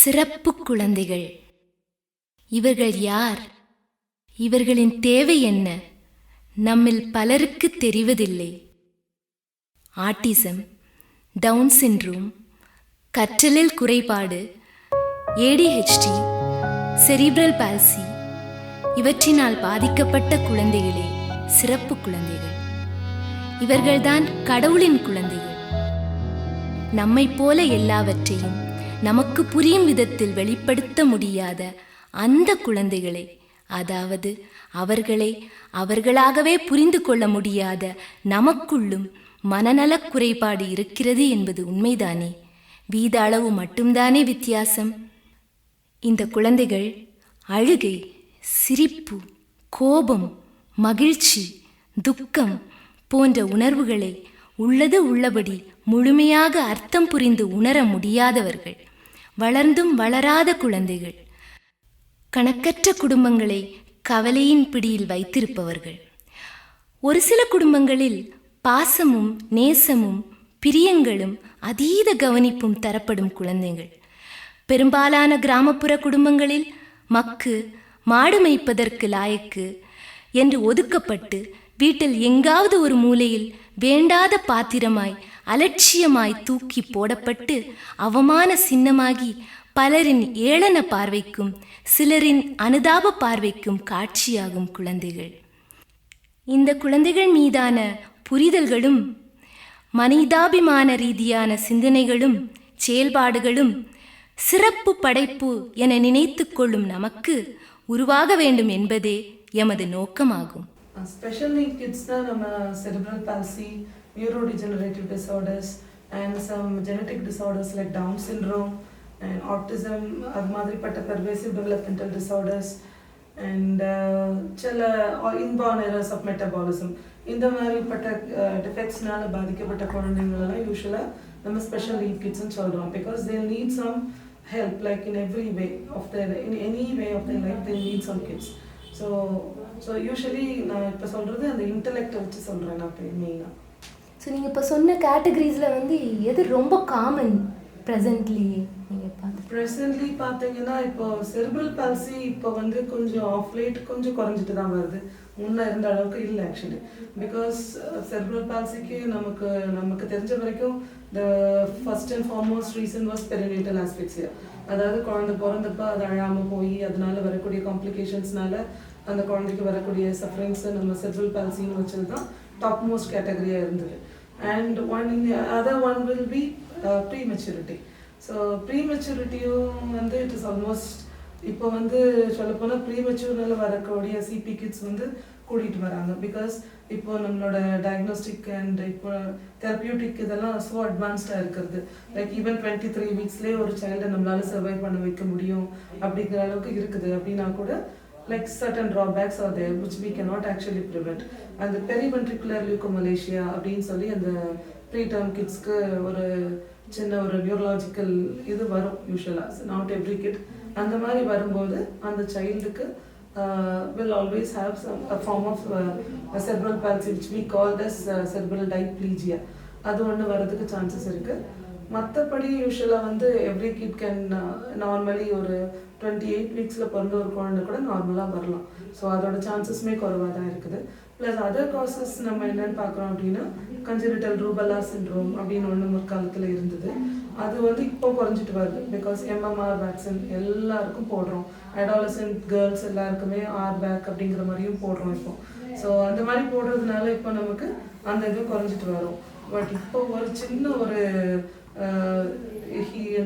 சிறப்பு குழந்தைகள். இவர்கள் யார்? இவர்களின் தேவை என்ன? நம்மில் பலருக்கு தெரிவதில்லை. ஆட்டிசம், டவுன் சிண்ட்ரோம், கற்றலில் குறைபாடு, ADHD, செரிப்ரல் பால்சி இவற்றினால் பாதிக்கப்பட்ட குழந்தைகளே சிறப்பு குழந்தைகள். இவர்கள்தான் கடவுளின் குழந்தைகள். நம்மைப் போல எல்லாவற்றையும் நமக்கு புரியும் விதத்தில் வெளிப்படுத்த முடியாத அந்த குழந்தைகளை, அதாவது அவர்களை அவர்களாகவே புரிந்து கொள்ள முடியாத நமக்குள்ளும் மனநலக் குறைபாடு இருக்கிறது என்பது உண்மைதானே? வீத அளவு மட்டும்தானே வித்தியாசம். இந்த குழந்தைகள் அழுகை, சிரிப்பு, கோபம், மகிழ்ச்சி, துக்கம் போன்ற உணர்வுகளை உள்ளது உள்ளபடி முழுமையாக அர்த்தம் புரிந்து உணர முடியாதவர்கள், வளர்ந்தும் வளராத குழந்தைகள், கணக்கற்ற குடும்பங்களை கவலையின் பிடியில் வைத்திருப்பவர்கள். ஒரு சில குடும்பங்களில் பாசமும் நேசமும் பிரியங்களும் அதீத கவனிப்பும் தரப்படும் குழந்தைகள். பெரும்பாலான கிராமப்புற குடும்பங்களில் மக்கு, மாடு மேய்ப்பதற்கு லாயக்கு என்று ஒதுக்கப்பட்டு வீட்டில் எங்காவது ஒரு மூலையில் வேண்டாத பாத்திரமாய் அலட்சியமாய் தூக்கி போடப்பட்டு அவமான சின்னமாகி பலரின் ஏளன பார்வைக்கும் சிலரின் அனுதாப பார்வைக்கும் காட்சியாகும் குழந்தைகள். இந்த குழந்தைகள் மீதான புரிதல்களும் மனிதாபிமான ரீதியான சிந்தனைகளும் செயல்பாடுகளும் சிறப்பு படைப்பு என நினைத்து கொள்ளும் நமக்கு உருவாக வேண்டும் என்பதே எமது நோக்கமாகும். Special need kids தான் நம்ம cerebral palsy, neurodegenerative disorders and some genetic disorders like Down syndrome and autism, அது மாதிரிப்பட்ட pervasive developmental disorders and சில inborn errors of metabolism, இந்த மாதிரிப்பட்ட defectsனால பாதிக்கப்பட்ட குழந்தைங்களெல்லாம் யூஸ்வலாக நம்ம ஸ்பெஷல் நீட் கிட்ஸ்ன்னு சொல்கிறோம். Because they need some help like in every way of their, in any way of their life they need some kids. So usually நான் இப்போ சொல்கிறது அந்த இன்டெலெக்டை வச்சு சொல்கிறேன் நான் இப்போ மெயினாக. ஸோ நீங்கள் இப்போ சொன்ன கேட்டகரிஸில் எது ரொம்ப காமன் ப்ரெசன்ட்லி நீங்கள் ப்ரெசன்ட்லி பார்த்தீங்கன்னா இப்போ செரிப்ரல் பால்சி இப்போ கொஞ்சம் ஆஃப் லேட் கொஞ்சம் குறைஞ்சிட்டு தான் வருது. முன்னே இருந்த அளவுக்கு இல்லை ஆக்சுவலி. பிகாஸ் செரிப்ரல் பால்சிக்கு நமக்கு தெரிஞ்ச வரைக்கும் the first and foremost reason was perinatal asphyxia. அதாவது குழந்தை பிறந்தப்போ அது அழாமல் போய் அதனால வரக்கூடிய காம்ப்ளிகேஷன்ஸ்னால அந்த குழந்தைக்கு வரக்கூடிய சஃபரிங்ஸை நம்ம செரிப்ரல் பால்சின்னு வச்சது தான் டாப் மோஸ்ட் கேட்டகரியாக இருந்தது. And other one will be prematurity. So ப்ரீமெச்சூரிட்டியும் இட் இஸ் ஆல்மோஸ்ட் இப்போ சொல்லப்போனால் ப்ரீமெச்சூர்னால வரக்கூடிய சிபி கிட்ஸ் கூட்டிகிட்டு வராங்க. பிகாஸ் இப்போ நம்மளோட டயக்னோஸ்டிக் அண்ட் இப்போ தெரப்பியூட்டிக் இதெல்லாம் ஸோ அட்வான்ஸ்டாக இருக்கிறது. லைக் ஈவன் 23 வீக்ஸ்லேயே ஒரு சைல்டை நம்மளால சர்வை பண்ண வைக்க முடியும் அப்படிங்கிற அளவுக்கு இருக்குது. அப்படின்னா கூட like certain drawbacks are there which we cannot actually prevent. And the periventricular leukomalacia அப்படின்னு சொல்லி அந்த ப்ரீடர்ம் கிட்ஸ்க்கு ஒரு சின்ன ஒரு நியூரலாஜிக்கல் இது வரும் யூஸ்வலாக, நாட் எவ்ரி கிட். அந்த மாதிரி வரும்போது அந்த சைல்டுக்கு will always have some a form of cerebral palsy which we call as cerebral diplegia. அது ஒன்று வரதுக்கு சான்சஸ் இருக்குது. மற்றபடி யூஸ்வலாக எவ்ரி கிட் கேன் நார்மலி ஒரு 28 வீக்ஸில் பிறந்த ஒரு குழந்தை கூட நார்மலாக வரலாம். ஸோ அதோட சான்சஸ்மே குறைவாக தான் இருக்குது. ப்ளஸ் அதர் காசஸ் நம்ம என்னென்னு பார்க்குறோம் அப்படின்னா கன்ஜெனிட்டல் ரூபல்லா சிண்ட்ரோம் அப்படின்னு ஒன்று முற்காலத்தில் இருந்தது. அது இப்போ குறைஞ்சிட்டு வருது. பிகாஸ் MMR வேக்சின் எல்லாருக்கும் போடுறோம். அடாலசன்ட் கேர்ள்ஸ் எல்லாருக்குமே ஆர்பேக் அப்படிங்கிற மாதிரியும் போடுறோம் இப்போ. ஸோ அந்த மாதிரி போடுறதுனால இப்போ நமக்கு அந்த இது குறைஞ்சிட்டு வரும். பட் இப்போ ஒரு சின்ன ஒரு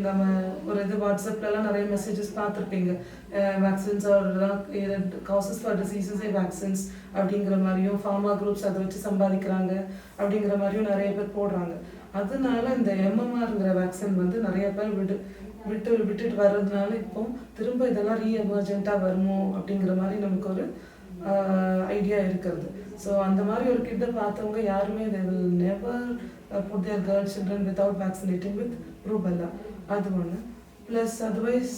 நம்ம ஒரு இது வாட்ஸ்அப்லலாம் நிறைய மெசேஜஸ் பார்த்துருப்பீங்க. வேக்சின்ஸ் காசஸ் ஃபார் டிசீசஸே வேக்சின்ஸ் அப்படிங்கிற மாதிரியும் ஃபார்மா குரூப்ஸ் அதை வச்சு சம்பாதிக்கிறாங்க அப்படிங்கிற மாதிரியும் நிறைய பேர் போடுறாங்க. அதனால இந்த MMRங்கிற வேக்சின் நிறைய பேர் விட்டுட்டு வர்றதுனால இப்போ திரும்ப இதெல்லாம் ரீஎமர்ஜென்ட்டாக வருமோ அப்படிங்கிற மாதிரி நமக்கு ஒரு ஐடியா இருக்கிறது. ஸோ அந்த மாதிரி ஒரு கிட்ட பார்த்தவங்க யாருமே they will never put their girl children without vaccinating with rubella. அது ஒன்று. ப்ளஸ் அதர்வைஸ்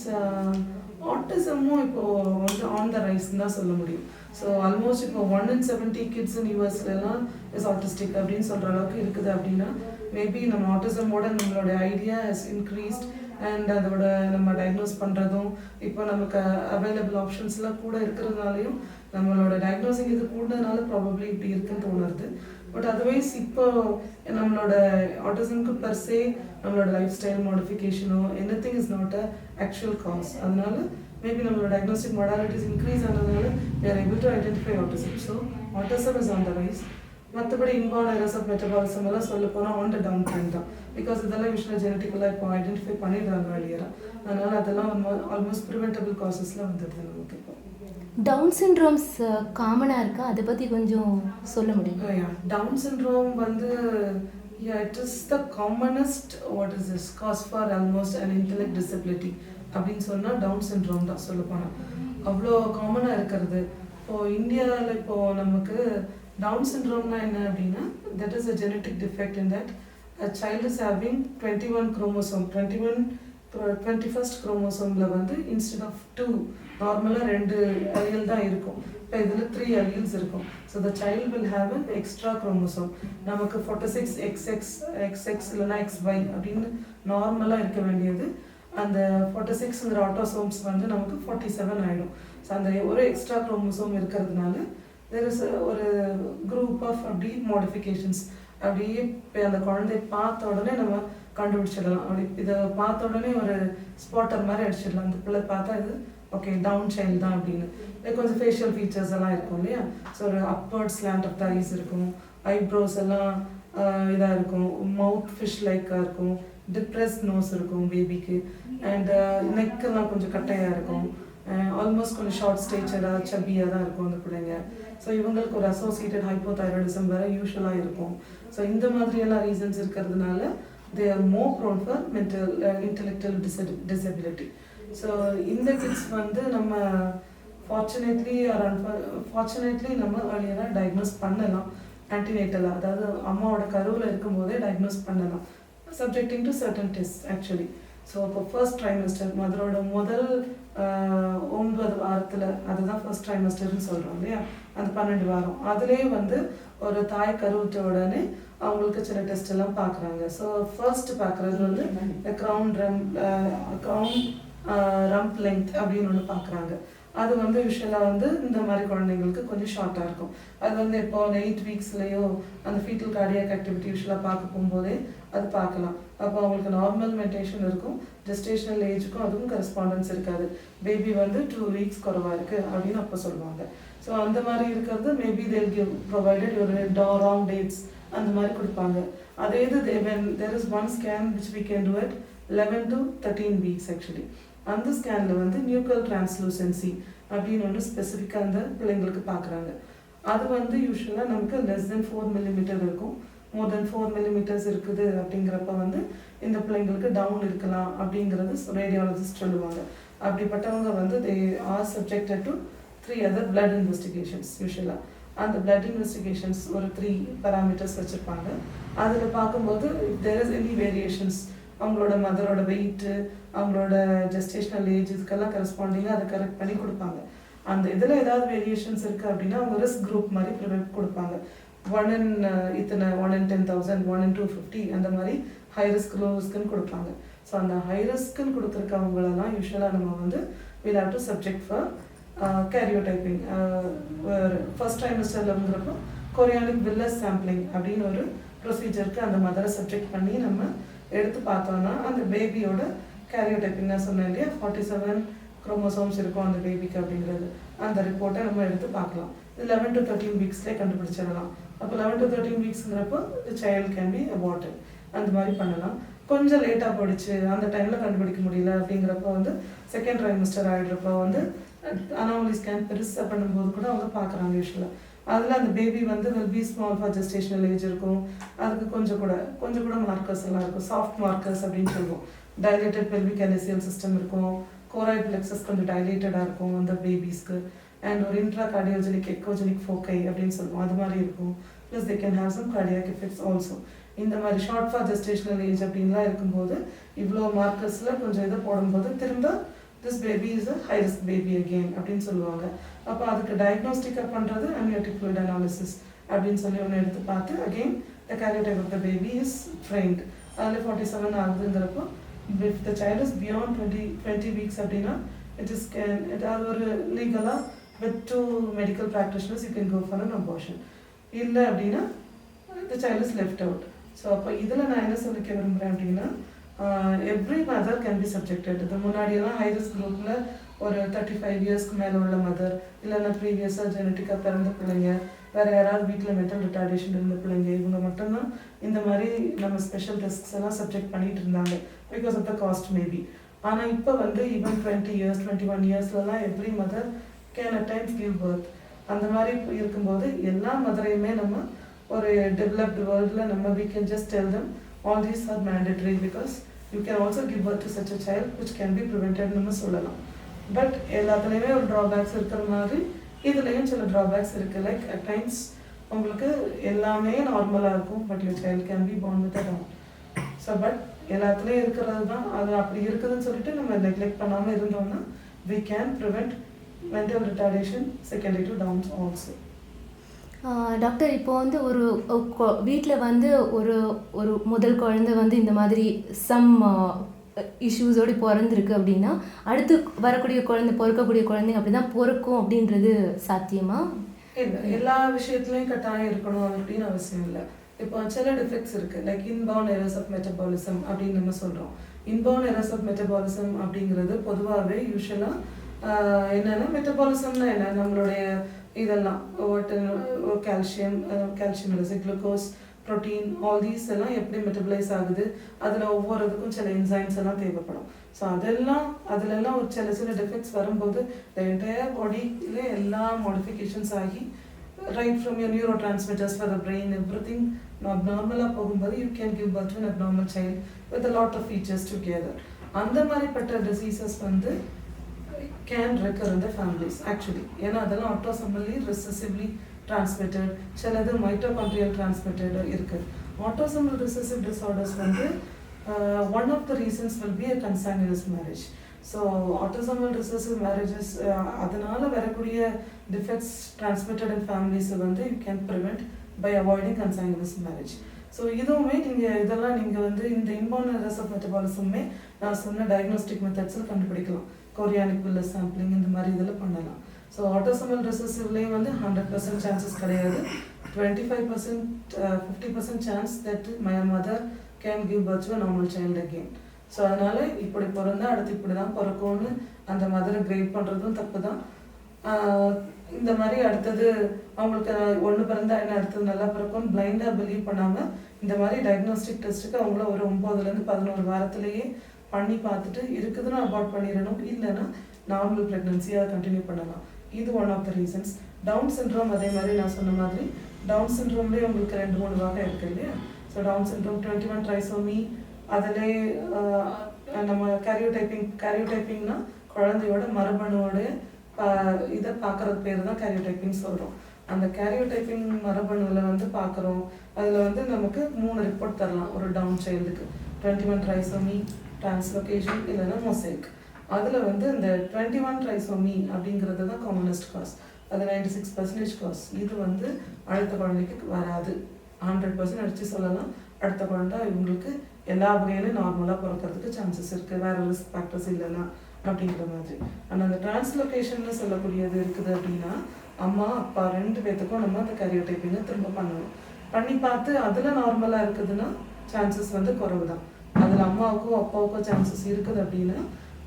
ஆட்டிசமும் இப்போது ஆன் த ரைஸ்ன்னு தான் சொல்ல முடியும். ஸோ ஆல்மோஸ்ட் இப்போ 1 in 70 கிட்ஸ் இன் யூஎஸ்லாம் இஸ் ஆட்டிஸ்டிக் அப்படின்னு சொல்கிற அளவுக்கு இருக்குது. அப்படின்னா மேபி நம்ம ஆட்டிசமோட நம்மளோட ஐடியா இஸ் இன்க்ரீஸ்ட் அண்ட் அதோட நம்ம டயக்னோஸ் பண்ணுறதும் இப்போ நமக்கு அவைலபிள் ஆப்ஷன்ஸ்லாம் கூட இருக்கிறதுனாலையும் நம்மளோட டயக்னோசிங் இது கூடனால ப்ராபப்ளி இப்படி இருக்குன்னு தோணுது. பட் அதர்வைஸ் இப்போ நம்மளோட ஆட்டிசம்க்கு பர்சே நம்மளோட லைஃப் ஸ்டைல் மாடிஃபிகேஷனோ anything is not a actual cause. அதனால மேபி நம்மளோட டயக்னோஸ்டிக் மாடாலிட்டிஸ் இன்க்ரீஸ் ஆனதுனால we are able to identify autism. So autism is on the rise. மற்றபடி இன்பார்ன் எரர்ஸ் ஆஃப் மெட்டபாலிசம் எல்லாம் சொல்ல போனால் ஆன் த டவுன் ட்ரெண்ட் தான். Because இதெல்லாம் யூஸ்வலாக ஜெனட்டிக்கலாக இப்போ ஐடென்டிஃபை பண்ணிடுறாங்க வெளியேறா. அதனால் அதெல்லாம் ஆல்மோஸ்ட் ப்ரிவென்டபிள் காசஸில் வந்துடுது நமக்கு இப்போ. டவுன் சிண்ட்ரோம்ஸ் காமனாக இருக்கா, அதை பற்றி கொஞ்சம் சொல்ல முடியும்? டவுன் சிண்ட்ரோம் வந்து it is the commonest cause for almost an intellect disability அப்படின்னு சொன்னால் டவுன் சிண்ட்ரோம் தான் சொல்ல போனால். அவ்வளோ காமனாக இருக்கிறது. இப்போது இந்தியாவில் இப்போது நமக்கு டவுன் சிண்ட்ரோம்னா என்ன அப்படின்னா, that is a genetic defect in that a child is having 21 chromosome 21st குரோமோசோமில் வந்து இன்ஸ்டெட் ஆஃப் 2 நார்மலாக 2 அலியல் தான் இருக்கும். இப்போ இதில் 3 அலியல்ஸ் இருக்கும். So the child will have an extra chromosome. நமக்கு 46XX இல்லைனா XY அப்படின்னு நார்மலாக இருக்க வேண்டியது அந்த 46ங்கிற ஆட்டோசோம்ஸ் வந்து நமக்கு 47 ஆகிடும். ஸோ அந்த ஒரு எக்ஸ்ட்ரா குரோமோசோம் இருக்கிறதுனால there is ஒரு குரூப் ஆஃப் அப்படி மாடிஃபிகேஷன்ஸ் அப்படியே அந்த குழந்தைய பார்த்த உடனே நம்ம கண்டுபிடிச்சிடலாம். அப்படி இதை பார்த்த உடனே ஒரு ஸ்பாட்டர் மாதிரி அடிச்சிடலாம். அந்த பிள்ளை பார்த்தா இது ஓகே டவுன் சைல்டு தான் அப்படின்னு. கொஞ்சம் ஃபேஷியல் ஃபீச்சர்ஸ் எல்லாம் இருக்கும் இல்லையா. ஸோ ஒரு upward slant of the eyes இருக்கும், ஐப்ரோஸ் எல்லாம் இதாக இருக்கும், மவுத் ஃபிஷ் லைக்காக இருக்கும், டிப்ரெஸ் நோஸ் இருக்கும் பேபிக்கு, அண்ட் நெக்கெல்லாம் கொஞ்சம் கட்டையாக இருக்கும், ஆல்மோஸ்ட் கொஞ்சம் ஷார்ட் ஸ்டேச்சராக சப்பியாக தான் இருக்கும் அந்த பிள்ளைங்க. ஸோ இவங்களுக்கு ஒரு அசோசியேட்டட் ஹைப்போதைராய்டிசம் வேறு யூஸ்வலாக இருக்கும். ஸோ இந்த மாதிரியெல்லாம் ரீசன்ஸ் இருக்கிறதுனால they are more prone for intellectual disability. So இந்த கிட்ஸ் வந்து நம்ம ஃபார்ச்சுனேட்லி நம்ம earlier டயக்னோஸ் பண்ணலாம் ஆன்டினேட்டலாக, அதாவது அம்மாவோட கருவில் இருக்கும்போதே டயக்னோஸ் பண்ணலாம் subjecting to certain test actually. So இப்போ ஃபர்ஸ்ட் ட்ரைமஸ்டர் மதரோட முதல் 9 வாரத்தில் அதுதான் ஃபர்ஸ்ட் ட்ரைமஸ்டர்னு சொல்கிறோம் இல்லையா, அந்த 12 வாரம் அதுலேயே வந்து ஒரு தாய் கருவுற்ற உடனே அவங்களுக்கு சில டெஸ்ட் எல்லாம் பார்க்குறாங்க. ஸோ ஃபர்ஸ்ட் பார்க்குறது வந்து க்ரௌன் ரம்ப் லெங்த் அப்படின்னு ஒன்று பார்க்குறாங்க. அது வந்து யூஸ்வலாக வந்து இந்த மாதிரி குழந்தைங்களுக்கு கொஞ்சம் ஷார்ட்டாக இருக்கும். அது வந்து இப்போ 8 வீக்ஸ்லேயோ அந்த ஃபீட்டல் கார்டியாக் ஆக்டிவிட்டி யூஸ்வலாக பார்க்க போகும்போதே அது பார்க்கலாம். அப்போ அவங்களுக்கு நார்மல் மென்டேஷன் இருக்கும், ஜெஸ்டேஷனல் ஏஜுக்கும் அதுவும் கரெஸ்பாண்டன்ஸ் இருக்காது. பேபி வந்து 2 வீக்ஸ் குறைவாக இருக்குது அப்படின்னு அப்போ சொல்லுவாங்க. ஸோ அந்த மாதிரி இருக்கிறது மேபி தேல் கிவ் ப்ரொவைடட் ஒரு ராங் டேட்ஸ் அந்த மாதிரி கொடுப்பாங்க. அதே இது there is one scan which we can do at 11 to 13 weeks actually. அந்த ஸ்கேனில் வந்து நியூக்ளியர் டிரான்ஸ்லூசன்சி அப்படின்னு ஒன்று ஸ்பெசிஃபிக்காக அந்த பிள்ளைங்களுக்கு பார்க்குறாங்க. அது வந்து யூஸ்வலாக நமக்கு less than 4 millimeter இருக்கும். more than 4 millimeters இருக்குது அப்படிங்கிறப்ப வந்து இந்த பிள்ளைங்களுக்கு டவுன் இருக்கலாம் அப்படிங்கிறது ரேடியாலஜிஸ்ட் சொல்லுவாங்க. அப்படிப்பட்டவங்க வந்து they are subjected to 3 other blood investigations யூஸ்வலாக. அந்த blood investigations ஒரு 3 parameters வச்சுருப்பாங்க. அதில் பார்க்கும்போது if there is any variations அவங்களோட மதரோட வெயிட்டு அவங்களோட ஜெஸ்டேஷனல் ஏஜ் இதுக்கெல்லாம் கரெஸ்பாண்டிங்காக அதை கரெக்ட் பண்ணி கொடுப்பாங்க. அந்த இதில் ஏதாவது வேரியேஷன்ஸ் இருக்குது அப்படின்னா அவங்க ரிஸ்க் குரூப் மாதிரி கொடுப்பாங்க. 1 in 10,000 1 in 250 அந்த மாதிரி ஹை ரிஸ்க் லோ ரிஸ்க்குன்னு கொடுப்பாங்க. ஸோ அந்த ஹை ரிஸ்க்குன்னு கொடுத்துருக்கவங்களெல்லாம் யூஸ்வலாக நம்ம வந்து we'll have to subject for karyotyping. First ட்ரைமஸ்டர்லங்கிறப்போ கொரியானிக் வில்லஸ் சாம்பிளிங் அப்படின்னு ஒரு ப்ரொசீஜருக்கு அந்த மதரை சப்ஜெக்ட் பண்ணி நம்ம எடுத்து பார்த்தோன்னா அந்த பேபியோட கேரியோடைப்பிங் நான் சொன்னேன் இல்லையா 47 குரோமோசோம்ஸ் இருக்கும் அந்த பேபிக்கு அப்படிங்கிறது. அந்த ரிப்போர்ட்டை நம்ம எடுத்து பார்க்கலாம். இது 11 to 13 வீக்ஸ்லேயே கண்டுபிடிச்சிடலாம். அப்போ 11 to 13 வீக்ஸ்ங்கிறப்போ the child can be aborted அந்த மாதிரி பண்ணலாம். கொஞ்சம் லேட்டாக போயிடுச்சு அந்த டைமில் கண்டுபிடிக்க முடியல அப்படிங்கிறப்ப வந்து செகண்ட் ட்ரைமஸ்டர் ஆகிடுறப்போ வந்து அனாமலி ஸ்கேன் பெருசாக பண்ணும்போது கூட அவங்க பார்க்குறாங்க யூஸ்வலாக. அதில் அந்த பேபி வந்து will be small for gestational age இருக்கும். அதுக்கு கொஞ்சம் கூட மார்க்கர்ஸ் எல்லாம் இருக்கும், சாஃப்ட் மார்க்கர்ஸ் அப்படின்னு சொல்லுவோம். டைலேட்டட் பெல்விக் அனசியல் சிஸ்டம் இருக்கும், கோராய்ட் பிளெக்ஸஸ் கொஞ்சம் டைலேட்டடாக இருக்கும் அந்த பேபிஸ்க்கு, அண்ட் ஒரு இன்ட்ரா கார்டியோஜெனிக் எக்கோஜெனிக் ஃபோக்கை அப்படின்னு சொல்லுவோம் அது மாதிரி இருக்கும். Plus they can have some cardiac effects also. இந்த மாதிரி ஷார்ட் ஃபார் ஜெஸ்டேஷனல் ஏஜ் அப்படின்லாம் இருக்கும்போது இவ்வளோ மார்க்கர்ஸில் கொஞ்சம் இதை போடும்போது திரும்ப this baby is a high risk baby again அப்படின்னு சொல்லுவாங்க. அப்போ அதுக்கு டயக்னோஸ்டிக்காக பண்ணுறது amniotic fluid analysis அப்படின்னு சொல்லி ஒன்று எடுத்து பார்த்து again the karyotype of the baby is framed. அதில் 47 ஆகுதுங்கிறப்போ if the child is beyond 20 weeks அப்படின்னா அது ஒரு லீகலாக with 2 medical practitioners you can go for an abortion. இல்லை அப்படின்னா the child is left out. So அப்போ இதில் நான் என்ன சொல்லிக்க விரும்புகிறேன் அப்படின்னா every mother can be subjected. இது முன்னாடியெல்லாம் ஹை ரிஸ்க் குரூப்பில் ஒரு 35 இயர்ஸ்க்கு மேலே உள்ள மதர், இல்லைன்னா ப்ரீவியஸாக ஜெனட்டிக்காக பிறந்த பிள்ளைங்க, வேறு யாராவது வீட்டில் மென்டல் ரிட்டார்டேஷன் இருந்த பிள்ளைங்க, இவங்க மட்டும்தான் இந்த மாதிரி நம்ம ஸ்பெஷல் டெஸ்ட்ஸ் எல்லாம் சப்ஜெக்ட் பண்ணிட்டு இருந்தாங்க because of the cost maybe. ஆனால் இப்போ வந்து ஈவன் 20 இயர்ஸ் 21 இயர்ஸ்லலாம் every mother can at times give birth. அந்த மாதிரி இருக்கும்போது எல்லா மதரையுமே நம்ம ஒரு டெவலப்டு வேர்ல்டில் நம்ம we can just tell them all these are mandatory because you can also give birth to such a child which can be prevented நம்ம சொல்லலாம். பட் எல்லாத்துலேயுமே ஒரு ட்ராபேக்ஸ் இருக்கிற மாதிரி இதுலேயும் சில ட்ராபேக்ஸ் இருக்குது. லைக் அட் டைம்ஸ் உங்களுக்கு எல்லாமே நார்மலாக இருக்கும் but your child can be born with a down. So but எல்லாத்துலேயும் இருக்கிறது தான் அது அப்படி இருக்குதுன்னு சொல்லிட்டு நம்ம நெக்லெக்ட் பண்ணாமல் இருந்தோம்னா we can prevent mental retardation secondary to downs also. Doctor, இப்போ வந்து ஒரு வீட்டில் வந்து ஒரு ஒரு முதல் குழந்தை வந்து இந்த மாதிரி சம் இஷ்யூஸோடு பிறந்திருக்கு அப்படின்னா அடுத்து வரக்கூடிய பிறக்கக்கூடிய குழந்தைங்க அப்படி தான் பிறக்கும் அப்படின்றது சாத்தியமா? இல்லை, எல்லா விஷயத்துலையும் கட்டாயம் இருக்கணும் அப்படின்னு அவசியம் இல்லை. இப்போ சில டிஃபெக்ட்ஸ் இருக்குது. Like inborn errors of metabolism அப்படின்னு நம்ம சொல்கிறோம். இன்பவுண்ட் எரர்ஸ் ஆஃப் மெட்டபாலிசம் அப்படிங்கிறது பொதுவாகவே யூஸ்வலாக என்னென்னா மெட்டபாலிசம்னா என்ன, நம்மளுடைய இதெல்லாம் calcium glucose protein all these எல்லாம் எப்படி மெட்டபலைஸ் ஆகுது, அதில் ஒவ்வொரு இதுக்கும் சில என்சைம்ஸ் எல்லாம் தேவைப்படும். ஸோ அதிலெல்லாம் ஒரு சில டிஃபெக்ட்ஸ் வரும்போது த என்டையர் பாடியில எல்லா மாடிஃபிகேஷன்ஸ் ஆகி right from your neurotransmitters for the brain everything நார்மலாக போகும்போது you can give birth to an abnormal child with a lot of features together. அந்த மாதிரிப்பட்ட டிசீசஸ் வந்து can recur in the families actually. ஏன்னா அதெல்லாம் autosomally recessively transmitted, சிலது mitochondrial transmitted இருக்குது. Autosomal recessive disorders வந்து one of the reasons will be a consanguineous marriage. So autosomal recessive marriages அதனால வரக்கூடிய defects transmitted in families வந்து you can prevent by avoiding consanguineous marriage. So இதுவுமே இதெல்லாம் நீங்கள் வந்து இந்த இன்பவுண்ட் எரர்ஸ் ஆஃப் மெட்டபாலிசமே நான் சொன்ன டயக்னோஸ்டிக் மெத்தட்ஸில் கண்டுபிடிக்கலாம். கொரியானிக் பில்லர் சாம்பிளிங் இந்த மாதிரி இதில் பண்ணலாம். ஸோ ஆட்டோசோமல் ரிசெசிவ்லேயும் வந்து 100% சான்சஸ் கிடையாது. 25% 50% chance that my mother can give birth to a normal child again. So அதனால் இப்படி பிறந்தா அடுத்து இப்படி தான் பிறக்கும்னு அந்த மதரை கிரேட் பண்ணுறதும் தப்பு தான். இந்த மாதிரி அடுத்தது அவங்களுக்கு ஒன்று பிறந்தா என்ன அடுத்தது நல்லா பிறக்கும்னு பிளைண்டாக பிலீவ் பண்ணாமல் இந்த மாதிரி டயக்னோஸ்டிக் டெஸ்ட்டுக்கு அவங்கள ஒரு 9லேருந்து 11 வாரத்திலேயே பண்ணி பார்த்துட்டு இருக்குதுன்னா அபார்ட் பண்ணிடணும், இல்லைன்னா நார்மல் ப்ரெக்னன்சியாக கண்டினியூ பண்ணலாம். இது one of the reasons. Down syndrome அதே மாதிரி நான் சொன்ன மாதிரி டவுன் சிண்ட்ரோம்லேயே உங்களுக்கு 2-3 வகை இருக்குது இல்லையா. ஸோ டவுன் சிண்ட்ரோம் 21 ட்ரைசோமி, அதிலே நம்ம கேரியோடைப்பிங்னா குழந்தையோட மரபணுவோட இதை பார்க்குறது பேர் தான் கேரியோடைப்பிங் சொல்கிறோம். அந்த கேரியோடைப்பிங் மரபணுவில் வந்து பார்க்குறோம். அதில் வந்து நமக்கு 3 ரிப்போர்ட் தரலாம் ஒரு டவுன் சைல்டுக்கு. 21 ட்ரைசோமி, டிரான்ஸ்லொகேஷன் இல்லைன்னா மொசைக். அதில் வந்து இந்த 21 ட்ரைசோமி அப்படிங்கிறது தான் காமனஸ்ட் காஸ். அது 96% காஸ். இது வந்து அடுத்த குழந்தைக்கு வராது. 100% அடித்து சொல்லலாம் அடுத்த குழந்தை இவங்களுக்கு எல்லா வகையிலும் நார்மலாக பிறக்கிறதுக்கு சான்சஸ் இருக்குது, வேறு ரிஸ்க் ஃபேக்டர்ஸ் இல்லைன்னா அப்படிங்கிற மாதிரி. ஆனால் அந்த டிரான்ஸ்லொகேஷன்னு சொல்லக்கூடியது இருக்குது அப்படின்னா அம்மா அப்பா 2 பேர்த்துக்கும் நம்ம அந்த கேரியோடைப்பிங்கை திரும்ப பண்ணணும். பண்ணி பார்த்து அதில் நார்மலாக இருக்குதுன்னா சான்சஸ் வந்து குறைவு தான். அதில் அம்மாவுக்கும் அப்பாவுக்கும் சான்சஸ் இருக்குது அப்படின்னா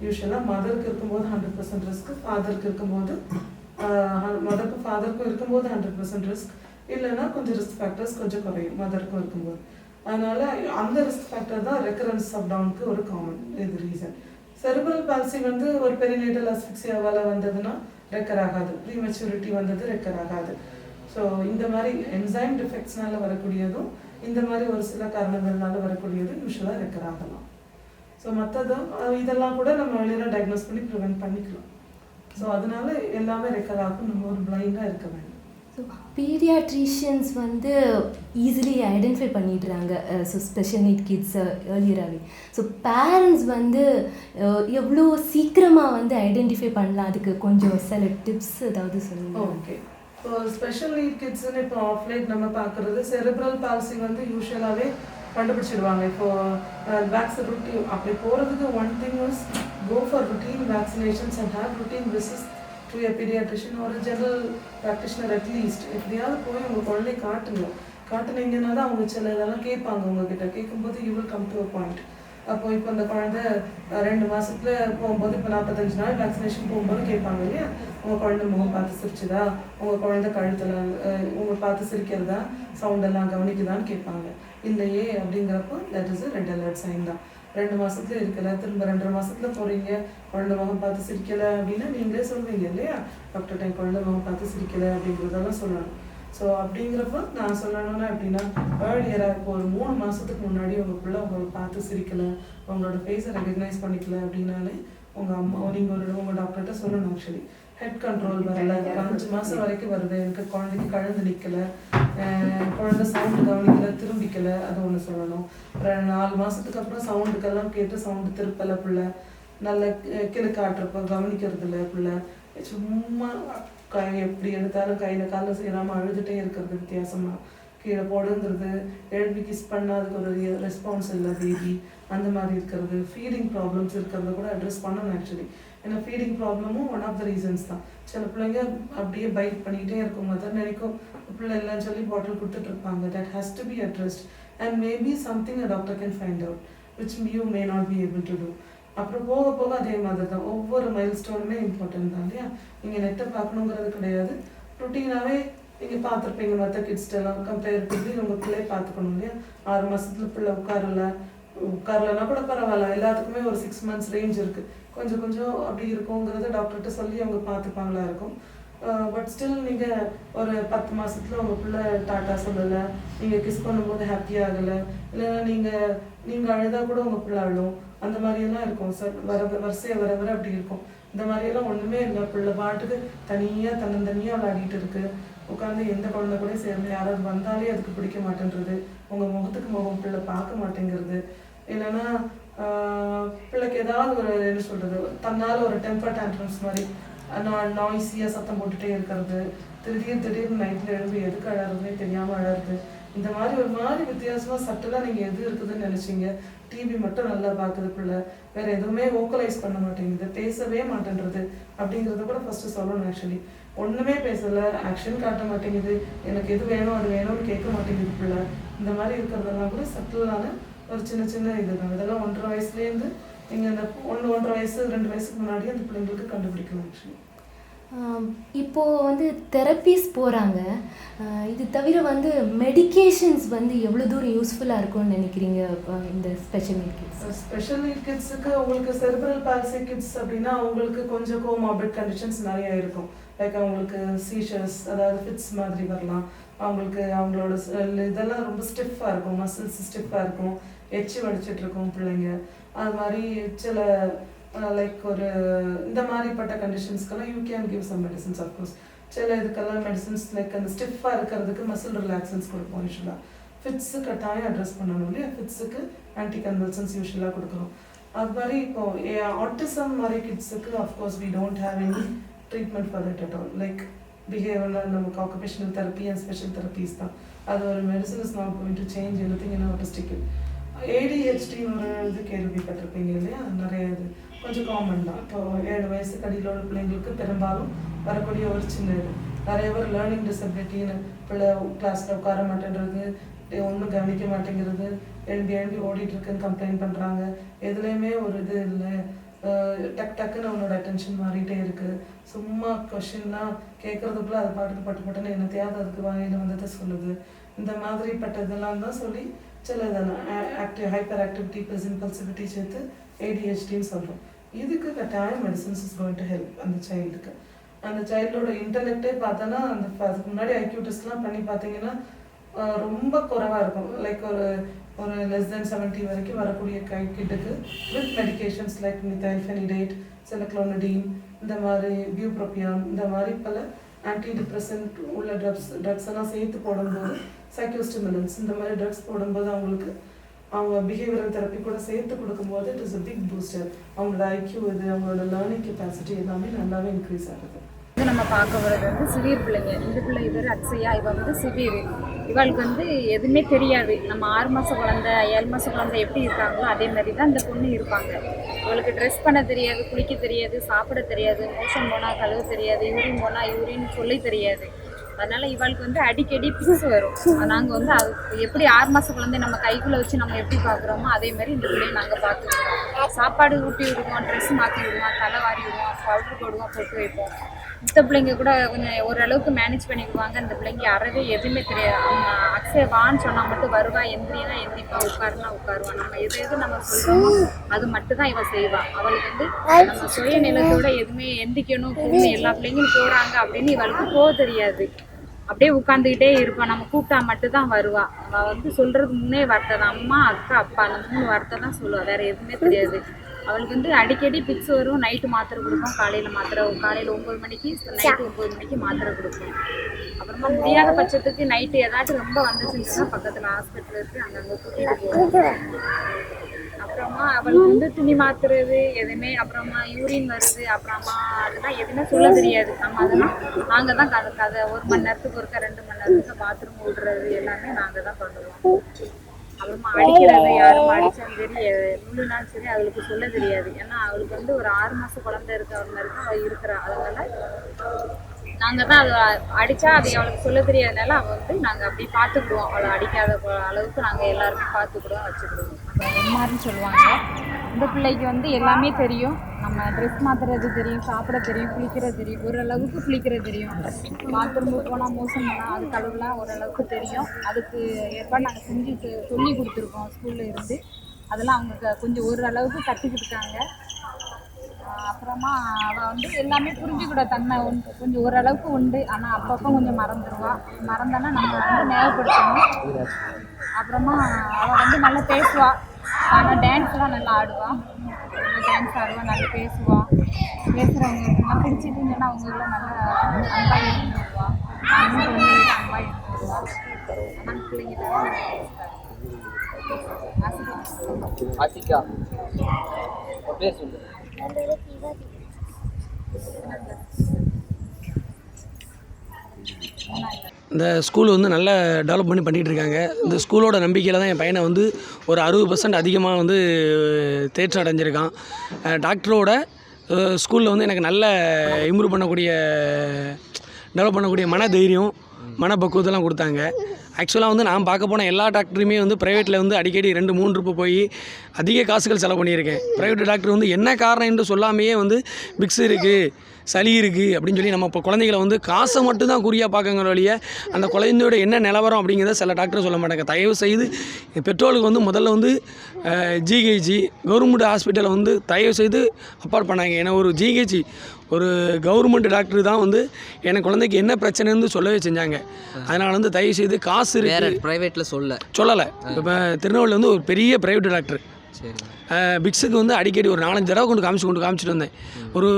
யூஸ்வலாக மதருக்கு இருக்கும்போது 100% ரிஸ்க், ஃபாதருக்கு இருக்கும்போது ஃபாதருக்கும் இருக்கும்போது 100% ரிஸ்க், இல்லைன்னா கொஞ்சம் ரிஸ்க் ஃபேக்டர்ஸ் கொஞ்சம் குறையும் மதருக்கும் இருக்கும்போது. அதனால் அந்த ரிஸ்க் ஃபேக்டர் தான் ரெக்கரன்ஸ் ஆஃப் டவுனுக்கு ஒரு காமன் இது ரீசன். செரிப்ரல் பால்சி வந்து ஒரு பெரிநேட்டல் அஸ்ஃபிக்சியாவால் வந்ததுன்னா ரெக்கர் ஆகாது, ப்ரீமெச்சூரிட்டி வந்தது ரெக்கர் ஆகாது. ஸோ இந்த மாதிரி என்சைம் டிஃபெக்ட்ஸ்னால வரக்கூடியதும் இந்த மாதிரி ஒரு சில காரணங்கள்னால வரக்கூடியதும் யூஸ்வலாக ரெக்கர் ஆகலாம். ஸோ மற்றதும் இதெல்லாம் கூட நம்ம வெளியில் டயக்னோஸ் பண்ணி ப்ரிவென்ட் பண்ணிக்கலாம். ஸோ அதனால எல்லாமே ரெக்கர் ஆகும், நம்ம ஒரு பிளைண்டாக இருக்க வேண்டும். ஸோ பீடியாட்ரிஷியன்ஸ் வந்து ஈஸிலி ஐடென்டிஃபை பண்ணிடுறாங்க ஸோ ஸ்பெஷல் நீட் கிட்ஸை ஏர்லியராகவே. ஸோ பேரண்ட்ஸ் வந்து எவ்வளோ சீக்கிரமாக வந்து ஐடென்டிஃபை பண்ணலாம், அதுக்கு கொஞ்சம் சில டிப்ஸ் ஏதாவது சொல்லுங்கள். ஓகே, இப்போ ஸ்பெஷல் நீட் கிட்ஸ்ன்னு இப்போ ஆஃப்லைட் நம்ம பார்க்குறது செரிப்ரல் பால்சி வந்து யூஸ்வலாகவே கண்டுபிடிச்சிடுவாங்க. இப்போ வேக்சின் ரொட்டீன் அப்படி போகிறதுக்கு one thing is go for routine vaccinations and have routine visits to a paediatrician ஒரு ஜெனரல் ப்ராக்டிஷனர் அட்லீஸ்ட். எப்படியாவது போய் உங்கள் குழந்தை காட்டுனீங்கன்னா தான் அவங்க சில இதெல்லாம் கேட்பாங்க உங்ககிட்ட. கேட்கும்போது you will come to a point. அப்போ இப்போ இந்த குழந்தை 2 மாசத்துல போகும்போது இப்போ 45 நாள் வேக்சினேஷன் போகும்போது கேட்பாங்க இல்லையா, உங்கள் குழந்தை முகம் பார்த்து சிரிச்சுதா, உங்கள் குழந்தை கழுத்தில் உங்களை பார்த்து சிரிக்கிறதா, சவுண்டெல்லாம் கவனிக்குதான்னு கேட்பாங்க. இல்லையே அப்படிங்கிறப்போ that is red alert sign தான். 2 மாசத்துல இருக்கல, திரும்ப 2.5 மாசத்துல போறீங்க, குழந்தை முகம் பார்த்து சிரிக்கல அப்படின்னா நீங்களே சொல்வீங்க இல்லையா, டாக்டர் டைம் குழந்தை முகம் பார்த்து சிரிக்கல அப்படிங்கிறதெல்லாம் சொல்லணும். ஸோ அப்படிங்கிறப்ப நான் சொல்லணும்னா எப்படின்னா ஏர்லியராக இப்போ ஒரு 3 மாதத்துக்கு முன்னாடி உங்கள் பிள்ளை உங்களை பார்த்து சிரிக்கலை, உங்களோட ஃபேஸை ரெகக்னைஸ் பண்ணிக்கல அப்படின்னாலே உங்கள் அம்மா நீங்கள் உங்கள் டாக்டர்கிட்ட சொல்லணும். ஆக்சுவலி ஹெட் கண்ட்ரோல் வரல, 5 மாதம் வரைக்கும் வருது, எனக்கு குழந்தைக்கு கழுந்து நிற்கலை, குழந்தை சவுண்டு கவனிக்கலை, திரும்பிக்கலை, அது ஒன்று சொல்லணும். 4 மாதத்துக்கு அப்புறம் சவுண்டுக்கெல்லாம் கேட்டு சவுண்டு திருப்பலை பிள்ளை, நல்ல கிழக்காட்டுறப்ப கவனிக்கிறது இல்லை பிள்ளை, சும்மா எப்படி எடுத்தாலும் கையில் காலில் செய்யாமல் அழுதுகிட்டே இருக்கிறது, வித்தியாசமாக கீழே போடுங்கிறது, எழுப்பி கிஸ் பண்ணால் அதுக்கு ஒரு ரெஸ்பான்ஸ் இல்லை பேபி, அந்த மாதிரி இருக்கிறது, ஃபீடிங் ப்ராப்ளம்ஸ் இருக்கிறத கூட அட்ரெஸ் பண்ணணும் ஆக்சுவலி. ஏன்னா ஃபீடிங் ப்ராப்ளமும் ஒன் ஆஃப் த ரீசன்ஸ் தான். சில பிள்ளைங்க அப்படியே பைட் பண்ணிக்கிட்டே இருக்கும், மதர் நினைக்கும் பிள்ளை இல்லைன்னு சொல்லி பாட்டில் கொடுத்துட்டு இருப்பாங்க. That has to be addressed and maybe something a doctor can find out which you may not be able to do. அப்புறம் போக போக அதே மாதிரி தான் ஒவ்வொரு மைல் ஸ்டோனுமே இம்பார்ட்டன்ட் தான் இல்லையா. நீங்கள் நெட்டை பார்க்கணுங்கிறது கிடையாது, ருட்டீனாகவே நீங்கள் பார்த்துருப்பீங்க மற்ற கிட்ஸ்டெல்லாம் கம்பேரிட்டிவ்லி உங்கள் பிள்ளையை பார்த்துக்கணும் இல்லையா. 6 மாதத்துல பிள்ளை உட்காரலன்னா கூட பரவாயில்ல, எல்லாத்துக்குமே ஒரு 6 months ரேஞ்ச் இருக்குது. கொஞ்சம் கொஞ்சம் அப்படி இருக்குங்கிறத டாக்டர்கிட்ட சொல்லி அவங்க பார்த்துப்பாங்களா இருக்கும். பட் ஸ்டில் நீங்கள் ஒரு 10 மாதத்துல உங்கள் பிள்ளை டாட்டா சொல்லலை, நீங்கள் கிஸ் பண்ணும்போது ஹாப்பியாகலை, இல்லைன்னா நீங்கள் அழுதா கூட உங்கள் பிள்ளை அழும், அந்த மாதிரியெல்லாம் இருக்கும் சார். வரிசையாக வர வர அப்படி இருக்கும். இந்த மாதிரியெல்லாம் ஒன்றுமே இல்லை, பிள்ளை பாட்டுக்கு தனியாக தன்னந்தனியாக விளையாடிட்டு இருக்கு, உட்காந்து எந்த குழந்தை கூட சேர்ந்து யாராவது வந்தாலே அதுக்கு பிடிக்க மாட்டேன்றது, உங்கள் முகத்துக்கு முகம் பிள்ளை பார்க்க மாட்டேங்கிறது, இல்லைன்னா பிள்ளைக்கு ஏதாவது ஒரு என்ன சொல்கிறது தன்னால் ஒரு டெம்பர் டேண்ட்ரம்ஸ் மாதிரி நாய்ஸியாக சத்தம் போட்டுகிட்டே இருக்கிறது, திடீர்னு நைட்டில் எழுந்து எதுக்கு அழறதுனே தெரியாமல் அழறது, இந்த மாதிரி ஒரு மாதிரி வித்தியாசமாக சட்டலாக நீங்கள் எது இருக்குதுன்னு நினச்சிங்க. டிவி மட்டும் நல்லா பார்க்குது பிள்ளை, வேறு எதுவுமே வோக்கலைஸ் பண்ண மாட்டேங்குது, பேசவே மாட்டேன்றது அப்படிங்கிறத கூட ஃபஸ்ட்டு சொல்லணும். ஆக்சுவலி ஒன்றுமே பேசலை, ஆக்ஷன் காட்ட மாட்டேங்குது, எனக்கு எது வேணும் அது வேணும்னு கேட்க மாட்டேங்குது பிள்ளை, இந்த மாதிரி இருக்கிறதெல்லாம் கூட சட்டலான ஒரு சின்ன இதுதான். இதெல்லாம் 1.5 வயசுலேருந்து நீங்கள் இந்த 1.5 வயசு 2 வயசுக்கு முன்னாடியே அந்த பிள்ளைங்களுக்கு கண்டுபிடிக்கலாம். ஆக்சுவலி இப்போது வந்து தெரப்பீஸ் போகிறாங்க, இது தவிர வந்து மெடிகேஷன்ஸ் வந்து எவ்வளோ தூரம் யூஸ்ஃபுல்லாக இருக்கும்னு நினைக்கிறீங்க இந்த special need kids? Special need கிட்ஸுக்கு உங்களுக்கு செரிப்ரல் பால்சி கிட்ஸ் அப்படின்னா அவங்களுக்கு கொஞ்சம் கோமார்பிட் கண்டிஷன்ஸ் நிறைய இருக்கும். லைக் அவங்களுக்கு சீஷர்ஸ், அதாவது ஃபிட்ஸ் மாதிரி வரலாம், அவங்களோட இதெல்லாம் ரொம்ப ஸ்டிஃபாக இருக்கும், மசில்ஸ் ஸ்டிஃபாக இருக்கும், எச்சி வடிச்சிட்டு இருக்கும் பிள்ளைங்க, அது மாதிரி சில லைக் ஒரு இந்த மாதிரிப்பட்ட கண்டிஷன்ஸ்க்கெல்லாம் you can give some medicines. Of course சில இதுக்கெல்லாம் மெடிசன்ஸ் லைக் அந்த ஸ்டிஃபாக இருக்கிறதுக்கு மசில் ரிலாக்ஸன்ஸ் கொடுப்போம் யூஸ்வலாக. ஃபிட்ஸு கட்டாயம் அட்ரெஸ் பண்ணணும் இல்லையா, ஃபிட்ஸுக்கு ஆன்டி கன்வல்சன்ஸ் யூஸ்வலாக கொடுக்குறோம். அது மாதிரி இப்போ ஆட்டிசம் மாதிரி கிட்ஸுக்கு of course we don't have any treatment for it at all. Like behaviour நமக்கு occupational therapy and special therapies தான். அது ஒரு medicine is not going to change anything in autistic. ADHD ஒரு இது கேள்விப்பட்டிருப்பீங்க இல்லையா, நிறைய இது கொஞ்சம் காமன் தான். இப்போ 7 வயசுக்கு அடியில் உள்ள பிள்ளைங்களுக்கு பெரும்பாலும் வரக்கூடிய ஒரு சின்ன இது. நிறைய பேர் லேர்னிங் டிசபிலிட்டின்னு பிள்ளை கிளாஸில் உட்கார மாட்டேன்றது, ஒன்றும் கவனிக்க மாட்டேங்கிறது, எழும்பி ஓடிட்டுருக்குன்னு கம்ப்ளைண்ட் பண்ணுறாங்க. எதுலேயுமே ஒரு இது இல்லை, டக்குன்னு அவனோட அட்டென்ஷன் மாறிட்டே இருக்குது, சும்மா கொஷின்லாம் கேட்குறதுக்குள்ளே அது பட்டுன்னு என்னத்தையாவது அதுக்கு வாயில வந்ததை சொல்லுது. இந்த மாதிரிப்பட்டதெல்லாம் தான் சொல்லி சில இதெல்லாம் ஹைப்பர் ஆக்டிவிட்டி ப்ளஸ் இம்பல்சிவிட்டி சேர்த்து ஏடிஹெச்டின்னு சொல்கிறோம். இதுக்கு கட்டாயம் medicines is going to help அந்த சைல்டுக்கு. அந்த சைல்டோட இன்டெலெக்டே பார்த்தோன்னா அதுக்கு முன்னாடி ஐக்யூ டெஸ்ட்லாம் பண்ணி பார்த்தீங்கன்னா ரொம்ப குறைவாக இருக்கும். லைக் ஒரு லெஸ் தென் 70 வரைக்கும் வரக்கூடிய கிட்டுக்கு வித் மெடிகேஷன்ஸ் லைக் மித்தைல்ஃபெனிடேட், செலக்ளோனடின், இந்த மாதிரி பியூப்ரோபியான், இந்த மாதிரி பல ஆன்டி டிப்ரெசன்ட் உள்ள ட்ரக்ஸ் எல்லாம் சேர்த்து போடும்போது, சைக்கோஸ்டிமுலன்ஸ் இந்த மாதிரி ட்ரக்ஸ் போடும்போது அவங்க பிஹேவியரல் தெரப்பி கூட சேர்த்து கொடுக்கும்போது it is a big booster. அவங்களோட ஐக்யூ அவங்களோட லேர்னிங் கெப்பாசிட்டி எல்லாமே நல்லாவே இன்க்ரீஸ் ஆகுது. நம்ம பார்க்க வர்றது வந்து சிவியர் பிள்ளைங்க. இந்த பிள்ளை பேர் அக்ஷயா, இவ வந்து சிவியர். இவளுக்கு வந்து எதுவுமே தெரியாது. நம்ம 6 மாத குழந்தை 7 மாத குழந்தை எப்படி இருக்காங்களோ அதே மாதிரி தான் இந்த பொண்ணு இருப்பாங்க. இவளுக்கு ட்ரெஸ் பண்ண தெரியாது, குளிக்க தெரியாது, சாப்பிட தெரியாது, மோஷன் போனால் கழுவ தெரியாது, யூரின் போனால் யூரின் சொல்ல தெரியாது. அதனால் இவளுக்கு வந்து அடிக்கடி பிக்ஸ் வரும். நாங்கள் வந்து அது எப்படி 6 மாத குழந்தை நம்ம கைக்குள்ளே வச்சு நம்ம எப்படி பார்க்குறோமோ அதே மாதிரி இந்த பிள்ளையை நாங்கள் பார்த்துக்குவோம். சாப்பாடு ஊட்டி விடுவோம், ட்ரெஸ் மாற்றி விடுவோம், தலை வாரி விடுவோம், பவுடர் போடுவோம், பொட்டு வைப்போம். மற்ற பிள்ளைங்க கூட கொஞ்சம் ஓரளவுக்கு மேனேஜ் பண்ணிக்குவாங்க. இந்த பிள்ளைங்க அறவே எதுவுமே தெரியாது. அவங்க அக்ஷய வான்னு சொன்னால் மட்டும் வருவா, எந்திரினா எந்திரிப்பா, உட்காருனா உட்காருவா. நம்ம எது நம்ம சொல்கிறோமோ அது மட்டும் தான் இவள் செய்வாள். அவளுக்கு வந்து நம்ம சுயநிலத்தோட எதுவுமே எந்திக்கணும் போகணும், எல்லா பிள்ளைங்களும் போகிறாங்க அப்படின்னு இவளுக்கு போக தெரியாது. அப்படியே உட்காந்துக்கிட்டே இருப்பாள். நம்ம கூப்பிட்டா மட்டும்தான் வருவாள். அவள் வந்து சொல்கிறது 3 வார்த்தை தான், அம்மா அக்கா அப்பா, அந்த 3 வார்த்தை தான் சொல்லுவாள். வேறு எதுவுமே தெரியாது. அவளுக்கு வந்து அடிக்கடி பிக்ஸ் வரும். நைட்டு மாத்திரை கொடுப்போம், காலையில் 9 மணிக்கு, நைட்டு 9 மணிக்கு மாத்திரை கொடுப்போம். அப்புறமா முடியாத பட்சத்துக்கு நைட்டு ஏதாச்சும் ரொம்ப வந்துச்சுன்னு சொன்னால் பக்கத்தில் ஹாஸ்பிட்டல் இருக்குது, அங்கங்கே கூட்டிகிட்டு போவோம். அப்புறமா அவளுக்கு வந்து துணி மாத்துறது எதுவுமே, அப்புறமா யூரின் வருது, அப்புறமா அதெல்லாம் எதுவுமே சொல்ல தெரியாது. நம்ம அதெல்லாம் நாங்கள் தான் கதை 1 மணி நேரத்துக்கு ஒருக்கா 2 மணி நேரத்துக்கு பாத்ரூம் விடுறது எல்லாமே நாங்கள் தான் பண்ணுவோம். அப்புறமா அடிக்கிறது, யாரும் அடித்தாலும் சரி நுள்ளுனாலும் சரி அவளுக்கு சொல்ல தெரியாது. ஏன்னா அவளுக்கு வந்து ஒரு 6 மாத குழந்தை இருக்க மாதிரி அவள் இருக்கிறா. அதனால நாங்கள் தான் அதை அடித்தா அது அவளுக்கு சொல்ல தெரியாதனால அவள் வந்து நாங்கள் அப்படி பார்த்துக்கிடுவோம். அவளை அடிக்காத அளவுக்கு நாங்கள் எல்லாருமே பார்த்துக்கிடுவோம், வச்சுக்கிடுவோம். அப்புறம் எம்ஆர்னு சொல்லுவாங்க. இந்த பிள்ளைக்கு வந்து எல்லாமே தெரியும். நம்ம ட்ரெஸ் மாற்றுறது தெரியும், சாப்பிட தெரியும், குளிக்கிறது தெரியும், ஓரளவுக்கு குளிக்கிறது தெரியும். பாத்ரூம் போனால் மோசம் போனால் அது கழுவுலாம் ஓரளவுக்கு தெரியும். அதுக்கு ஏற்பாடு நாங்கள் செஞ்சு சொல்லி கொடுத்துருக்கோம் ஸ்கூலில் இருந்து. அதெல்லாம் அவங்க கொஞ்சம் ஓரளவுக்கு கற்றுக்கிட்டுருக்காங்க. அப்புறமா அவள் வந்து எல்லாமே புரிஞ்சுக்கிற தன்மை உண்டு, கொஞ்சம் ஓரளவுக்கு உண்டு. ஆனால் அப்பப்போ கொஞ்சம் மறந்தானா நம்ம வந்து ஞாபகப்படுத்தணும். அப்புறமா அவள் வந்து நல்லா பேசுவாள். ஆனால் டான்ஸ்லாம் நல்லா ஆடுவாள். டான்ஸ் ஆடுவாள், நல்லா பேசுவாள். பேசுகிறவங்களுக்கு நல்லா பிடிச்சிட்டுன்னு சொன்னால் அவங்களுக்குலாம் நல்லா அன்பாக இருந்துருவாள். நானும் குழந்தைகிட்ட அன்பாக இருந்துருவாள். ஆனால் பிள்ளைங்கிட்ட ஆசிகா பேர் சொல்லு. இந்த ஸ்கூல் வந்து நல்லா டெவலப் பண்ணிகிட்டு இருக்காங்க. இந்த ஸ்கூலோட நம்பிக்கையில் தான் என் பையனை வந்து ஒரு 60% அதிகமாக வந்து தேர்ச்சி அடைஞ்சிருக்கான். டாக்டரோட ஸ்கூலில் வந்து எனக்கு நல்ல இம்ப்ரூவ் பண்ணக்கூடிய டெவலப் பண்ணக்கூடிய மன தைரியம், மனப்பக்குவத்தெல்லாம் கொடுத்தாங்க. ஆக்சுவலாக வந்து நான் பார்க்க போன எல்லா டாக்டருமே வந்து ப்ரைவேட்டில் வந்து அடிக்கடி 2-3 ட்ரிப்பு போய் அதிக காசுகள் செலவு பண்ணியிருக்கேன். ப்ரைவேட் டாக்டர் வந்து என்ன காரணம் என்று சொல்லாமையே வந்து பிக்ஸ் இருக்குது, சளி இருக்குது அப்படின்னு சொல்லி நம்ம இப்போ குழந்தைகளை வந்து காசை மட்டும் தான் குறியாக பார்க்கங்கிற வழியே அந்த குழந்தையோட என்ன நிலவரம் அப்படிங்கிறத சில டாக்டர் சொல்ல மாட்டாங்க. தயவு செய்து பெட்ரோலுக்கு வந்து முதல்ல வந்து ஜிஹெச்சி கவர்மெண்ட் ஹாஸ்பிட்டலை வந்து தயவு செய்து அப்பார்ட் பண்ணாங்க. ஏன்னா ஒரு ஜிஹெச்சி ஒரு கவர்மெண்ட் டாக்டர் தான் வந்து எனக்கு குழந்தைக்கு என்ன பிரச்சனைன்னு சொல்லவே செஞ்சாங்க. அதனால் வந்து தயவு செய்து காசு இருக்குது ப்ரைவேட்டில் சொல்லலை. இப்போ திருநெல்வேலியில் வந்து ஒரு பெரிய ப்ரைவேட் டாக்டர் சரி பிக்ஸுக்கு வந்து அடிக்கடி ஒரு 4-5 தடவை கொண்டு காமிச்சிட்டு வந்தேன். ஒரு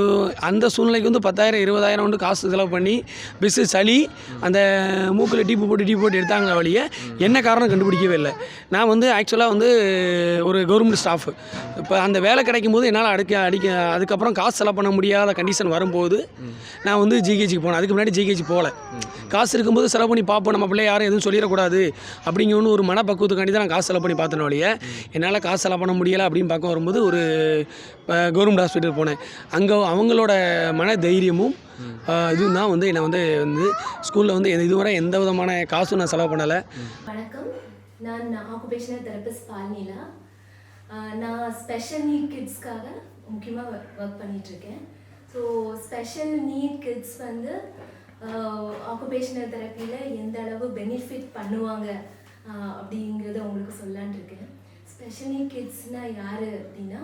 அந்த சூழ்நிலைக்கு வந்து 10,000-20,000 வந்து காசு செலவு பண்ணி பிக்ஸு சளி அந்த மூக்கில் டீப்பு போட்டு எடுத்தாங்களே வழியே என்ன காரணம் கண்டுபிடிக்கவே இல்லை. நான் வந்து ஆக்சுவலாக வந்து ஒரு கவர்மெண்ட் ஸ்டாஃபு. இப்போ அந்த வேலை கிடைக்கும் போது என்னால் அதுக்கப்புறம் காசு செலவு பண்ண முடியாத கண்டிஷன் வரும்போது நான் வந்து ஜிஹெச்சிக்கு போனேன். அதுக்கு முன்னாடி ஜிஹெச்சி போகல. காசு இருக்கும்போது செலவு பண்ணி பார்ப்போம், நம்ம பிள்ளை யாரும் எதுவும் சொல்லிடக்கூடாது அப்படிங்கன்னு ஒரு மனப்பக்குவத்துக்காண்டி தான் நான் காசு செலவு பண்ணி பார்த்தேன் வழியே. என்னால் காசு செலவு பண்ண முடியலை அப்படின்னு பார்க்க வரும்போது ஒரு கவர்மெண்ட் ஹாஸ்பிட்டல் போனேன். அங்கே அவங்களோட மன தைரியமும் இதுவும் தான் வந்து என்னை வந்து ஸ்கூலில் வந்து இதுவரை எந்த விதமான காசும் நான் செலவு பண்ணலை. வணக்கம், நான் ஆக்குபேஷனல் தெரபிஸ்ட் பால்னிலா. நான் ஸ்பெஷல் நீட் கிட்ஸ்க்காக முக்கியமாக ஒர்க் பண்ணிகிட்ருக்கேன். ஸோ ஸ்பெஷல் நீட் கிட்ஸ் வந்து ஆக்குபேஷனல் தெரப்பியில் எந்த அளவு பெனிஃபிட் பண்ணுவாங்க அப்படிங்கிறத உங்களுக்கு சொல்லலான் இருக்கேன். ஸ்பெஷல் நீட் கிட்ஸ்னால் யார் அப்படின்னா,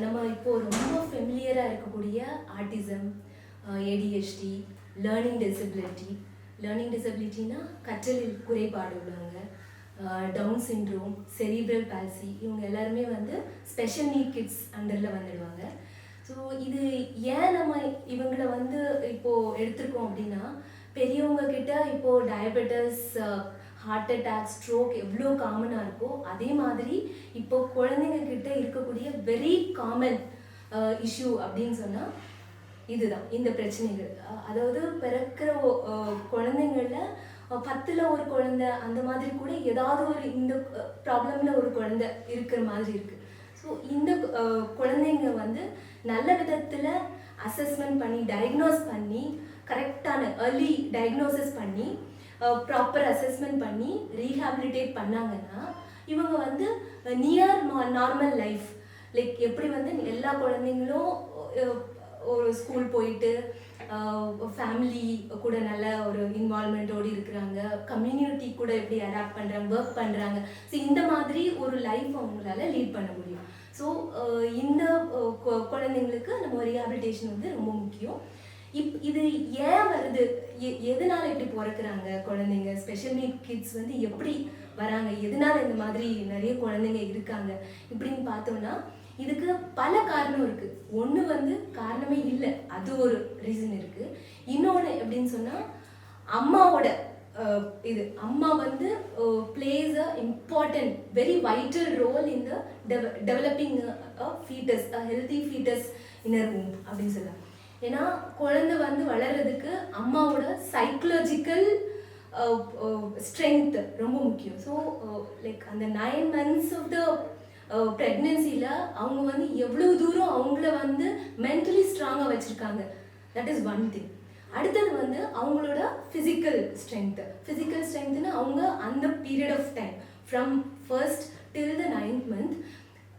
நம்ம இப்போது ரொம்ப ஃபெமிலியராக இருக்கக்கூடிய ஆட்டிசம், ஏடிஹெச்டி, லேர்னிங் டிசபிலிட்டினா கற்றலில் குறைபாடு உள்ளவங்க, டவுன் சிண்ட்ரோம், செரிப்ரல் பால்சி, இவங்க எல்லாருமே வந்து ஸ்பெஷல் நீட் கிட்ஸ் அண்டரில் வந்துடுவாங்க. ஸோ இது ஏன் நம்ம இவங்களை வந்து இப்போது எடுத்திருக்கோம் அப்படின்னா, பெரியவங்க கிட்ட இப்போது டயபெட்டிஸ், ஹார்ட் அட்டாக், ஸ்ட்ரோக் எவ்வளோ காமனாக இருக்கோ அதே மாதிரி இப்போ குழந்தைங்க கிட்ட இருக்கக்கூடிய வெரி காமன் இஷ்யூ அப்படின்னு சொன்னால் இதுதான் இந்த பிரச்சனைகள். அதாவது பிறக்கிற குழந்தைங்களில் 10ல் ஒரு குழந்தை அந்த மாதிரி கூட ஏதாவது ஒரு இந்த ப்ராப்ளமில் ஒரு குழந்தை இருக்கிற மாதிரி இருக்குது. ஸோ இந்த குழந்தைங்க வந்து நல்ல விதத்தில் அசஸ்மெண்ட் பண்ணி டயக்னோஸ் பண்ணி கரெக்டான ஏர்லி டயக்னோசிஸ் பண்ணி ப்ராப்பர் அசஸ்மெண்ட் பண்ணி ரீஹாபிலிட்டேட் பண்ணாங்கன்னா இவங்க வந்து நியர் நார்மல் லைஃப் லைக் எப்படி வந்து எல்லா குழந்தைங்களும் ஒரு ஸ்கூல் போயிட்டு ஃபேமிலி கூட நல்ல ஒரு இன்வால்மெண்ட்டோடு இருக்கிறாங்க, கம்யூனிட்டி கூட எப்படி அடாப்ட் பண்ணுறாங்க, ஒர்க் பண்ணுறாங்க. ஸோ இந்த மாதிரி ஒரு லைஃப் அவங்களால லீட் பண்ண முடியும். ஸோ இந்த குழந்தைங்களுக்கு நம்ம ரீஹாபிலிட்டேஷன் வந்து ரொம்ப முக்கியம். இது ஏன் வருது, எதனால இப்படி பிறக்கிறாங்க குழந்தைங்க, ஸ்பெஷல் நீட் கிட்ஸ் வந்து எப்படி வராங்க, எதனால இந்த மாதிரி நிறைய குழந்தைங்க இருக்காங்க இப்படின்னு பார்த்தோம்னா இதுக்கு பல காரணம் இருக்குது. ஒன்று வந்து காரணமே இல்லை, அது ஒரு ரீசன் இருக்குது. இன்னொன்று எப்படின்னு சொன்னால் அம்மாவோட இது அம்மா வந்து plays a important very vital role in the developing a foetus, a healthy foetus inner womb அப்படின்னு சொல்லலாம். ஏன்னா குழந்தை வந்து வளர்கிறதுக்கு அம்மாவோட சைக்கலாஜிக்கல் ஸ்ட்ரென்த் ரொம்ப முக்கியம். ஸோ லைக் அந்த 9 months ஆஃப் த ப்ரெக்னென்சியில் அவங்க வந்து எவ்வளோ தூரம் அவங்கள வந்து மென்டலி ஸ்ட்ராங்காக வச்சுருக்காங்க, தட் இஸ் ஒன் திங். அடுத்தது வந்து அவங்களோட ஃபிசிக்கல் ஸ்ட்ரென்த்னா அவங்க அந்த period of time from 1st till the 9th month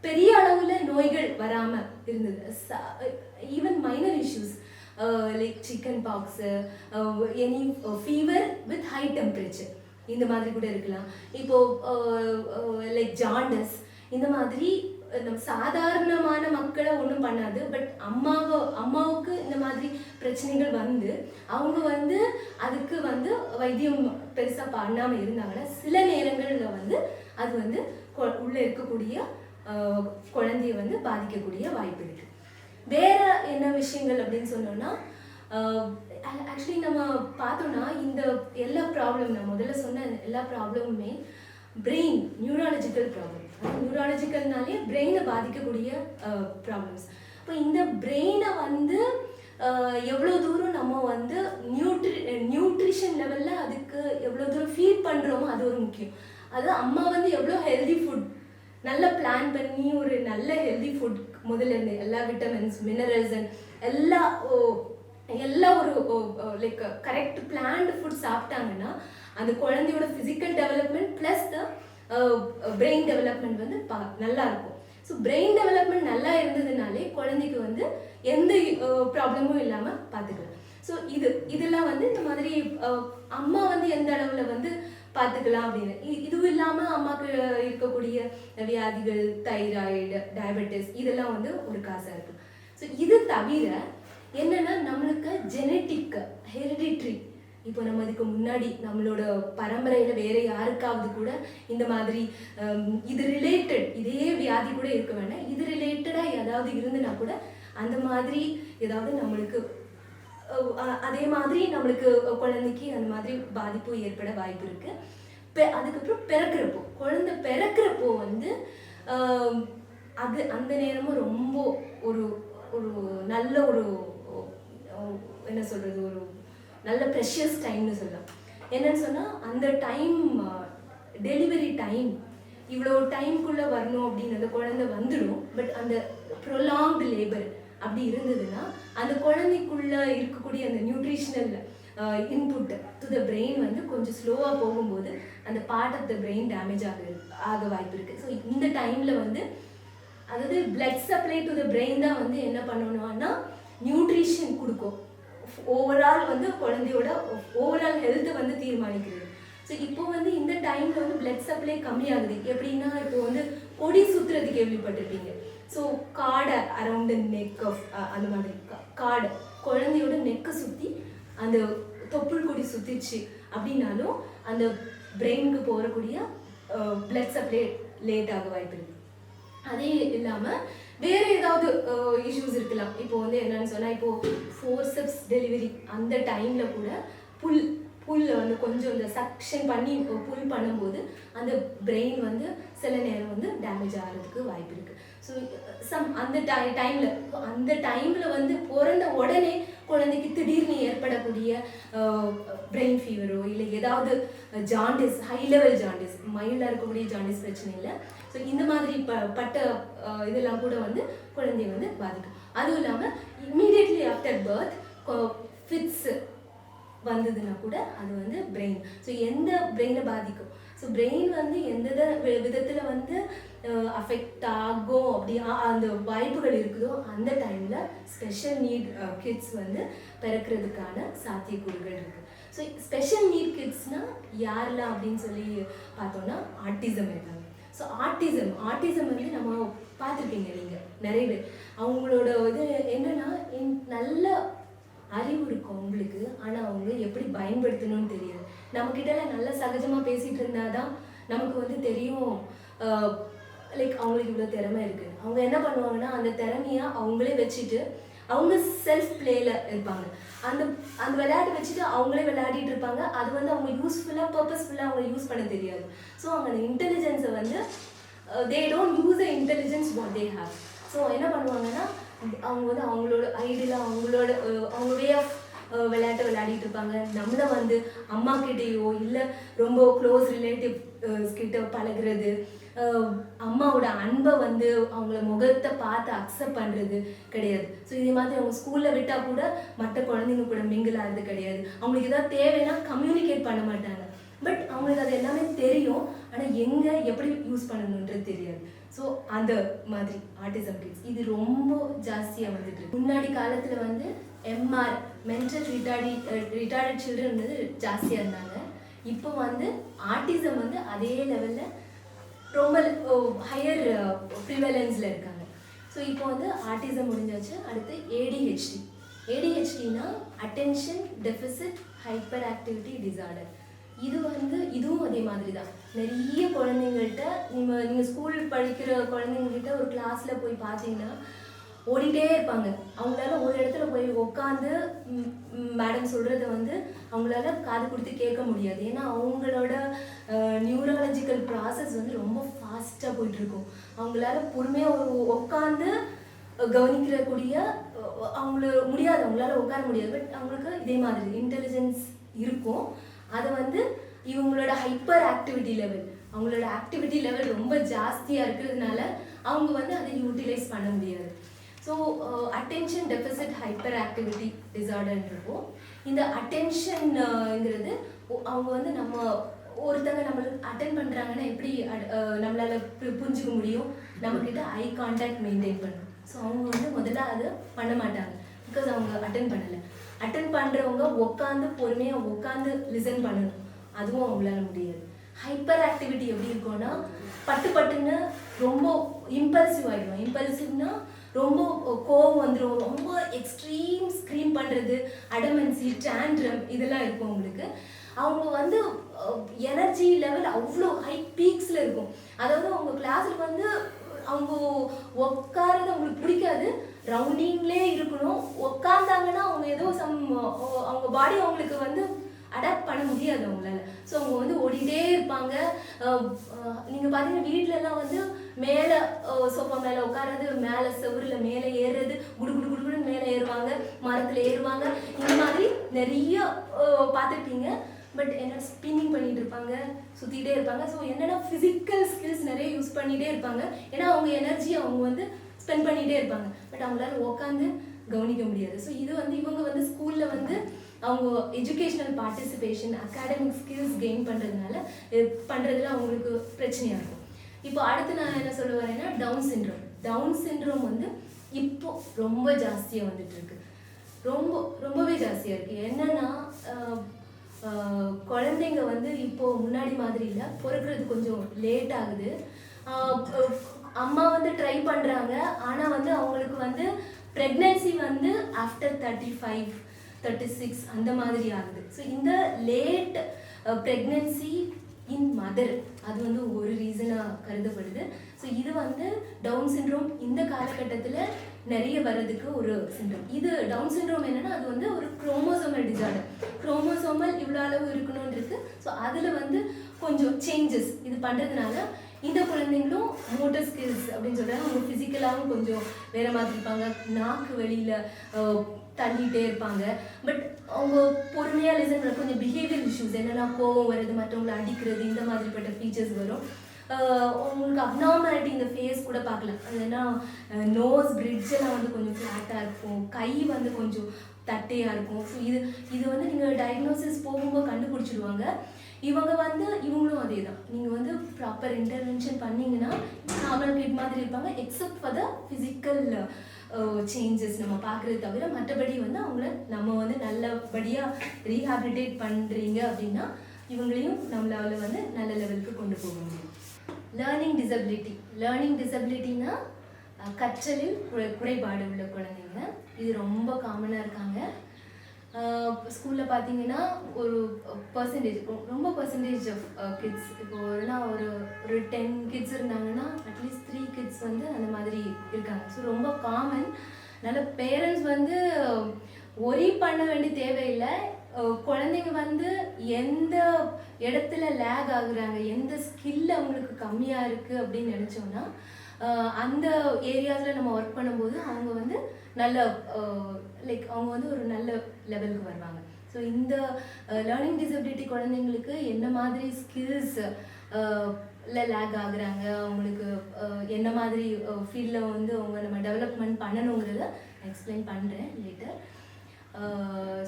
பெரிய அளவில் நோய்கள் வராமல் இருந்தது. Even minor issues like chicken box, any fever with high temperature இந்த மாதிரி கூட இருக்கலாம். இப்போது லைக் ஜாண்டஸ் இந்த மாதிரி நம்ம சாதாரணமான மக்களை ஒன்றும் பண்ணாது. பட் அம்மாவுக்கு இந்த மாதிரி பிரச்சனைகள் வந்து அவங்க வந்து அதுக்கு வந்து வைத்தியம் பெருசாக பண்ணாமல் இருந்தாங்கன்னா சில நேரங்களில் வந்து அது வந்து உள்ளே இருக்கக்கூடிய குழந்தைய வந்து பாதிக்கக்கூடிய வாய்ப்பு இருக்குது. வேறு என்ன விஷயங்கள் அப்படின்னு சொன்னோன்னா ஆக்சுவலி நம்ம பார்த்தோன்னா இந்த எல்லா ப்ராப்ளம் நான் முதல்ல சொன்ன எல்லா ப்ராப்ளமுமே பிரெயின் நியூராலஜிக்கல் ப்ராப்ளம். நியூராலஜிக்கல்னாலே பிரெயினை பாதிக்கக்கூடிய ப்ராப்ளம்ஸ். இப்போ இந்த பிரெயினை வந்து எவ்வளோ தூரம் நம்ம வந்து நியூட்ரிஷன் லெவலில் அதுக்கு எவ்வளோ தூரம் ஃபீட் பண்ணுறோமோ அது ஒரு முக்கியம். அது அம்மா வந்து எவ்வளோ ஹெல்தி ஃபுட் நல்லா பிளான் பண்ணி ஒரு நல்ல ஹெல்தி ஃபுட் முதல்ல இருந்து எல்லா விட்டமின்ஸ் மினரல்ஸ் அண்ட் எல்லா ஒரு லைக் கரெக்ட் பிளான்டு ஃபுட் சாப்பிட்டாங்கன்னா அந்த குழந்தையோட physical development plus the brain development வந்து நல்லா இருக்கும். ஸோ பிரெயின் டெவலப்மெண்ட் நல்லா இருந்ததுனாலே குழந்தைக்கு வந்து எந்த ப்ராப்ளமும் இல்லாமல் பார்த்துக்கலாம். ஸோ இதெல்லாம் வந்து இந்த மாதிரி அம்மா வந்து எந்த அளவில் வந்து பார்த்துக்கலாம் அப்படின்னு. இதுவும் இல்லாமல் அம்மாவுக்கு இருக்கக்கூடிய வியாதிகள் தைராய்டு, டயபெட்டிஸ் இதெல்லாம் வந்து ஒரு காசாக இருக்குது. ஸோ இது தவிர என்னென்னா நம்மளுக்கு ஜெனட்டிக் ஹெரிடிட்ரி, இப்போ நம்ம இதுக்கு முன்னாடி நம்மளோட பரம்பரையில் வேறு யாருக்காவது கூட இந்த மாதிரி இது ரிலேட்டட் இதே வியாதி கூட இருக்க வேண்டாம், இது ரிலேட்டடாக ஏதாவது இருந்துன்னா கூட அந்த மாதிரி ஏதாவது நம்மளுக்கு அதே மாதிரி நம்மளுக்கு குழந்தைக்கு அந்த மாதிரி பாதிப்பு ஏற்பட வாய்ப்பு இருக்குது. அதுக்கப்புறம் குழந்தை பிறக்கிறப்போ வந்து அது அந்த நேரமும் ரொம்ப ஒரு ஒரு நல்ல ஒரு என்ன சொல்கிறது ஒரு நல்ல ப்ரெஷியஸ் டைம்னு சொல்லலாம். என்னன்னு சொன்னால் அந்த டைம் டெலிவரி டைம் இவ்வளோ டைம்குள்ளே வரணும் அப்படின்னு அந்த குழந்தை வந்துடும். பட் அந்த ப்ரொலாங்டு லேபர் அப்படி இருந்ததுன்னா அந்த குழந்தைக்குள்ளே இருக்கக்கூடிய அந்த nutritional input to the brain வந்து கொஞ்சம் ஸ்லோவாக போகும்போது அந்த part of the brain damage ஆக வாய்ப்பு இருக்குது. ஸோ இந்த டைமில் வந்து அதாவது blood supply to the brain தான் வந்து என்ன பண்ணணும்னா நியூட்ரிஷன் கொடுக்கும். ஓவரால் வந்து குழந்தையோட ஓவரால் ஹெல்த்தை வந்து தீர்மானிக்கிறது. ஸோ இப்போ வந்து இந்த டைமில் வந்து பிளட் சப்ளை கம்மியாகுது. எப்படின்னா இப்போ வந்து கொடி சுற்றுறது கேள்விப்பட்டிருப்பீங்க. ஸோ காடை அரவுண்ட் த நெக் ஆஃப் அந்த மாதிரி காடை குழந்தையோட நெக்கை சுற்றி அந்த தொப்புள் கொடி சுற்றிச்சு அப்படின்னாலும் அந்த பிரெயினுக்கு போகக்கூடிய பிளட் சப்ளை லேட் ஆக வாய்ப்பு இருக்குது. அதே இல்லாமல் வேறு ஏதாவது இஷ்யூஸ் இருக்கலாம். இப்போ வந்து என்னன்னு சொன்னால் இப்போது ஃபோர்செப்ஸ் டெலிவரி அந்த டைமில் கூட புல் வந்து கொஞ்சம் இந்த சக்ஷன் பண்ணி புல் பண்ணும்போது அந்த பிரெயின் வந்து சில நேரம் வந்து டேமேஜ் ஆகிறதுக்கு வாய்ப்பு இருக்குது. ஸோ அந்த டைமில் வந்து பிறந்த உடனே குழந்தைக்கு திடீர்னு ஏற்படக்கூடிய பிரெயின் ஃபீவரோ இல்லை ஏதாவது ஜாண்டிஸ், ஹை லெவல் ஜாண்டிஸ், மைல்டாக இருக்கக்கூடிய ஜாண்டிஸ் பிரச்சனை இல்லை. ஸோ இந்த மாதிரி பட்ட இதெல்லாம் கூட வந்து குழந்தைய வந்து பாதிக்கும். அதுவும் இல்லாமல் இம்மீடியட்லி ஆஃப்டர் பர்த் ஃபிட்ஸ் வந்ததுன்னா கூட அது வந்து பிரெயின். ஸோ எந்த பிரெயினை பாதிக்கும்? ஸோ பிரெயின் வந்து எந்த விதத்தில் வந்து அஃபெக்ட் ஆகும் அப்படி அந்த வாய்ப்புகள் இருக்குதோ அந்த டைமில் ஸ்பெஷல் நீட் கிட்ஸ் வந்து பிறக்கிறதுக்கான சாத்தியக்கூறுகள் இருக்குது. ஸோ ஸ்பெஷல் நீட் கிட்ஸ்னால் யாரெல்லாம் அப்படின்னு சொல்லி பார்த்தோன்னா ஆட்டிசம் இருக்காங்க. ஸோ ஆட்டிசம் வந்து நம்ம பார்த்துருப்பீங்க நீங்கள் நிறைய பேர். அவங்களோட இது என்னென்னா நல்ல அறிவு இருக்கும் அவங்களுக்கு, ஆனால் அவங்க எப்படி பயன்படுத்தணும்னு தெரியாது. நம்மக்கிட்டலாம் நல்லா சகஜமாக பேசிகிட்டு இருந்தால் தான் நமக்கு வந்து தெரியும் லைக் அவங்களுக்கு இவ்வளோ திறமை இருக்குது. அவங்க என்ன பண்ணுவாங்கன்னா அந்த திறமையை அவங்களே வச்சுட்டு அவங்க செல்ஃப் பிளேயில் இருப்பாங்க. அந்த விளையாட்டு வச்சுட்டு அவங்களே விளையாடிட்டு இருப்பாங்க. அது வந்து அவங்க யூஸ்ஃபுல்லாக பர்பஸ்ஃபுல்லாக அவங்க யூஸ் பண்ண தெரியாது. ஸோ அவங்க அந்த இன்டெலிஜென்ஸை வந்து they don't use the intelligence what they have. So என்ன பண்ணுவாங்கன்னா அவங்க வந்து அவங்களோட ஐடியில் அவங்க வே ஆஃப் விளையாட்டு விளையாடிட்டு இருப்பாங்க. நம்மளை வந்து அம்மா கிட்டேயோ இல்லை ரொம்ப க்ளோஸ் ரிலேட்டிவ் கிட்ட பழகிறது, அம்மாவோட அன்பை வந்து அவங்கள முகத்தை பார்த்து அக்செப்ட் பண்ணுறது கிடையாது. ஸோ இதே மாதிரி அவங்க ஸ்கூலில் விட்டால் கூட மற்ற குழந்தைங்க கூட மிங்கிள் ஆகிறது கிடையாது. அவங்களுக்கு ஏதாவது தேவைன்னா கம்யூனிகேட் பண்ண மாட்டாங்க. பட் அவங்களுக்கு அது எல்லாமே தெரியும், ஆனால் எங்கே எப்படி யூஸ் பண்ணணுன்றது தெரியாது. ஸோ அந்த மாதிரி ஆட்டிசம் கிட்ஸ் இது ரொம்ப ஜாஸ்தியாக வந்துட்டு இருக்கு. முன்னாடி காலத்தில் வந்து எம்ஆர் மென்டல் ரிட்டார்டட் சில்ட்ரன் வந்து ஜாஸ்தியாக இருந்தாங்க. இப்போ வந்து ஆட்டிசம் வந்து அதே லெவலில் ரொம்ப ஹையர் ப்ரிவலன்ஸில் இருக்காங்க. ஸோ இப்போ வந்து ஆட்டிசம் முடிஞ்சாச்சு. அடுத்து ஏடிஹெச்டினா attention deficit hyperactivity disorder. இதுவும் அதே மாதிரி தான். நிறைய குழந்தைங்கள்ட்ட நீங்கள் ஸ்கூல் படிக்கிற குழந்தைங்கள்கிட்ட ஒரு கிளாஸில் போய் பார்த்தீங்கன்னா ஓடிட்டே இருப்பாங்க. அவங்களால ஒரு இடத்துல போய் உட்காந்து மேடம் சொல்கிறத வந்து அவங்களால காது கொடுத்து கேட்க முடியாது. ஏன்னா அவங்களோட நியூரலாஜிக்கல் ப்ராசஸ் வந்து ரொம்ப ஃபாஸ்ட்டாக போயிட்டுருக்கும். அவங்களால பொறுமையாக உட்காந்து கவனிக்கிறக்கூடிய அவங்களால உட்கார முடியாது. பட் அவங்களுக்கு இதே மாதிரி இன்டெலிஜென்ஸ் இருக்கும். அதை வந்து இவங்களோட ஹைப்பர் ஆக்டிவிட்டி லெவல், அவங்களோட ஆக்டிவிட்டி லெவல் ரொம்ப ஜாஸ்தியாக இருக்கிறதுனால அவங்க வந்து அதை யூட்டிலைஸ் பண்ண முடியாது. So attention deficit hyperactivity டிசார்டர்ன்றப்போ இந்த அட்டென்ஷன்ங்கிறது அவங்க வந்து ஒருத்தங்க நம்மளுக்கு அட்டென்ட் பண்ணுறாங்கன்னா எப்படி நம்மளால் புரிஞ்சுக்க முடியும்? நம்மக்கிட்ட ஐ கான்டாக்ட் மெயின்டைன் பண்ணணும். ஸோ அவங்க வந்து முதல்ல அதை பண்ண மாட்டாங்க, பிகாஸ் அவங்க அட்டென்ட் பண்ணலை. அட்டென்ட் பண்ணுறவங்க உட்காந்து பொறுமையாக உட்காந்து லிசன் பண்ணணும், அதுவும் அவங்களால முடியாது. ஹைப்பர் ஆக்டிவிட்டி எப்படி இருக்கும்னா பட்டுன்னு ரொம்ப இம்பல்சிவ் ஆகிடும். இம்பல்சிவ்னா ரொம்ப கோவம் வந்துடும், ரொம்ப எக்ஸ்ட்ரீம் ஸ்க்ரீம் பண்ணுறது, அடமன்சி, டேண்ட்ரம் இதெல்லாம் இருக்கும் அவங்களுக்கு. அவங்க வந்து எனர்ஜி லெவல் அவ்வளோ ஹை பீக்ஸில் இருக்கும். அதாவது அவங்க கிளாஸில் வந்து அவங்க உட்காரது அவங்களுக்கு பிடிக்காது, ரவுண்டிங்லேயே இருக்கணும். உட்காந்தாங்கன்னா அவங்க ஏதோ அவங்க பாடி அவங்களுக்கு வந்து அடாப்ட் பண்ண முடியாது அவங்களால. ஸோ அவங்க வந்து ஓடிட்டே இருப்பாங்க. நீங்கள் பார்த்தீங்கன்னா வீட்டிலலாம் வந்து மேலே சோஃபா மேலே உட்காரது, மேலே செவரில் மேலே ஏறுறது, குடுகுடுன்னு மேலே ஏறுவாங்க, மரத்தில் ஏறுவாங்க. இந்த மாதிரி நிறைய பார்த்துருப்பீங்க. பட் என்ன ஸ்பின்னிங் பண்ணிகிட்டு இருப்பாங்க, சுற்றிகிட்டே இருப்பாங்க. ஸோ என்னென்னா ஃபிசிக்கல் ஸ்கில்ஸ் நிறைய யூஸ் பண்ணிகிட்டே இருப்பாங்க. ஏன்னா அவங்க எனர்ஜி அவங்க வந்து ஸ்பெண்ட் பண்ணிகிட்டே இருப்பாங்க. பட் அவங்களால உட்காந்து கவனிக்க முடியாது. ஸோ இது வந்து இவங்க வந்து ஸ்கூலில் வந்து அவங்க educational participation, academic skills gain பண்ணுறதுல அவங்களுக்கு பிரச்சனையாக இருக்கும். இப்போ அடுத்து நான் என்ன சொல்ல வரேன்னா டவுன் சிண்ட்ரோம் வந்து இப்போ ரொம்ப ஜாஸ்தியாக வந்துட்டு இருக்கு. ரொம்பவே ஜாஸ்தியாக இருக்குது. என்னென்னா குழந்தைங்க வந்து இப்போது முன்னாடி மாதிரி இல்லை, பிறக்கிறது கொஞ்சம் லேட் ஆகுது. அம்மா வந்து ட்ரை பண்ணுறாங்க, ஆனால் வந்து அவங்களுக்கு வந்து ப்ரெக்னென்சி வந்து ஆஃப்டர் 35, 36 அந்த மாதிரி ஆகுது. ஸோ இந்த லேட் ப்ரெக்னென்சி இன் மதர் அது வந்து ஒரு ரீசனாக கருதப்படுது. ஸோ இது வந்து டவுன் சிண்ட்ரோம் இந்த காலகட்டத்தில் நிறைய வர்றதுக்கு ஒரு சிண்ட்ரோம். இது டவுன் சிண்ட்ரோம் என்னென்னா அது வந்து ஒரு குரோமோசோமல் டிசார்டர். குரோமோசோமல் இவ்வளோ அளவு இருக்கணும்னு இருக்குது. ஸோ அதில் வந்து கொஞ்சம் சேஞ்சஸ் இது பண்ணுறதுனால இந்த குழந்தைங்களும் மோட்டர் ஸ்கில்ஸ் அப்படின்னு சொல்கிறாங்க. அவங்க ஃபிசிக்கலாகவும் கொஞ்சம் வேறு மாதிரி இருப்பாங்க, நாக்கு வெளியில் தள்ளிகிட்டே இருப்பாங்க. பட் அவங்க பொறுமையாக லிசன் பண்ண கொஞ்சம் பிஹேவியர் இஷ்யூஸ் என்னென்னா கோவம் வருது, மற்றவங்களை அடிக்கிறது, இந்த மாதிரிப்பட்ட ஃபீச்சர்ஸ் வரும். உங்களுக்கு அப்நார்மாலிட்டி இந்த ஃபேஸ் கூட பார்க்கலாம். அது ஏன்னா நோஸ் பிரிட்ஜெல்லாம் வந்து கொஞ்சம் ஃப்ளாட்டாக இருக்கும், கை வந்து கொஞ்சம் தட்டையாக இருக்கும். ஸோ இது வந்து நீங்கள் டயக்னோசிஸ் போகும்போது கண்டுபிடிச்சிடுவாங்க. இவங்களும் அதே தான். நீங்கள் வந்து ப்ராப்பர் இன்டர்வென்ஷன் பண்ணிங்கன்னா நார்மல் கிட் மாதிரி இருப்பாங்க, except for the physical changes நம்ம பார்க்குறது தவிர மற்றபடி வந்து அவங்கள நம்ம வந்து நல்லபடியாக ரீஹாபிலிட்டேட் பண்ணுறீங்க அப்படின்னா இவங்களையும் நம்மளால் வந்து நல்ல லெவலுக்கு கொண்டு போக முடியும். லேர்னிங் டிசபிலிட்டினா கற்றலில் குறைபாடு உள்ள குழந்தைங்க. இது ரொம்ப காமனாக இருக்காங்க. ஸ்கூலில் பார்த்தீங்கன்னா ஒரு ரொம்ப பர்சன்டேஜ் ஆஃப் கிட்ஸ் இப்போ ஒரு 10 கிட்ஸ் இருந்தாங்கன்னா அட்லீஸ்ட் 3 கிட்ஸ் வந்து அந்த மாதிரி இருக்காங்க. ஸோ ரொம்ப காமன். அதனால் பேரண்ட்ஸ் வந்து ஒரி பண்ண வேண்டிய தேவையில்லை. குழந்தைங்க வந்து எந்த இடத்துல லேக் ஆகுறாங்க, எந்த ஸ்கில் அவங்களுக்கு கம்மியாக இருக்குது அப்படின்னு நினச்சோன்னா அந்த ஏரியாஸில் நம்ம ஒர்க் பண்ணும்போது அவங்க வந்து நல்ல அவங்க வந்து ஒரு நல்ல லெவலுக்கு வருவாங்க. ஸோ இந்த லேர்னிங் டிசபிலிட்டி குழந்தைங்களுக்கு என்ன மாதிரி ஸ்கில்ஸ் லேக் ஆகுறாங்க, அவங்களுக்கு என்ன மாதிரி ஃபீல்டில் வந்து அவங்க நம்ம டெவலப்மெண்ட் பண்ணணுங்கிறத எக்ஸ்பிளைன் பண்ணுறேன் லேட்டர்.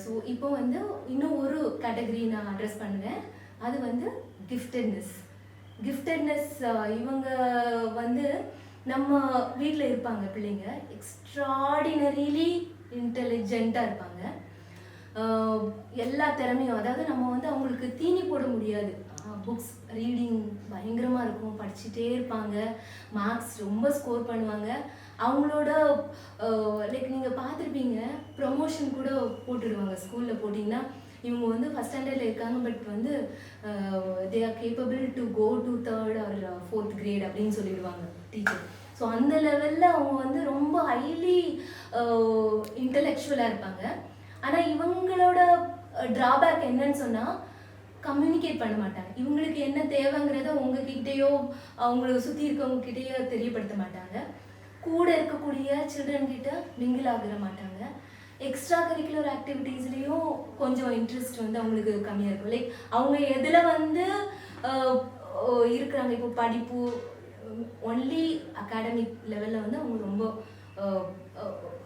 ஸோ இப்போ வந்து இன்னும் ஒரு கேட்டகரி நான் அட்ரஸ் பண்ணுறேன். அது வந்து கிஃப்டட்னஸ். இவங்க வந்து நம்ம வீட்டில் இருப்பாங்க பிள்ளைங்க, எக்ஸ்ட்ராடினரிலி இன்டெலிஜென்ட்டாக இருப்பாங்க. எல்லா திறமையும், அதாவது நம்ம வந்து அவங்களுக்கு தீனி போட முடியாது. புக்ஸ் ரீடிங் பயங்கரமாக இருக்கும், படிச்சுட்டே இருப்பாங்க, மார்க்ஸ் ரொம்ப ஸ்கோர் பண்ணுவாங்க. அவங்களோட நீங்கள் பார்த்துருப்பீங்க, ப்ரமோஷன் கூட போட்டுடுவாங்க. ஸ்கூலில் போட்டிங்கன்னா இவங்க வந்து ஃபஸ்ட் ஸ்டாண்டர்டில் இருக்காங்க, பட் வந்து they are capable to go to 3rd or 4th grade அப்படின்னு சொல்லிடுவாங்க டீச்சர். ஸோ அந்த லெவலில் அவங்க வந்து ரொம்ப ஹைலி இன்டலெக்சுவலாக இருப்பாங்க. ஆனால் இவங்களோட ட்ராபேக் என்னன்னு சொன்னால் கம்யூனிகேட் பண்ண மாட்டாங்க. இவங்களுக்கு என்ன தேவைங்கிறத உங்ககிட்டயோ அவங்கள சுற்றி இருக்கவங்ககிட்டயோ தெரியப்படுத்த மாட்டாங்க. கூட இருக்கக்கூடிய சில்ட்ரன் கிட்ட மிங்கிள் ஆகிற மாட்டாங்க. எக்ஸ்ட்ரா கரிக்குலர் ஆக்டிவிட்டீஸ்லேயும் கொஞ்சம் இன்ட்ரெஸ்ட் வந்து அவங்களுக்கு கம்மியாக இருக்கும். லைக் அவங்க எதில் வந்து இருக்கிறாங்க, இப்போ படிப்பு ஒன்லி அகாடமிக் லெவலில் வந்து அவங்க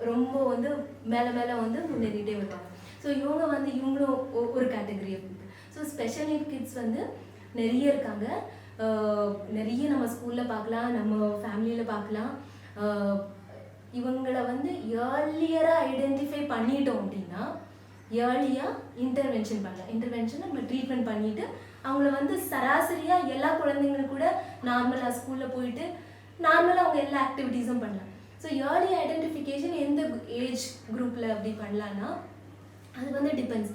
ரொம்ப வந்து மேலே வந்து முன்னேறிட்டே வருவாங்க. ஸோ இவங்களும் ஒரு category. So special need kids வந்து நிறைய இருக்காங்க. நிறைய நம்ம ஸ்கூலில் பார்க்கலாம், நம்ம ஃபேமிலியில் பார்க்கலாம். இவங்களை வந்து ஏர்லியராக ஐடென்டிஃபை பண்ணிட்டோம் அப்படின்னா ஏர்லியாக இன்டர்வென்ஷன் பண்ணலாம். இன்டர்வென்ஷன் நம்ம ட்ரீட்மெண்ட் பண்ணிவிட்டு அவங்கள வந்து சராசரியாக எல்லா குழந்தைங்களும் கூட நார்மலாக ஸ்கூலில் போயிட்டு நார்மலாக அவங்க எல்லா ஆக்டிவிட்டீஸும் பண்ணலாம். ஸோ ஏர்லி ஐடென்டிஃபிகேஷன் எந்த ஏஜ் குரூப்பில் அப்படி பண்ணலான்னா அது வந்து டிபெண்ட்ஸ்.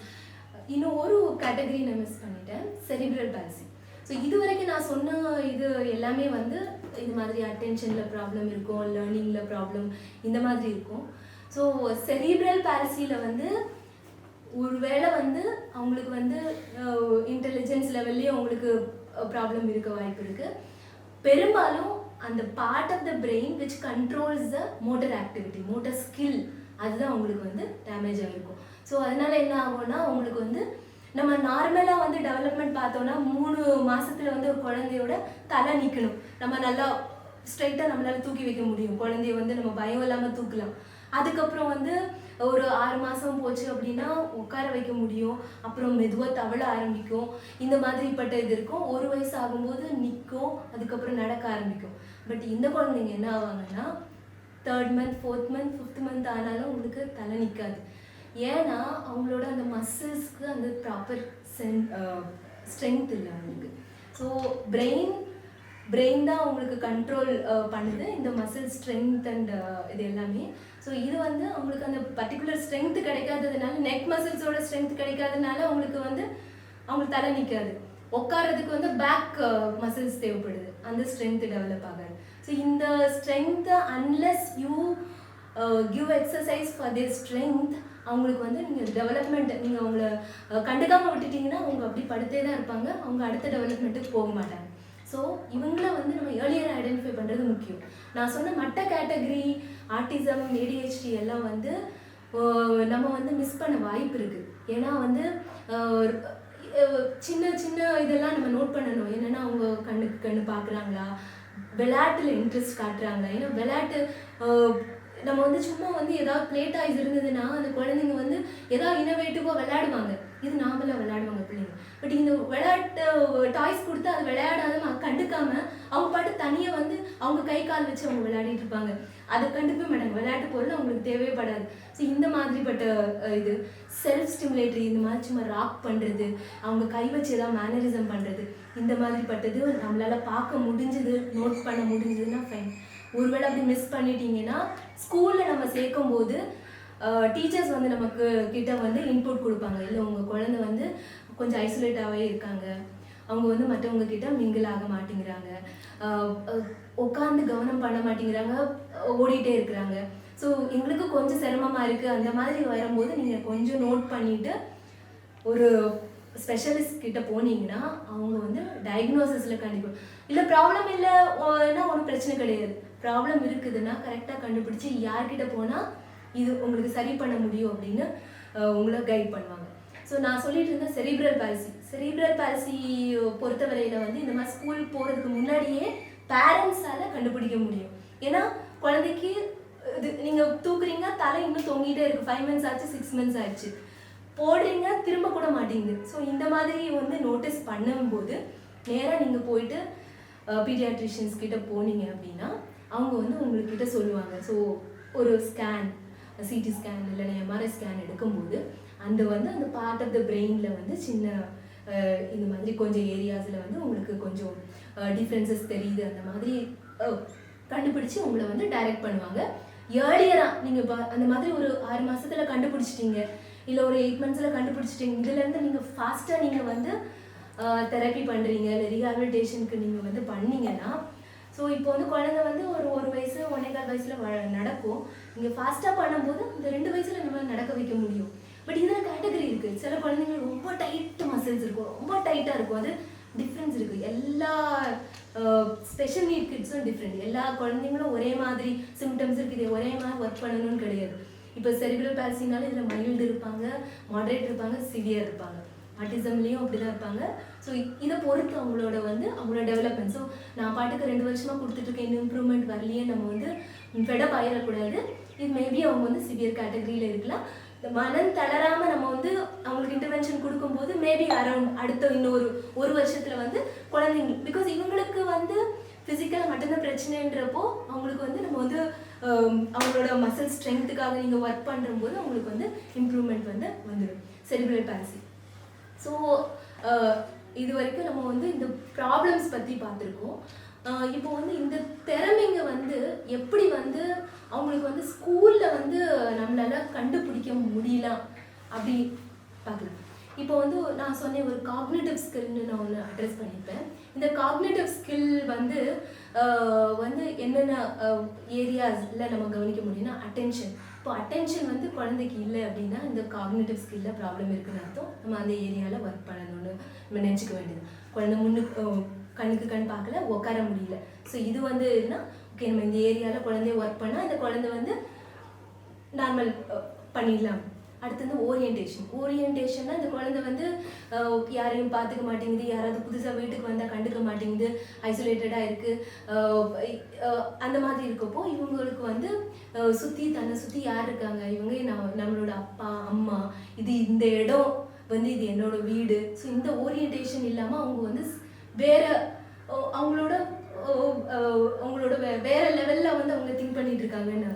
இன்னும் ஒரு கேட்டகரி நான் மிஸ் பண்ணிட்டேன், செரிப்ரல் பால்சி. ஸோ இது வரைக்கும் நான் சொன்ன இது எல்லாமே வந்து இது மாதிரி அட்டென்ஷனில் ப்ராப்ளம் இருக்கும், லேர்னிங்கில் ப்ராப்ளம் இந்த மாதிரி இருக்கும். ஸோ செரிப்ரல் பால்சியில் வந்து ஒருவேளை வந்து அவங்களுக்கு வந்து இன்டெலிஜென்ஸ் லெவல்லே அவங்களுக்கு ப்ராப்ளம் இருக்க வாய்ப்பு இருக்குது. பெரும்பாலும் அந்த part of the brain which controls the motor activity, motor skill, அதுதான் அவங்களுக்கு வந்து டேமேஜ் ஆகிருக்கும். ஸோ அதனால் என்ன ஆகும்னா அவங்களுக்கு வந்து நம்ம நார்மலாக வந்து டெவலப்மெண்ட் பார்த்தோன்னா 3 மாதத்தில் வந்து ஒரு குழந்தையோட தலை நிற்கணும், நம்ம நல்லா ஸ்ட்ரைட்டாக நம்மளால் தூக்கி வைக்க முடியும், குழந்தைய வந்து நம்ம பயம் இல்லாமல் தூக்கலாம். அதுக்கப்புறம் வந்து ஒரு 6 மாதம் போச்சு அப்படின்னா உட்கார வைக்க முடியும், அப்புறம் மெதுவாக தவழ ஆரம்பிக்கும், இந்த மாதிரிப்பட்ட இது இருக்கும். 1 வயசு ஆகும்போது நிற்கும், அதுக்கப்புறம் நடக்க ஆரம்பிக்கும். பட் இந்த குழந்தைங்க என்ன ஆவாங்கன்னா 3rd month 4th month 5th month ஆனாலும் உங்களுக்கு தலை நிற்காது. ஏன்னா அவங்களோட அந்த மசில்ஸ்க்கு அந்த ப்ராப்பர் ஸ்ட்ரென்த் இல்லை அவங்களுக்கு. ஸோ பிரெயின் தான் அவங்களுக்கு கண்ட்ரோல் பண்ணுது இந்த மசில் ஸ்ட்ரென்த் அண்ட் இது எல்லாமே. ஸோ இது வந்து அவங்களுக்கு அந்த பர்டிகுலர் ஸ்ட்ரென்த் கிடைக்காததுனால, நெக் மசில்ஸோட ஸ்ட்ரென்த் கிடைக்காததுனால அவங்களுக்கு தலை நிற்காது. உட்காரதுக்கு வந்து பேக் மசில்ஸ் தேவைப்படுது, அந்த ஸ்ட்ரென்த் டெவலப் ஆகாது. ஸோ இந்த ஸ்ட்ரென்த்தை unless you give exercise for their strength, அவங்களுக்கு வந்து நீங்கள் டெவலப்மெண்ட் நீங்கள் அவங்கள கண்டுக்காமல் விட்டுட்டிங்கன்னா அவங்க அப்படி படுத்தே தான் இருப்பாங்க, அவங்க அடுத்த டெவலப்மெண்ட்டுக்கு போக மாட்டாங்க. ஸோ ஸோ இவங்கள வந்து நம்ம ஏர்லியர் ஐடென்டிஃபை பண்ணுறது முக்கியம். நான் சொன்ன மற்ற கேட்டகரி ஆட்டிசம் ADHD எல்லாம் வந்து நம்ம வந்து மிஸ் பண்ண வாய்ப்பு இருக்குது. ஏன்னா வந்து சின்ன சின்ன இதெல்லாம் நம்ம நோட் பண்ணணும். என்னென்னா அவங்க கண்ணுக்கு கண்ணு பார்க்குறாங்களா, விளையாட்டில் இன்ட்ரெஸ்ட் காட்டுறாங்களா. ஏன்னா விளையாட்டு நம்ம வந்து சும்மா வந்து ஏதாவது ப்ளே டாய்ஸ் இருந்ததுன்னா அந்த குழந்தைங்க வந்து ஏதாவது இன்னோவேட்டிவாக விளையாடுவாங்க, இது நார்மலாக விளையாடுவாங்க பிள்ளைங்க. பட் இந்த விளையாட்டு டாய்ஸ் கொடுத்து அது விளையாடாத கண்டுக்காம அவங்க பாட்டு தனியாக வந்து அவங்க கை கால் வச்சு அவங்க விளையாடிட்டு இருப்பாங்க. அதை கண்டுக்கவே மாட்டாங்க, விளையாட்டு பொருள் அவங்களுக்கு தேவைப்படாது. ஸோ இந்த மாதிரிப்பட்ட இது செல்ஃப் ஸ்டிமுலேட்டரி, இந்த மாதிரி சும்மா ராக் பண்ணுறது, அவங்க கை வச்சு ஏதாவது மேனரிசம் பண்ணுறது, இந்த மாதிரிப்பட்டது நம்மளால் பார்க்க முடிஞ்சுது, நோட் பண்ண முடிஞ்சதுன்னா ஃபைன். ஒருவேளை அப்படி மிஸ் பண்ணிட்டீங்கன்னா ஸ்கூலில் நம்ம சேர்க்கும் போது டீச்சர்ஸ் வந்து நமக்கு கிட்ட வந்து இன்புட் கொடுப்பாங்க. இல்லை உங்கள் குழந்தை வந்து கொஞ்சம் ஐசோலேட்டாகவே இருக்காங்க, அவங்க வந்து மற்றவங்க கிட்ட மிங்கிள் ஆக மாட்டேங்கிறாங்க, உட்காந்து கவனம் பண்ண மாட்டேங்கிறாங்க, ஓடிட்டே இருக்கிறாங்க. ஸோ எங்களுக்கு கொஞ்சம் சிரமமாக இருக்குது. அந்த மாதிரி வரும்போது நீங்கள் கொஞ்சம் நோட் பண்ணிவிட்டு ஒரு ஸ்பெஷலிஸ்ட் கிட்ட போனீங்கன்னா அவங்க வந்து டயக்னோசிஸில் கண்டிப்பாக இல்லை ப்ராப்ளம் இல்லைன்னா ஒன்றும் பிரச்சனை கிடையாது. ப்ராப்ளம் இருக்குதுன்னா கரெக்டாக கண்டுபிடிச்சி யார்கிட்ட போனால் இது உங்களுக்கு சரி பண்ண முடியும் அப்படின்னு உங்களை கைட் பண்ணுவாங்க. ஸோ நான் சொல்லிட்டு இருந்தேன் செரிப்ரல் பால்சி. செரிப்ரல் பால்சி பொறுத்தவரையில் வந்து இந்த மாதிரி ஸ்கூல் போகிறதுக்கு முன்னாடியே பேரண்ட்ஸால் கண்டுபிடிக்க முடியும். ஏன்னா குழந்தைக்கு இது நீங்கள் தூக்குறீங்க, தலை இன்னும் தொங்கிட்டே இருக்குது, 5 months ஆச்சு, 6 months ஆயிடுச்சு, போடுறீங்க, திரும்ப கூட மாட்டேங்குது. ஸோ இந்த மாதிரி வந்து நோட்டீஸ் பண்ணும்போது நேராக நீங்கள் போயிட்டு பீடியாட்ரிஷியன்ஸ் கிட்ட போனீங்க அப்படின்னா அவங்க வந்து உங்கள்கிட்ட சொல்லுவாங்க. ஸோ ஒரு ஸ்கேன், CT ஸ்கேன் இல்லைன்னா MRI ஸ்கேன் எடுக்கும்போது அந்த வந்து அந்த பார்ட் ஆஃப் த பிரெயினில் வந்து சின்ன இந்த மாதிரி கொஞ்சம் ஏரியாஸில் வந்து உங்களுக்கு கொஞ்சம் டிஃப்ரென்சஸ் தெரியுது, அந்த மாதிரி கண்டுபிடிச்சி உங்களை வந்து டைரக்ட் பண்ணுவாங்க. ஏர்லியராக நீங்கள் அந்த மாதிரி ஒரு 6 மாதத்தில் கண்டுபிடிச்சிட்டிங்க, இல்லை ஒரு 8 monthsல கண்டுபிடிச்சிட்டிங்க, இதுலேருந்து நீங்கள் ஃபாஸ்ட்டாக நீங்கள் வந்து தெரப்பி பண்ணுறீங்க, இல்லை ரீஹாபிலிட்டேஷனுக்கு நீங்கள் வந்து பண்ணீங்கன்னா, ஸோ இப்போ வந்து குழந்தை வந்து ஒரு வயசு 1.25 வயசில் நடக்கும். நீங்கள் ஃபாஸ்ட்டாக பண்ணும்போது இந்த 2 வயசில் நம்ம நடக்க வைக்க முடியும். பட் இதில் கேட்டகரி இருக்குது. சில குழந்தைங்களுக்கு ரொம்ப டைட்டு மசில்ஸ் இருக்கும், ரொம்ப டைட்டாக இருக்கும், அது டிஃப்ரென்ஸ் இருக்குது. எல்லா ஸ்பெஷல் நீட் கிட்ஸும் டிஃப்ரெண்ட். எல்லா குழந்தைங்களும் ஒரே மாதிரி சிம்டம்ஸ் இருக்குது, ஒரே மாதிரி ஒர்க் பண்ணணும்னு கிடையாது. இப்போ செரிப்ரல் பால்சினாலும் இதில் மைல்டு இருப்பாங்க, மாடரேட் இருப்பாங்க, சிவியர் இருப்பாங்க. ஆட்டிசம்லேயும் அப்படி தான் இருப்பாங்க. ஸோ இதை பொறுத்து அவங்களோட வந்து அவங்களோட டெவலப்மெண்ட். ஸோ நான் பாட்டுக்கு 2 வருஷமாக கொடுத்துட்ருக்கேன், இன்னும் இம்ப்ரூவ்மெண்ட் வரலையே, நம்ம வந்து ஃபெடப் ஆயிடக்கூடாது. இது மேபி அவங்க வந்து சிவியர் கேட்டகரியில் இருக்கலாம். மனம் தளராமல் நம்ம வந்து அவங்களுக்கு இன்டர்வென்ஷன் கொடுக்கும்போது மேபி அரௌண்ட் அடுத்த இன்னொரு 1 வருஷத்தில் வந்து குழந்தைங்க, பிகாஸ் இவங்களுக்கு வந்து ஃபிசிக்கலாக மட்டும்தான் பிரச்சனைன்றப்போ அவங்களுக்கு வந்து நம்ம வந்து அவங்களோட மசில் ஸ்ட்ரென்த்துக்காக நீங்கள் ஒர்க் பண்ணும்போது அவங்களுக்கு வந்து இம்ப்ரூவ்மெண்ட் வந்து வந்துடும். Cerebral palsy. ஸோ இது வரைக்கும் நம்ம வந்து இந்த ப்ராப்ளம்ஸ் பற்றி பார்த்துருக்கோம். இப்போ வந்து இந்த திறமைங்க வந்து எப்படி வந்து அவங்களுக்கு வந்து ஸ்கூலில் வந்து நம்மளால் கண்டுபிடிக்க முடியலாம் அப்படி பார்க்கலாம். இப்போ வந்து நான் சொன்னேன் ஒரு காக்னிட்டிவ் ஸ்கில்னு நான் ஒன்று அட்ரெஸ் பண்ணியிருப்பேன். இந்த காக்னிட்டிவ் ஸ்கில் வந்து என்னென்ன ஏரியாஸில் நம்ம கவனிக்க முடியும்னா அட்டென்ஷன். இப்போ அட்டென்ஷன் வந்து குழந்தைக்கு இல்லை அப்படின்னா இந்த காக்னிட்டிவ் ஸ்கில்லில் ப்ராப்ளம் இருக்குன்னு அர்த்தம். நம்ம அந்த ஏரியாவில் ஒர்க் பண்ணணும்னு நம்ம நினச்சிக்க வேண்டியது. குழந்தை கண்ணுக்கு கண் பார்க்கல, உட்கார முடியல. ஸோ இது வந்து என்ன, ஓகே நம்ம இந்த ஏரியாவில் குழந்தைய ஒர்க் பண்ணால் இந்த குழந்தை வந்து நார்மல் பண்ணிடலாம். அடுத்து வந்து ஓரியன்டேஷன்னா இந்த குழந்தை வந்து யாரையும் பார்த்துக்க மாட்டேங்குது, யாராவது புதுசாக வீட்டுக்கு வந்தால் கண்டுக்க மாட்டேங்குது, ஐசோலேட்டடாக இருக்குது, அந்த மாதிரி இருக்கப்போ இவங்களுக்கு வந்து தன்னை சுற்றி யார் இருக்காங்க, இவங்க நம்மளோட அப்பா அம்மா, இது இந்த இடம் வந்து இது என்னோட வீடு. ஸோ இந்த ஓரியன்டேஷன் இல்லாமல் அவங்க வந்து வேறு அவங்களோட வேறு லெவலில் வந்து அவங்க திங்க் பண்ணிட்டு இருக்காங்கன்னு.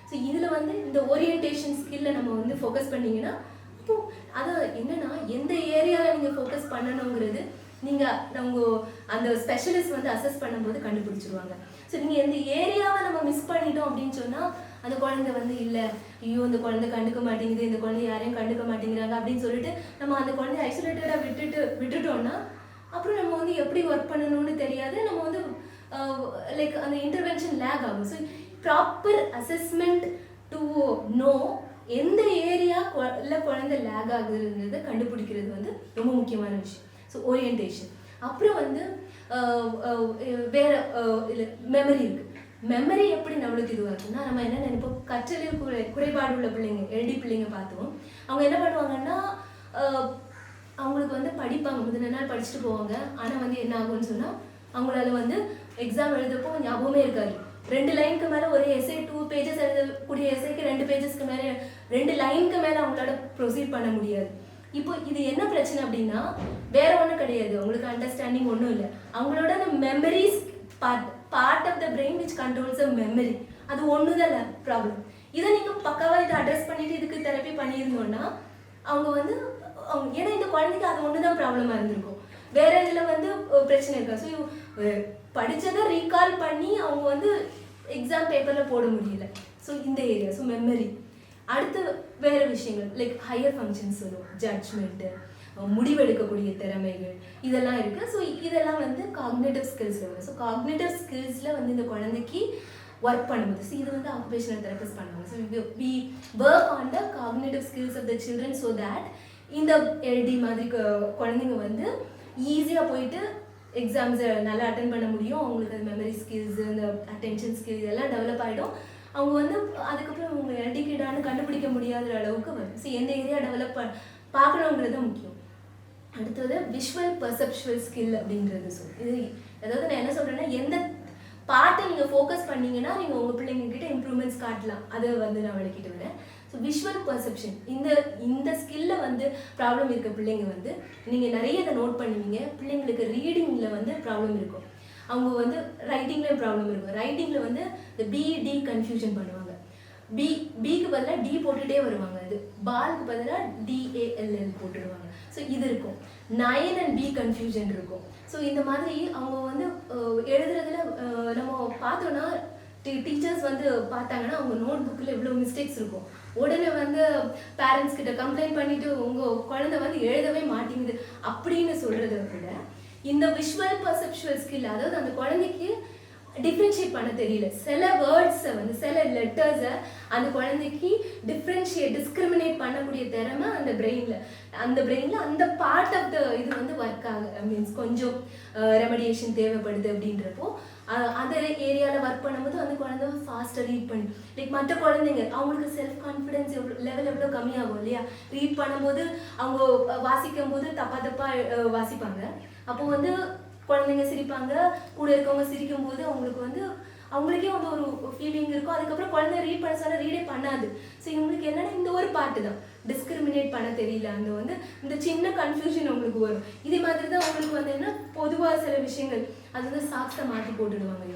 ஸோ இதில் வந்து இந்த ஓரியன்டேஷன் ஸ்கில்லை நம்ம வந்து ஃபோக்கஸ் பண்ணிங்கன்னா இப்போ அதை என்னென்னா எந்த ஏரியாவில் நீங்கள் ஃபோக்கஸ் பண்ணணுங்கிறது அவங்க அந்த ஸ்பெஷலிஸ்ட் வந்து அசஸ் பண்ணும்போது கண்டுபிடிச்சிருவாங்க. ஸோ நீங்கள் எந்த ஏரியாவை நம்ம மிஸ் பண்ணிட்டோம் அப்படின்னு சொன்னால் அந்த குழந்தை வந்து இல்லை, ஐயோ இந்த குழந்தை கண்டுக்க மாட்டேங்குது, இந்த குழந்தை யாரையும் கண்டுக்க மாட்டேங்கிறாங்க அப்படின்னு சொல்லிட்டு நம்ம அந்த குழந்தைய ஐசோலேட்டடாக விட்டுட்டோம்னா அப்புறம் நம்ம வந்து எப்படி ஒர்க் பண்ணணும்னு தெரியாது, நம்ம வந்து லைக் அந்த இன்டர்வென்ஷன் லேக் ஆகும். So proper assessment to know எந்த ஏரியா குழந்தை லேக் ஆகுதுன்றதை கண்டுபிடிக்கிறது வந்து ரொம்ப முக்கியமான விஷயம். So orientation. அப்புறம் வந்து வேறு மெமரி இருக்குது. மெமரி எப்படி நம்மளுக்கு இதுவாக இருக்குன்னா, நம்ம என்ன நினைப்போம், கற்றலில் குறைபாடு உள்ள பிள்ளைங்க, எல்டி பிள்ளைங்க பார்த்தோம். அவங்க என்ன பண்ணுவாங்கன்னா, அவங்களுக்கு வந்து படிப்பாங்க, முதல் நாள் படிச்சுட்டு போவாங்க. ஆனால் வந்து என்ன ஆகும்னு சொன்னால், அவங்களால வந்து எக்ஸாம் எழுதப்போ ஞாபகமே இருக்காது. 2 லைனுக்கு மேலே ஒரு எஸ்ஏ 2 பேஜஸ் எழுதக்கூடிய எஸ்ஏக்கு 2 பேஜஸ்க்கு மேலே 2 லைனுக்கு மேலே அவங்களால ப்ரொசீட் பண்ண முடியாது. இப்போ இது என்ன பிரச்சனை அப்படின்னா, வேற ஒன்றும் கிடையாது, அவங்களுக்கு அண்டர்ஸ்டாண்டிங் ஒன்றும் இல்லை. அவங்களோட memories part of the brain which controls a memory, அது ஒன்று தான் ப்ராப்ளம். இதை நீங்கள் பக்காவாக இதை அட்ரஸ் பண்ணிட்டு இதுக்கு தெரப்பி பண்ணியிருந்தோன்னா அவங்க வந்து ஏன்னா இந்த குழந்தைக்கு அது ஒன்று தான் ப்ராப்ளமாக இருந்திருக்கும், வேற இதில் வந்து பிரச்சனை இருக்கா. ஸோ படித்ததை ரீகால் பண்ணி அவங்க வந்து எக்ஸாம் பேப்பரில் போட முடியல. ஸோ இந்த ஏரியா, ஸோ மெமரி. அடுத்து வேறு விஷயங்கள் லைக் ஹையர் ஃபங்க்ஷன்ஸ் சொல்லுவோம், ஜட்ஜ்மெண்ட்டு, முடிவெடுக்கக்கூடிய திறமைகள், இதெல்லாம் இருக்குது. ஸோ இதெல்லாம் வந்து காக்னேட்டிவ் ஸ்கில்ஸில் வரும். ஸோ காக்னேட்டிவ் ஸ்கில்ஸில் வந்து இந்த குழந்தைக்கு ஒர்க் பண்ணும்போது, ஸோ இது வந்து ஆக்குபேஷனல் தெரபிஸ்ட் பண்ணுவாங்க. So we work on the cognitive skills of the children so that இந்த எல்டி மாதிரி குழந்தைங்க வந்து ஈஸியாக போயிட்டு எக்ஸாம்ஸை நல்லா அட்டன் பண்ண முடியும். அவங்களுக்கு அது மெமரி ஸ்கில்ஸு, இந்த அட்டென்ஷன் ஸ்கில்ஸ் இதெல்லாம் டெவலப் ஆகிடும். அவங்க வந்து அதுக்கப்புறம் அவங்க எல்டி கிட்டான்னு கண்டுபிடிக்க முடியாத அளவுக்கு வரும். ஸோ எந்த ஏரியா டெவலப் பார்க்கணுங்கிறது முக்கியம். அடுத்தது விஷுவல் பர்செப்சுவல் ஸ்கில் அப்படின்றது. ஸோ இது அதாவது நான் என்ன சொல்கிறேன்னா, எந்த பார்ட்டை நீங்கள் ஃபோக்கஸ் பண்ணிங்கன்னா நீங்கள் உங்கள் பிள்ளைங்கக்கிட்ட இம்ப்ரூவ்மெண்ட்ஸ் காட்டலாம், அதை வந்து நான் விளக்கிட்டு வரேன். ஸோ விஷுவல் பர்செப்ஷன், இந்த ஸ்கில்ல வந்து ப்ராப்ளம் இருக்க பிள்ளைங்க வந்து நீங்கள் நிறைய இதை நோட் பண்ணுவீங்க. பிள்ளைங்களுக்கு ரீடிங்கில் வந்து ப்ராப்ளம் இருக்கும், அவங்க வந்து ரைட்டிங்லேயும் ப்ராப்ளம் இருக்கும். ரைட்டிங்கில் வந்து இந்த பிடி கன்ஃபியூஷன் பண்ணுவாங்க, பிக்கு பதிலாக டி போட்டுகிட்டே வருவாங்க, அது பாலுக்கு பதிலாக டிஏஎல்எல் போட்டுடுவாங்க. ஸோ இது இருக்கும். 9 and B கன்ஃபியூஷன் இருக்கும். ஸோ இந்த மாதிரி அவங்க வந்து எழுதுறதுல நம்ம பார்த்தோன்னா டீச்சர்ஸ் வந்து பார்த்தாங்கன்னா அவங்க நோட் புக்கில் எவ்வளோ மிஸ்டேக்ஸ் இருக்கும். உடனே வந்து பேரண்ட்ஸ் கிட்ட கம்ப்ளைண்ட் பண்ணிட்டு உங்கள் குழந்தை வந்து எழுதவே மாட்டேங்குது அப்படின்னு சொல்கிறத விட, இந்த விஷுவல் பர்செப்சுவல் ஸ்கில், அதாவது அந்த குழந்தைக்கு டிஃப்ரென்ஷியேட் பண்ண தெரியல, சில வேர்ட்ஸை வந்து சில லெட்டர்ஸை அந்த குழந்தைக்கு டிஸ்கிரிமினேட் பண்ணக்கூடிய திறமை அந்த பிரெயினில் அந்த பார்ட் ஆஃப் த இது வந்து ஒர்க் ஆகுது. மீன்ஸ் கொஞ்சம் ரெமடியேஷன் தேவைப்படுது. அப்படின்றப்போ அந்த ஏரியாவில் ஒர்க் பண்ணும்போது அந்த குழந்தை ஃபாஸ்ட்டாக ரீட் பண்ணி, லைக் மற்ற குழந்தைங்க அவங்களுக்கு செல்ஃப் கான்ஃபிடென்ஸ் லெவல் எவ்வளோ கம்மியாகும் இல்லையா, ரீட் பண்ணும்போது அவங்க வாசிக்கும் போது தப்பாக வாசிப்பாங்க. அப்போ வந்து குழந்தைங்க சிரிப்பாங்க, கூட இருக்கவங்க சிரிக்கும் போது அவங்களுக்கு வந்து அவங்களுக்கே வந்து ஒரு ஃபீலிங் இருக்கும். அதுக்கப்புறம் குழந்தை ரீட் பண்ண சொன்னால் ரீடே பண்ணாது. ஸோ இவங்களுக்கு என்னென்னா இந்த ஒரு பார்ட்டு தான் டிஸ்கிரிமினேட் பண்ண தெரியல, அந்த வந்து இந்த சின்ன கன்ஃபியூஷன் அவங்களுக்கு வரும். இதே மாதிரி தான் அவங்களுக்கு வந்து என்ன, பொதுவாக சில விஷயங்கள் அது வந்து சாக்ஸை மாற்றி போட்டுடுவாங்க,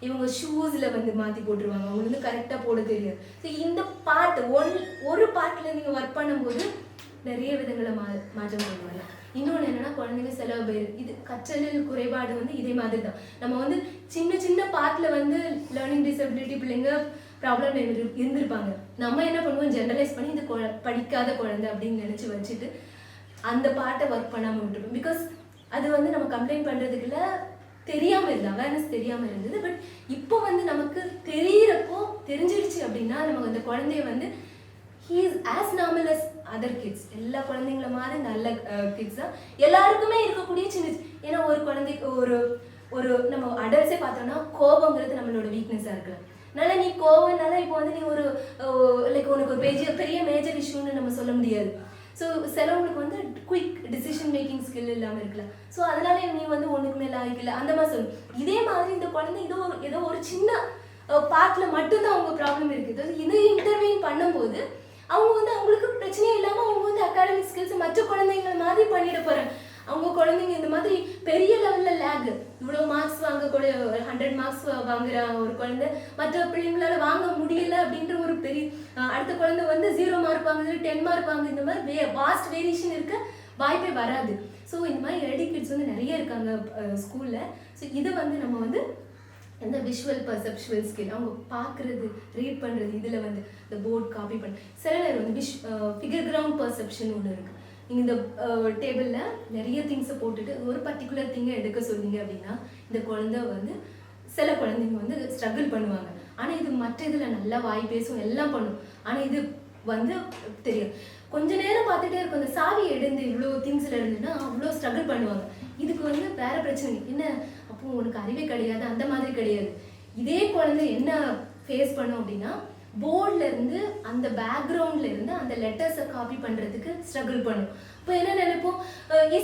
இவங்க ஷூஸில் வந்து மாற்றி போட்டுருவாங்க, அவங்களுக்கு வந்து கரெக்டாக போட தெரியாது. ஸோ இந்த பார்ட் ஒரு பார்ட்டில் நீங்கள் ஒர்க் பண்ணும்போது நிறைய விதங்களை மாற்றம் பண்ணுவாங்க. இன்னொன்று என்னென்னா, குழந்தைங்க சில பேர் இது கற்றலில் குறைபாடு வந்து இதே மாதிரி தான். நம்ம வந்து சின்ன பார்ட்டில் வந்து லேர்னிங் டிசபிலிட்டி பிள்ளைங்க ப்ராப்ளம் இருந்திருப்பாங்க. நம்ம என்ன பண்ணுவோம், ஜென்ரலைஸ் பண்ணி இது படிக்காத குழந்தை அப்படின்னு நினச்சி வச்சுட்டு அந்த பார்ட்டை ஒர்க் பண்ணாமல் விட்டுருப்போம். பிகாஸ் அது வந்து நம்ம கம்ப்ளைண்ட் பண்ணுறதுக்குள்ள தெரியாமல் இருந்தது, அவேர்னஸ் தெரியாமல் இருந்தது. பட் இப்போ வந்து நமக்கு தெரிஞ்சிடுச்சு அப்படின்னா நம்ம அந்த குழந்தைய வந்து he is as normal as other kids. எல்லா குழந்தைங்கள மாதிரி நல்ல கிட்ஸ் தான், எல்லாருக்குமே இருக்கக்கூடிய சின்ன. ஏன்னா ஒரு குழந்தைக்கு ஒரு நம்ம அடல்ட்ஸே பார்த்தோம்னா கோபங்கிறது நம்மளோட வீக்னஸாக இருக்கலாம். அதனால நீ கோவம்னால இப்போ வந்து நீ ஒரு லைக் உனக்கு ஒரு பெரிய மேஜர் இஷ்யூன்னு நம்ம சொல்ல முடியாது. ஸோ சிலவங்களுக்கு வந்து குயிக் டிசிஷன் மேக்கிங் ஸ்கில் இல்லாமல் இருக்கலாம். ஸோ அதனால நீ வந்து ஒன்றுக்கு மேலே ஆகிக்கல அந்த மாதிரி சொல்லணும். இதே மாதிரி இந்த குழந்தை ஏதோ ஒரு சின்ன பார்ட்டில் மட்டும்தான் அவங்க ப்ராப்ளம் இருக்குது. இது இன்டர்வீன் பண்ணும்போது அவங்க வந்து அவங்களுக்கு பிரச்சனையே இல்லாமல் அவங்க வந்து அகாடமிக் ஸ்கில்ஸ் மற்ற குழந்தைங்கள மாதிரி பண்ணிட போகிறாங்க. அவங்க குழந்தைங்க இந்த மாதிரி பெரிய லெவலில் லேக், இவ்வளோ மார்க்ஸ் வாங்கக்கூடிய 100 மார்க்ஸ் வாங்குற ஒரு குழந்தை மற்ற பிள்ளைங்களால வாங்க முடியல அப்படின்ற ஒரு பெரிய, அடுத்த குழந்தை வந்து 0 மார்க் வாங்குது, 10 மார்க் வாங்குது, இந்த மாதிரி வாஸ்ட் வேரியேஷன் இருக்க வாய்ப்பே வராது. ஸோ இந்த மாதிரி எல்டி கிட்ஸ் வந்து நிறைய இருக்காங்க ஸ்கூலில். ஸோ இதை வந்து நம்ம வந்து இந்த விஷுவல் பர்செப்சுவல் ஸ்கில், அவங்க பார்க்குறது, ரீட் பண்ணுறது, இதில் வந்து இந்த போர்ட் காப்பி பண்ண சில நேரம் வந்து ஃபிகர் கிரவுண்ட் பர்செப்ஷன் ஒன்று இருக்குது. நீங்கள் இந்த டேபிளில் நிறைய திங்ஸை போட்டுட்டு ஒரு பர்டிகுலர் திங்கை எடுக்க சொன்னீங்க அப்படின்னா இந்த குழந்தை வந்து சில குழந்தைங்க வந்து ஸ்ட்ரகிள் பண்ணுவாங்க. ஆனால் இது மற்ற இதில் நல்லா வாய் பேசும், எல்லாம் பண்ணும். ஆனால் இது வந்து தெரியும். கொஞ்ச நேரம் பார்த்துட்டே இருக்கும், அந்த சாவி எடுந்து இவ்வளோ திங்ஸில் இருந்துன்னா அவ்வளோ ஸ்ட்ரகிள் பண்ணுவாங்க. இதுக்கு வந்து வேற பிரச்சனை என்ன, அப்போ உனக்கு அறிவே கிடையாது அந்த மாதிரி கிடையாது. இதே குழந்தை என்ன ஃபேஸ் பண்ணும் அப்படின்னா, போர்டில் இருந்து அந்த பேக்ரவுண்டில் இருந்து அந்த லெட்டர்ஸை காப்பி பண்ணுறதுக்கு ஸ்ட்ரகிள் பண்ணும். இப்போ என்ன நினைப்போம்,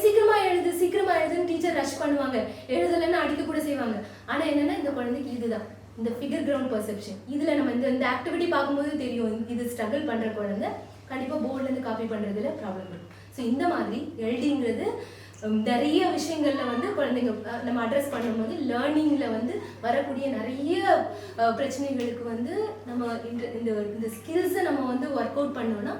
சீக்கிரமாக எழுதுன்னு டீச்சர் ரஷ் பண்ணுவாங்க, எழுதலைன்னு அடிக்க கூட செய்வாங்க. ஆனால் என்னென்னா இந்த குழந்தைக்கு இதுதான் இந்த ஃபிகர் கிரவுண்ட் பர்செப்ஷன். இதில் நம்ம இந்த ஆக்டிவிட்டி பார்க்கும்போது தெரியும், இது ஸ்ட்ரகிள் பண்ணுற குழந்தை கண்டிப்பாக போர்ட்லேருந்து காப்பி பண்ணுறதுல ப்ராப்ளம் இருக்கும். ஸோ இந்த மாதிரி எல்டிங்கிறது நிறைய விஷயங்களில் வந்து குழந்தைங்க நம்ம அட்ரஸ் பண்ணும்போது லேர்னிங்கில் வந்து வரக்கூடிய நிறைய பிரச்சனைகளுக்கு வந்து நம்ம இந்த ஸ்கில்ஸை நம்ம வந்து ஒர்க் அவுட் பண்ணோன்னா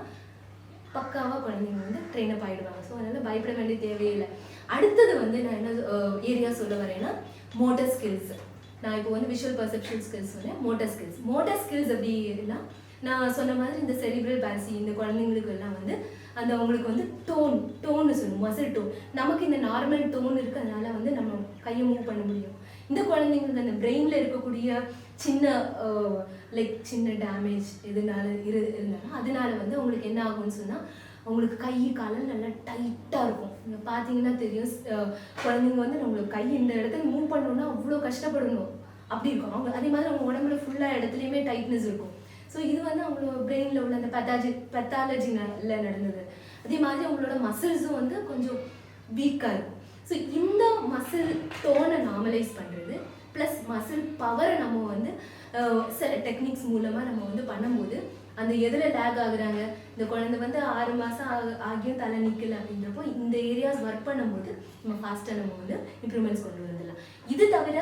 பக்காவாக குழந்தைங்க வந்து ட்ரெயின் அப் ஆகிடுவாங்க. ஸோ அதனால் பயப்பட வேண்டிய தேவையில்லை. அடுத்தது வந்து நான் என்ன ஏரியா சொல்ல வரேன்னா, மோட்டர் ஸ்கில்ஸ். நான் இப்போ வந்து விஷுவல் பர்செப்ஷன் ஸ்கில்ஸ் சொன்னேன். மோட்டர் ஸ்கில்ஸ் அப்படின்னா நான் சொன்ன மாதிரி இந்த செரிப்ரல் பால்சி இந்த குழந்தைங்களுக்கு எல்லாம் வந்து அந்த அவங்களுக்கு வந்து டோன்னு சொல்லுவோம், மசில் டோன். நமக்கு இந்த நார்மல் டோன் இருக்கிறதுனால வந்து நம்ம கையை மூவ் பண்ண முடியும். இந்த குழந்தைங்களுக்கு அந்த பிரெயினில் இருக்கக்கூடிய சின்ன டேமேஜ் எதுனால இருந்தாலும் அதனால வந்து அவங்களுக்கு என்ன ஆகும்னு சொன்னால், அவங்களுக்கு கை காலம் நல்லா டைட்டாக இருக்கும். நீங்கள் பார்த்தீங்கன்னா தெரியும், குழந்தைங்க வந்து நம்மளுக்கு கை இந்த இடத்துல மூவ் பண்ணணுன்னா அவ்வளோ கஷ்டப்படணும் அப்படி இருக்கும். அவங்க அதே மாதிரி அவங்க உடம்புல ஃபுல்லாக இடத்துலையுமே டைட்னஸ் இருக்கும். ஸோ இது வந்து அவங்களோட பிரெயினில் உள்ள அந்த பெத்தாலஜியில் நடந்தது. அதே மாதிரி அவங்களோட மசில்ஸும் வந்து கொஞ்சம் வீக்காக இருக்கும். ஸோ இந்த மசில் டோனை நார்மலைஸ் பண்ணுறது ப்ளஸ் மசில் பவரை நம்ம வந்து சில டெக்னிக்ஸ் மூலமாக நம்ம வந்து பண்ணும்போது அந்த எதில் லேக் ஆகுறாங்க, இந்த குழந்தை வந்து 6 மாதம் ஆகியும் தலை நிற்கல அப்படின்றப்போ இந்த ஏரியாஸ் ஒர்க் பண்ணும்போது நம்ம ஃபாஸ்ட்டாக நம்ம வந்து இம்ப்ரூவ்மெண்ட்ஸ் கொண்டு வந்துடலாம். இது தவிர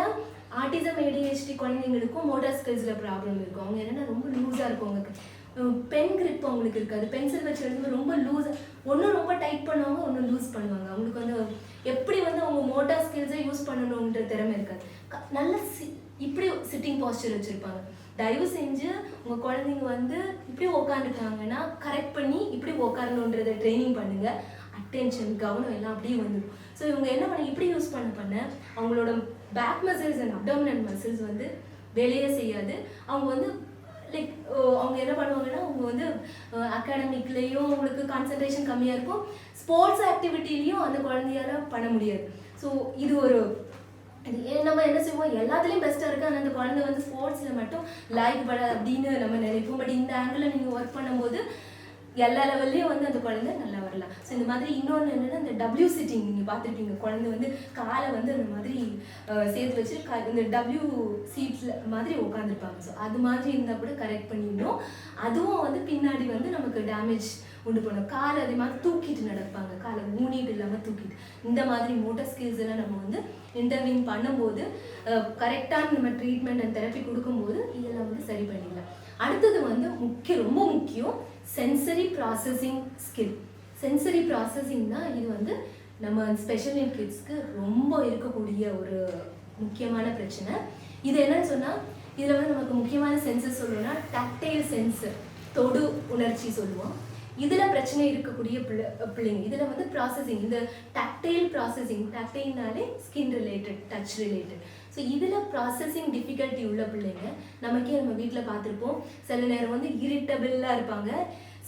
ஆட்டிசம் ADHD குழந்தைங்களுக்கும் மோட்டார் ஸ்கில்ஸில் ப்ராப்ளம் இருக்கும். அவங்க என்னென்னா ரொம்ப லூஸாக இருக்கும், அவங்களுக்கு பென் கிரிப் அவங்களுக்கு இருக்காது. பென்சில் வச்சு எழுதும்போது ரொம்ப லூஸாக, ஒன்றும் ரொம்ப டைட் பண்ணுவாங்க, ஒன்றும் லூஸ் பண்ணுவாங்க. அவங்களுக்கு வந்து எப்படி வந்து அவங்க மோட்டார் ஸ்கில்ஸை யூஸ் பண்ணணுன்ற திறமை இருக்காது. நல்ல இப்படி சிட்டிங் பாஸ்டர் வச்சுருப்பாங்க. தயவு செஞ்சு உங்கள் குழந்தைங்க வந்து இப்படி உக்காந்துட்டாங்கன்னா கரெக்ட் பண்ணி இப்படி உக்காரணுன்றதை ட்ரைனிங் பண்ணுங்கள். அட்டென்ஷன், கவனம் எல்லாம் அப்படியே வந்துடும். ஸோ இவங்க என்ன பண்ண இப்படி யூஸ் பண்ண அவங்களோட back muscles and abdominal muscles வந்து வேலையே செய்யாது. அவங்க வந்து அவங்க என்ன பண்ணுவாங்கன்னா, அவங்க வந்து அகாடமிக்லேயும் அவங்களுக்கு கான்சன்ட்ரேஷன் கம்மியாக இருக்கும், ஸ்போர்ட்ஸ் ஆக்டிவிட்டிலையும் அந்த குழந்தையால பண்ண முடியாது. ஸோ இது ஒரு நம்ம என்ன செய்வோம், எல்லாத்துலேயும் பெஸ்ட்டாக இருக்குது, ஆனால் அந்த குழந்தை வந்து ஸ்போர்ட்ஸில் மட்டும் லாய்க் பட அப்படின்னு நம்ம நினைப்போம். பட் இந்த ஆங்கிளில் நீங்கள் ஒர்க் பண்ணும்போது எல்லா லெவல்லையும் வந்து அந்த குழந்தை நல்லா வரலாம். ஸோ இந்த மாதிரி இன்னொன்று என்னென்னா, இந்த டபிள்யூ சிட்டிங் நீங்கள் பார்த்துருப்பீங்க. குழந்தை வந்து காலை வந்து அந்த மாதிரி சேர்த்து வச்சு இந்த டபிள்யூ சீட்ஸில் மாதிரி உட்காந்துருப்பாங்க. ஸோ அது மாதிரி இருந்தால் கூட கரெக்ட் பண்ணிடணும். அதுவும் வந்து பின்னாடி வந்து நமக்கு டேமேஜ் உண்டு பண்ணும். காலை அதே மாதிரி தூக்கிட்டு நடப்பாங்க, காலை ஊனிட்டு இல்லாமல் தூக்கிட்டு. இந்த மாதிரி மோட்டார் ஸ்கில்ஸ் எல்லாம் நம்ம வந்து இன்டர்வியூ பண்ணும்போது கரெக்டான நம்ம ட்ரீட்மெண்ட் அண்ட் தெரப்பி கொடுக்கும்போது இதெல்லாம் வந்து சரி பண்ணிடலாம். அடுத்தது வந்து ரொம்ப முக்கியம் sensory processing skill. Sensory processing தான் இது வந்து நம்ம ஸ்பெஷல் நீட் கிட்ஸ்க்கு ரொம்ப இருக்கக்கூடிய ஒரு முக்கியமான பிரச்சனை. இது என்னன்னு சொன்னால், இதில் வந்து நமக்கு முக்கியமான சென்சஸ் சொல்லணும்னா டாக்டைல் சென்சர், தொடு உணர்ச்சி சொல்லுவோம். இதில் பிரச்சனை இருக்கக்கூடிய பிள்ளைங்க இதில் வந்து ப்ராசஸிங், இந்த டாக்டைல் ப்ராசஸிங், டாக்டைல்னாலே skin related, touch related. So இதில் ப்ராசஸிங் டிஃபிகல்ட்டி உள்ள பிள்ளைங்க நமக்கே நம்ம வீட்டில் பார்த்துருப்போம். சில நேரம் வந்து இரிட்டபிளாக இருப்பாங்க,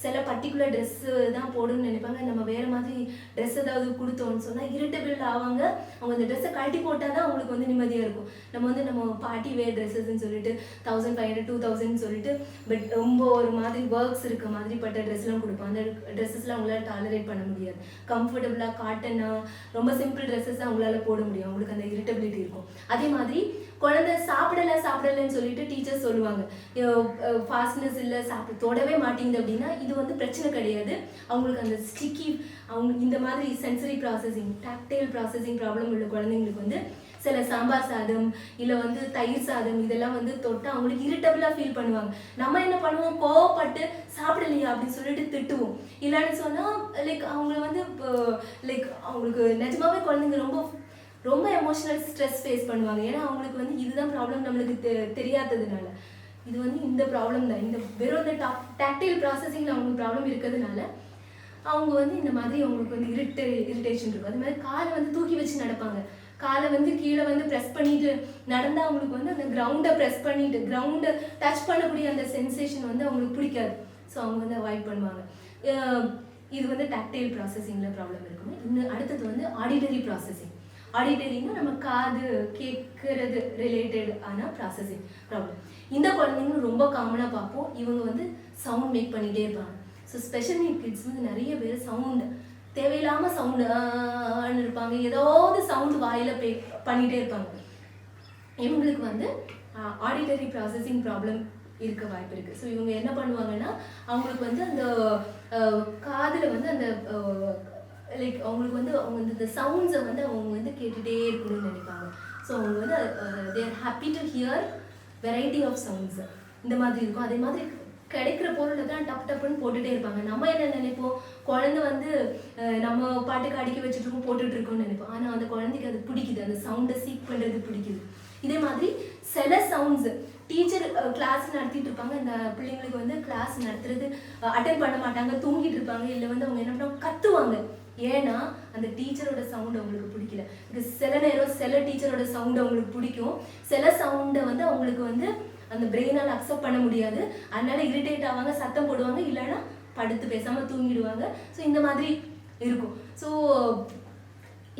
சில பர்டிகுலர் ட்ரெஸ்ஸு தான் போடணும்னு நினைப்பாங்க. நம்ம வேறு மாதிரி ட்ரெஸ் ஏதாவது கொடுத்தோன்னு சொன்னால் இரிட்டபிள் ஆவாங்க. அவங்க அந்த ட்ரெஸ்ஸை கழட்டி போட்டால் தான் அவங்களுக்கு வந்து நிம்மதியாக இருக்கும். நம்ம பார்ட்டி வேர் ட்ரெஸ்ஸஸ்ன்னு சொல்லிட்டு 1500 2000 சொல்லிட்டு பட் ரொம்ப ஒரு மாதிரி ஒர்க்ஸ் இருக்க மாதிரிப்பட்ட ட்ரெஸ்லாம் கொடுப்போம். அந்த ட்ரெஸ்ஸஸ்லாம் அவங்களால டாலரேட் பண்ண முடியாது. கம்ஃபர்டபுளாக காட்டனாக ரொம்ப சிம்பிள் ட்ரெஸ்ஸஸ் தான் அவங்களால போட முடியும். அவங்களுக்கு அந்த இரிட்டபிலிட்டி இருக்கும். அதே மாதிரி குழந்தை சாப்பிடலன்னு சொல்லிட்டு டீச்சர்ஸ் சொல்லுவாங்க, ஃபாஸ்ட்னஸ் இல்லை, தொடவே மாட்டேங்குது அப்படின்னா இது வந்து பிரச்சனை கிடையாது. அவங்களுக்கு அந்த ஸ்டிக்கி அவங்க இந்த மாதிரி sensory processing, tactile processing problem உள்ள குழந்தைங்களுக்கு வந்து சில சாம்பார் சாதம் இல்லை வந்து தயிர் சாதம் இதெல்லாம் வந்து தொட்டு அவங்களுக்கு இரிட்டபிளாக ஃபீல் பண்ணுவாங்க. நம்ம என்ன பண்ணுவோம், கோவப்பட்டு சாப்பிடலையா அப்படின்னு சொல்லிட்டு திட்டுவோம். இல்லைன்னு சொன்னால் அவங்கள வந்து அவங்களுக்கு நிஜமாவே குழந்தைங்க ரொம்ப எமோஷனல் ஸ்ட்ரெஸ் ஃபேஸ் பண்ணுவாங்க. ஏன்னா அவங்களுக்கு வந்து இதுதான் ப்ராப்ளம் நம்மளுக்கு தெரியாததுனால. இது வந்து இந்த ப்ராப்ளம் தான், இந்த வெறும் இந்த டாக்டைல் ப்ராசஸிங்கில் அவங்களுக்கு ப்ராப்ளம் இருக்கிறதுனால அவங்க வந்து இந்த மாதிரி அவங்களுக்கு வந்து இரிட்டேஷன் இருக்கும். அது மாதிரி காலை வந்து தூக்கி வச்சு நடப்பாங்க. காலை வந்து கீழே வந்து ப்ரெஸ் பண்ணிட்டு நடந்தால் அவங்களுக்கு வந்து அந்த கிரவுண்டை ப்ரெஸ் பண்ணிட்டு கிரவுண்டை டச் பண்ணக்கூடிய அந்த சென்சேஷன் வந்து அவங்களுக்கு பிடிக்காது. ஸோ அவங்க வந்து அவாய்ட் பண்ணுவாங்க. இது வந்து டாக்டைல் ப்ராசஸிங்கில் ப்ராப்ளம் இருக்கும். இன்னும் அடுத்தது வந்து ஆடிட்டரி ப்ராசஸிங். ஆடிட்டரின்னா நம்ம காது கேட்கறது ரிலேட்டட் ஆன ப்ராசஸிங் ப்ராப்ளம். இந்த குழந்தைங்களும் ரொம்ப காமனாக பார்ப்போம். இவங்க வந்து சவுண்ட் மேக் பண்ணிகிட்டே இருப்பாங்க. ஸோ ஸ்பெஷல் நீட் கிட்ஸ் வந்து நிறைய பேர் சவுண்டு தேவையில்லாமல் சவுண்டு இருப்பாங்க, ஏதாவது சவுண்டு வாயில் பண்ணிகிட்டே இருப்பாங்க. இவங்களுக்கு வந்து ஆடிட்டரி ப்ராசஸிங் ப்ராப்ளம் இருக்க வாய்ப்பு இருக்குது. ஸோ இவங்க என்ன பண்ணுவாங்கன்னா அவங்களுக்கு வந்து அந்த காதில் வந்து அந்த லைக் அவங்களுக்கு வந்து அவங்க இந்த சவுண்ட்ஸை வந்து அவங்க வந்து கேட்டுகிட்டே இருக்கணும்னு நினைப்பாங்க. ஸோ அவங்க வந்து they're happy to hear variety of sounds இந்த மாதிரி இருக்கும். அதே மாதிரி கிடைக்கிற பொருளை தான் டப்பு டப்புன்னு போட்டுகிட்டே இருப்பாங்க. நம்ம என்ன நினைப்போம், குழந்தை வந்து நம்ம பாட்டுக்கு அடுக்கி வச்சுட்டு போட்டுட்டு இருக்கோம்னு நினைப்போம். ஆனால் அந்த குழந்தைக்கு அது பிடிக்குது, அந்த சவுண்டை சீக் பண்ணுறது பிடிக்குது. இதே மாதிரி சில சவுண்ட்ஸ் டீச்சர் கிளாஸ் நடத்திட்டு இருப்பாங்க, இந்த பிள்ளைங்களுக்கு வந்து கிளாஸ் நடத்துறது அட்டென்ட் பண்ண மாட்டாங்க, தூங்கிட்டு இருப்பாங்க, இல்லை வந்து அவங்க என்ன பண்ணுவாங்க கத்துவாங்க. ஏன்னா அந்த டீச்சரோட சவுண்ட் அவங்களுக்கு பிடிக்கல. சில நேரம் சில டீச்சரோட சவுண்ட் அவங்களுக்கு பிடிக்கும், சில சவுண்டை வந்து அவங்களுக்கு வந்து அந்த பிரெயினால் அக்செப்ட் பண்ண முடியாது. அதனால இரிட்டேட் ஆவாங்க, சத்தம் போடுவாங்க, இல்லைன்னா படுத்து பேசாமல் தூங்கிடுவாங்க. ஸோ இந்த மாதிரி இருக்கும். ஸோ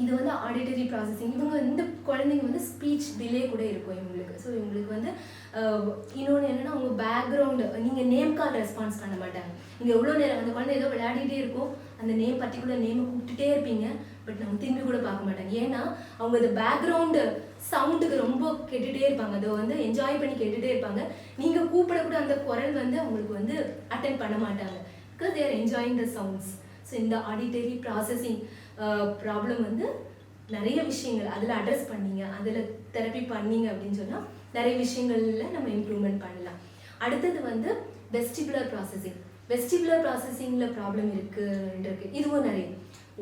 இது வந்து ஆடிட்டரி ப்ராசஸிங். இவங்க இந்த குழந்தைங்க வந்து ஸ்பீச் டிலே கூட இருக்கும் இவங்களுக்கு. ஸோ இவங்களுக்கு வந்து இன்னொன்று என்னென்னா அவங்க பேக்ரவுண்டு, நீங்கள் நேம் கால் ரெஸ்பான்ஸ் பண்ண மாட்டாங்க. நீங்கள் எவ்வளோ நேரம் அந்த குழந்தை ஏதோ விளையாடிட்டே இருக்கும், அந்த நேம் பர்டிகுலர் நேமை கூப்பிட்டுட்டே இருப்பீங்க, பட் நம்ம திரும்பி கூட பார்க்க மாட்டாங்க. ஏன்னா அவங்க அந்த பேக்ரவுண்டு சவுண்டுக்கு ரொம்ப கேட்டுகிட்டே இருப்பாங்க, அதை வந்து என்ஜாய் பண்ணி கேட்டுகிட்டே இருப்பாங்க. நீங்கள் கூப்பிடக்கூட அந்த குரல் வந்து அவங்களுக்கு வந்து அட்டென்ட் பண்ண மாட்டாங்க, because they're enjoying the sounds. So இந்த ஆடிட்டரி ப்ராசஸிங் ப்ராப்ளம் வந்து நிறைய விஷயங்கள் அதில் அட்ரஸ் பண்ணிங்க, அதில் தெரப்பி பண்ணிங்க அப்படின்னு சொன்னால் நிறைய விஷயங்களில் நம்ம இம்ப்ரூவ்மெண்ட் பண்ணலாம். அடுத்தது வந்து வெஸ்டிபுலர் ப்ராசஸிங். வெஸ்டிபுலர் ப்ராசஸிங்கில் ப்ராப்ளம் இருக்குது. இதுவும் நிறைய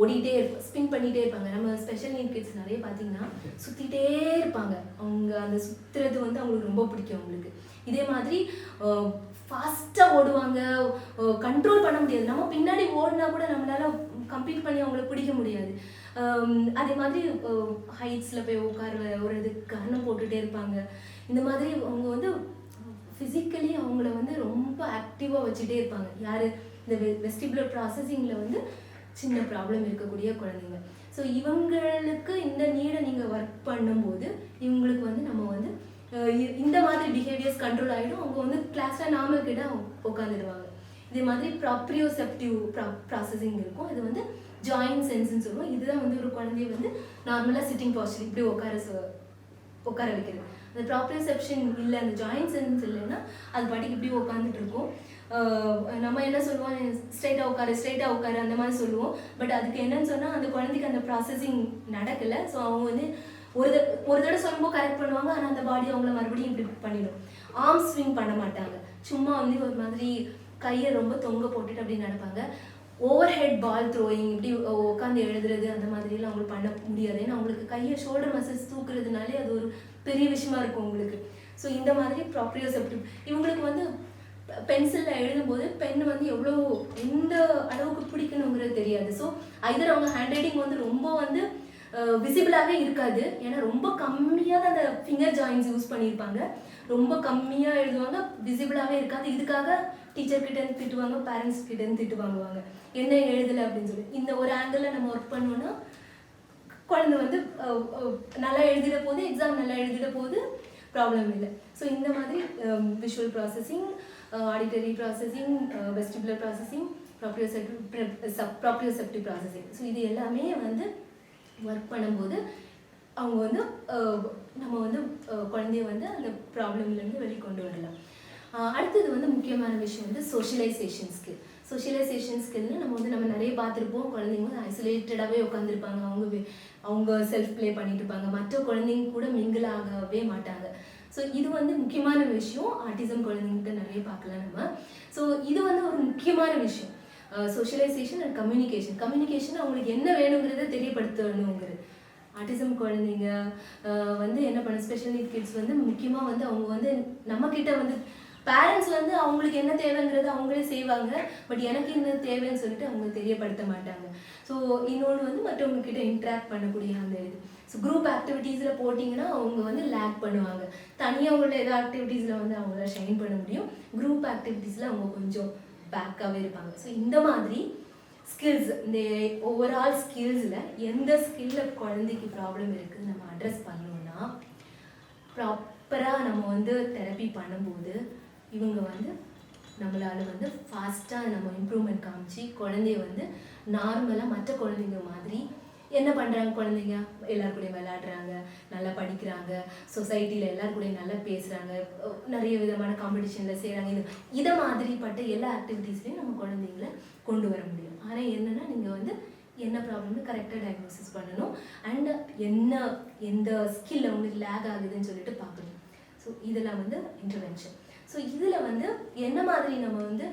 ஓடிட்டே இருப்போம், ஸ்பின் பண்ணிகிட்டே இருப்பாங்க. நம்ம ஸ்பெஷல் நீட் கிட்ஸ் நிறைய பார்த்தீங்கன்னா சுற்றிகிட்டே இருப்பாங்க. அவங்க அந்த சுற்றுறது வந்து அவங்களுக்கு ரொம்ப பிடிக்கும் அவங்களுக்கு. இதே மாதிரி ஃபாஸ்ட்டாக ஓடுவாங்க, கண்ட்ரோல் பண்ண முடியாது. நம்ம பின்னாடி ஓடினா கூட நம்மளால கம்ப்ளீட் பண்ணி அவங்கள பிடிக்க முடியாது. அதே மாதிரி ஹைட்ஸில் போய் உட்கார ஒரு இதுக்கு கர்ணம் போட்டுகிட்டே இருப்பாங்க. இந்த மாதிரி அவங்க வந்து ஃபிசிக்கலி அவங்கள வந்து ரொம்ப ஆக்டிவாக வச்சுட்டே இருப்பாங்க. யார் இந்த வெஸ்டிபுலர் ப்ராசஸிங்கில் வந்து சின்ன ப்ராப்ளம் இருக்கக்கூடிய குழந்தைங்க. ஸோ இவங்களுக்கு இந்த நீடை நீங்கள் ஒர்க் பண்ணும்போது இவங்களுக்கு வந்து நம்ம வந்து இந்த மாதிரி பிஹேவியர்ஸ் கண்ட்ரோல் ஆகிடும். அவங்க வந்து கிளாஸில் நார்மல் கிட்ட உட்காந்துடுவாங்க. இதே மாதிரி ப்ராப்ரியோசெப்டிவ் ப்ராசஸிங் இருக்கும். இது வந்து ஜாயின்ட் சென்ஸ்ன்னு சொல்லுவோம். இதுதான் வந்து ஒரு குழந்தைய வந்து நார்மலாக சிட்டிங் பாஸ்டர் இப்படி உட்கார வைக்கிறது. அந்த ப்ராப்ரியோசெப்ஷன் இல்லை, அந்த ஜாயின்ட் சென்ஸ் இல்லைன்னா அது பாட்டுக்கு இப்படி உட்காந்துட்டு இருக்கும். நம்ம என்ன சொல்லுவோம், ஸ்ட்ரைட்டாக உட்காரு அந்த மாதிரி சொல்லுவோம். பட் அதுக்கு என்னன்னு சொன்னால் அந்த குழந்தைக்கு அந்த ப்ராசஸிங் நடக்கலை. ஸோ அவங்க வந்து ஒரு தடவை சொல்லும்போது கரெக்ட் பண்ணுவாங்க, ஆனால் அந்த பாடி அவங்கள மறுபடியும் இப்படி பண்ணிடும். ஆர்ம் ஸ்விங் பண்ண மாட்டாங்க, சும்மா வந்து ஒரு மாதிரி கையை ரொம்ப தொங்க போட்டுட்டு அப்படி நடப்பாங்க. ஓவர் ஹெட் பால் த்ரோயிங் இப்படி உட்காந்து எழுதுறது அந்த மாதிரிலாம் அவங்களுக்கு பண்ண முடியாது. ஏன்னா அவங்களுக்கு கையை ஷோல்டர் மசில்ஸ் தூக்குறதுனாலே அது ஒரு பெரிய விஷயமா இருக்கும் உங்களுக்கு. ஸோ இந்த மாதிரி ப்ராப்ரியோசெப்டிவ் இவங்களுக்கு வந்து பென்சிலில் எழுதும்போது பென் வந்து எந்த அளவுக்கு பிடிக்கணுங்கிறது தெரியாது. ஸோ ஐதர் அவங்க ஹேண்ட் ரைட்டிங் வந்து ரொம்ப வந்து விசிபிளாகவே இருக்காது, ஏன்னா ரொம்ப கம்மியாக அந்த ஃபிங்கர் ஜாயின்ஸ் யூஸ் பண்ணியிருப்பாங்க, ரொம்ப கம்மியாக எழுதுவாங்க, விசிபிளாகவே இருக்காது. இதுக்காக டீச்சர்கிட்டேருந்து திட்டுவாங்க, பேரண்ட்ஸ் கிட்டேருந்து திட்டு வாங்குவாங்க, என்ன எழுதலை அப்படின்னு சொல்லி. இந்த ஒரு ஆங்கிளில் நம்ம ஒர்க் பண்ணோன்னா குழந்தை வந்து நல்லா எழுதிட போகுது, எக்ஸாம் நல்லா எழுதிட போகுது, ப்ராப்ளம் இல்லை. ஸோ இந்த மாதிரி visual processing, auditory processing, vestibular processing, proprioceptive processing, so இது எல்லாமே வந்து ஒர்க் பண்ணும்போது அவங்க வந்து நம்ம வந்து குழந்தைய வந்து அந்த ப்ராப்ளம்லேருந்து வெளிக்கொண்டு வரலாம். அடுத்தது வந்து முக்கியமான விஷயம் வந்து சோஷியலைசேஷன் ஸ்கில். சோஷியலைசேஷன் ஸ்கில்னு நம்ம நிறைய பார்த்துருப்போம். குழந்தைங்க வந்து ஐசோலேட்டடாகவே உட்காந்துருப்பாங்க, அவங்க செல்ஃப் ப்ளே பண்ணிட்டு இருப்பாங்க, மற்ற குழந்தைங்க கூட மிங்கிள் ஆகவே மாட்டாங்க. ஸோ இது வந்து முக்கியமான விஷயம். ஆட்டிசம் குழந்தைங்கிட்ட நிறைய பார்க்கலாம் நம்ம. ஸோ இது வந்து ஒரு முக்கியமான விஷயம். சோஷியலைசேஷன் அண்ட் கம்யூனிகேஷன் அவங்களுக்கு என்ன வேணுங்கிறத தெரியப்படுத்தணுங்கிறது. ஆட்டிசம் குழந்தைங்க வந்து என்ன பண்ண, ஸ்பெஷல் நீட் கிட்ஸ் வந்து முக்கியமாக வந்து அவங்க வந்து நம்மக்கிட்ட வந்து பேரண்ட்ஸ் வந்து அவங்களுக்கு என்ன தேவைங்கிறத அவங்களே செய்வாங்க, பட் எனக்கு என்ன தேவைன்னு சொல்லிட்டு அவங்க தெரியப்படுத்த மாட்டாங்க. ஸோ இன்னொன்று வந்து மற்றவங்கக்கிட்ட இன்ட்ராக்ட் பண்ணக்கூடிய அந்த இது. ஸோ குரூப் ஆக்டிவிட்டீஸில் போட்டிங்கன்னா அவங்க வந்து லேக் பண்ணுவாங்க. தனியாக உள்ள ஏதோ ஆக்டிவிட்டீஸில் வந்து அவங்கள ஷைன் பண்ண முடியும், குரூப் ஆக்டிவிட்டீஸில் அவங்க கொஞ்சம் பேக்காகவே இருப்பாங்க. ஸோ இந்த மாதிரி ஸ்கில்ஸ், இந்த ஓவரால் ஸ்கில்ஸில் எந்த ஸ்கில்லில் குழந்தைக்கு ப்ராப்ளம் இருக்குது நம்ம அட்ரஸ் பண்ணோம்னா ப்ராப்பராக நம்ம வந்து தெரப்பி பண்ணும்போது இவங்க வந்து நம்மளால் வந்து ஃபாஸ்ட்டாக நம்ம இம்ப்ரூவ்மெண்ட் காமிச்சு குழந்தைய வந்து நார்மலாக மற்ற குழந்தைங்க மாதிரி என்ன பண்ணுறாங்க, குழந்தைங்க எல்லாரு கூடயும் விளையாடுறாங்க, நல்லா படிக்கிறாங்க, சொசைட்டியில் எல்லாரு கூடயும் நல்லா பேசுகிறாங்க, நிறைய விதமான காம்படிஷனில் செய்கிறாங்க. இதை மாதிரிப்பட்ட எல்லா ஆக்டிவிட்டீஸ்லையும் நம்ம குழந்தைங்கள கொண்டு வர முடியும். ஆனால் என்னென்னா நீங்கள் வந்து என்ன ப்ராப்ளம்னு கரெக்டாக டயக்னோசிஸ் பண்ணணும் அண்ட் எந்த ஸ்கில் அவங்களுக்கு லேக் ஆகுதுன்னு சொல்லிட்டு பார்க்கணும். ஸோ இதெல்லாம் வந்து இன்டர்வென்ஷன். ஸோ இதில் வந்து என்ன மாதிரி நம்ம வந்து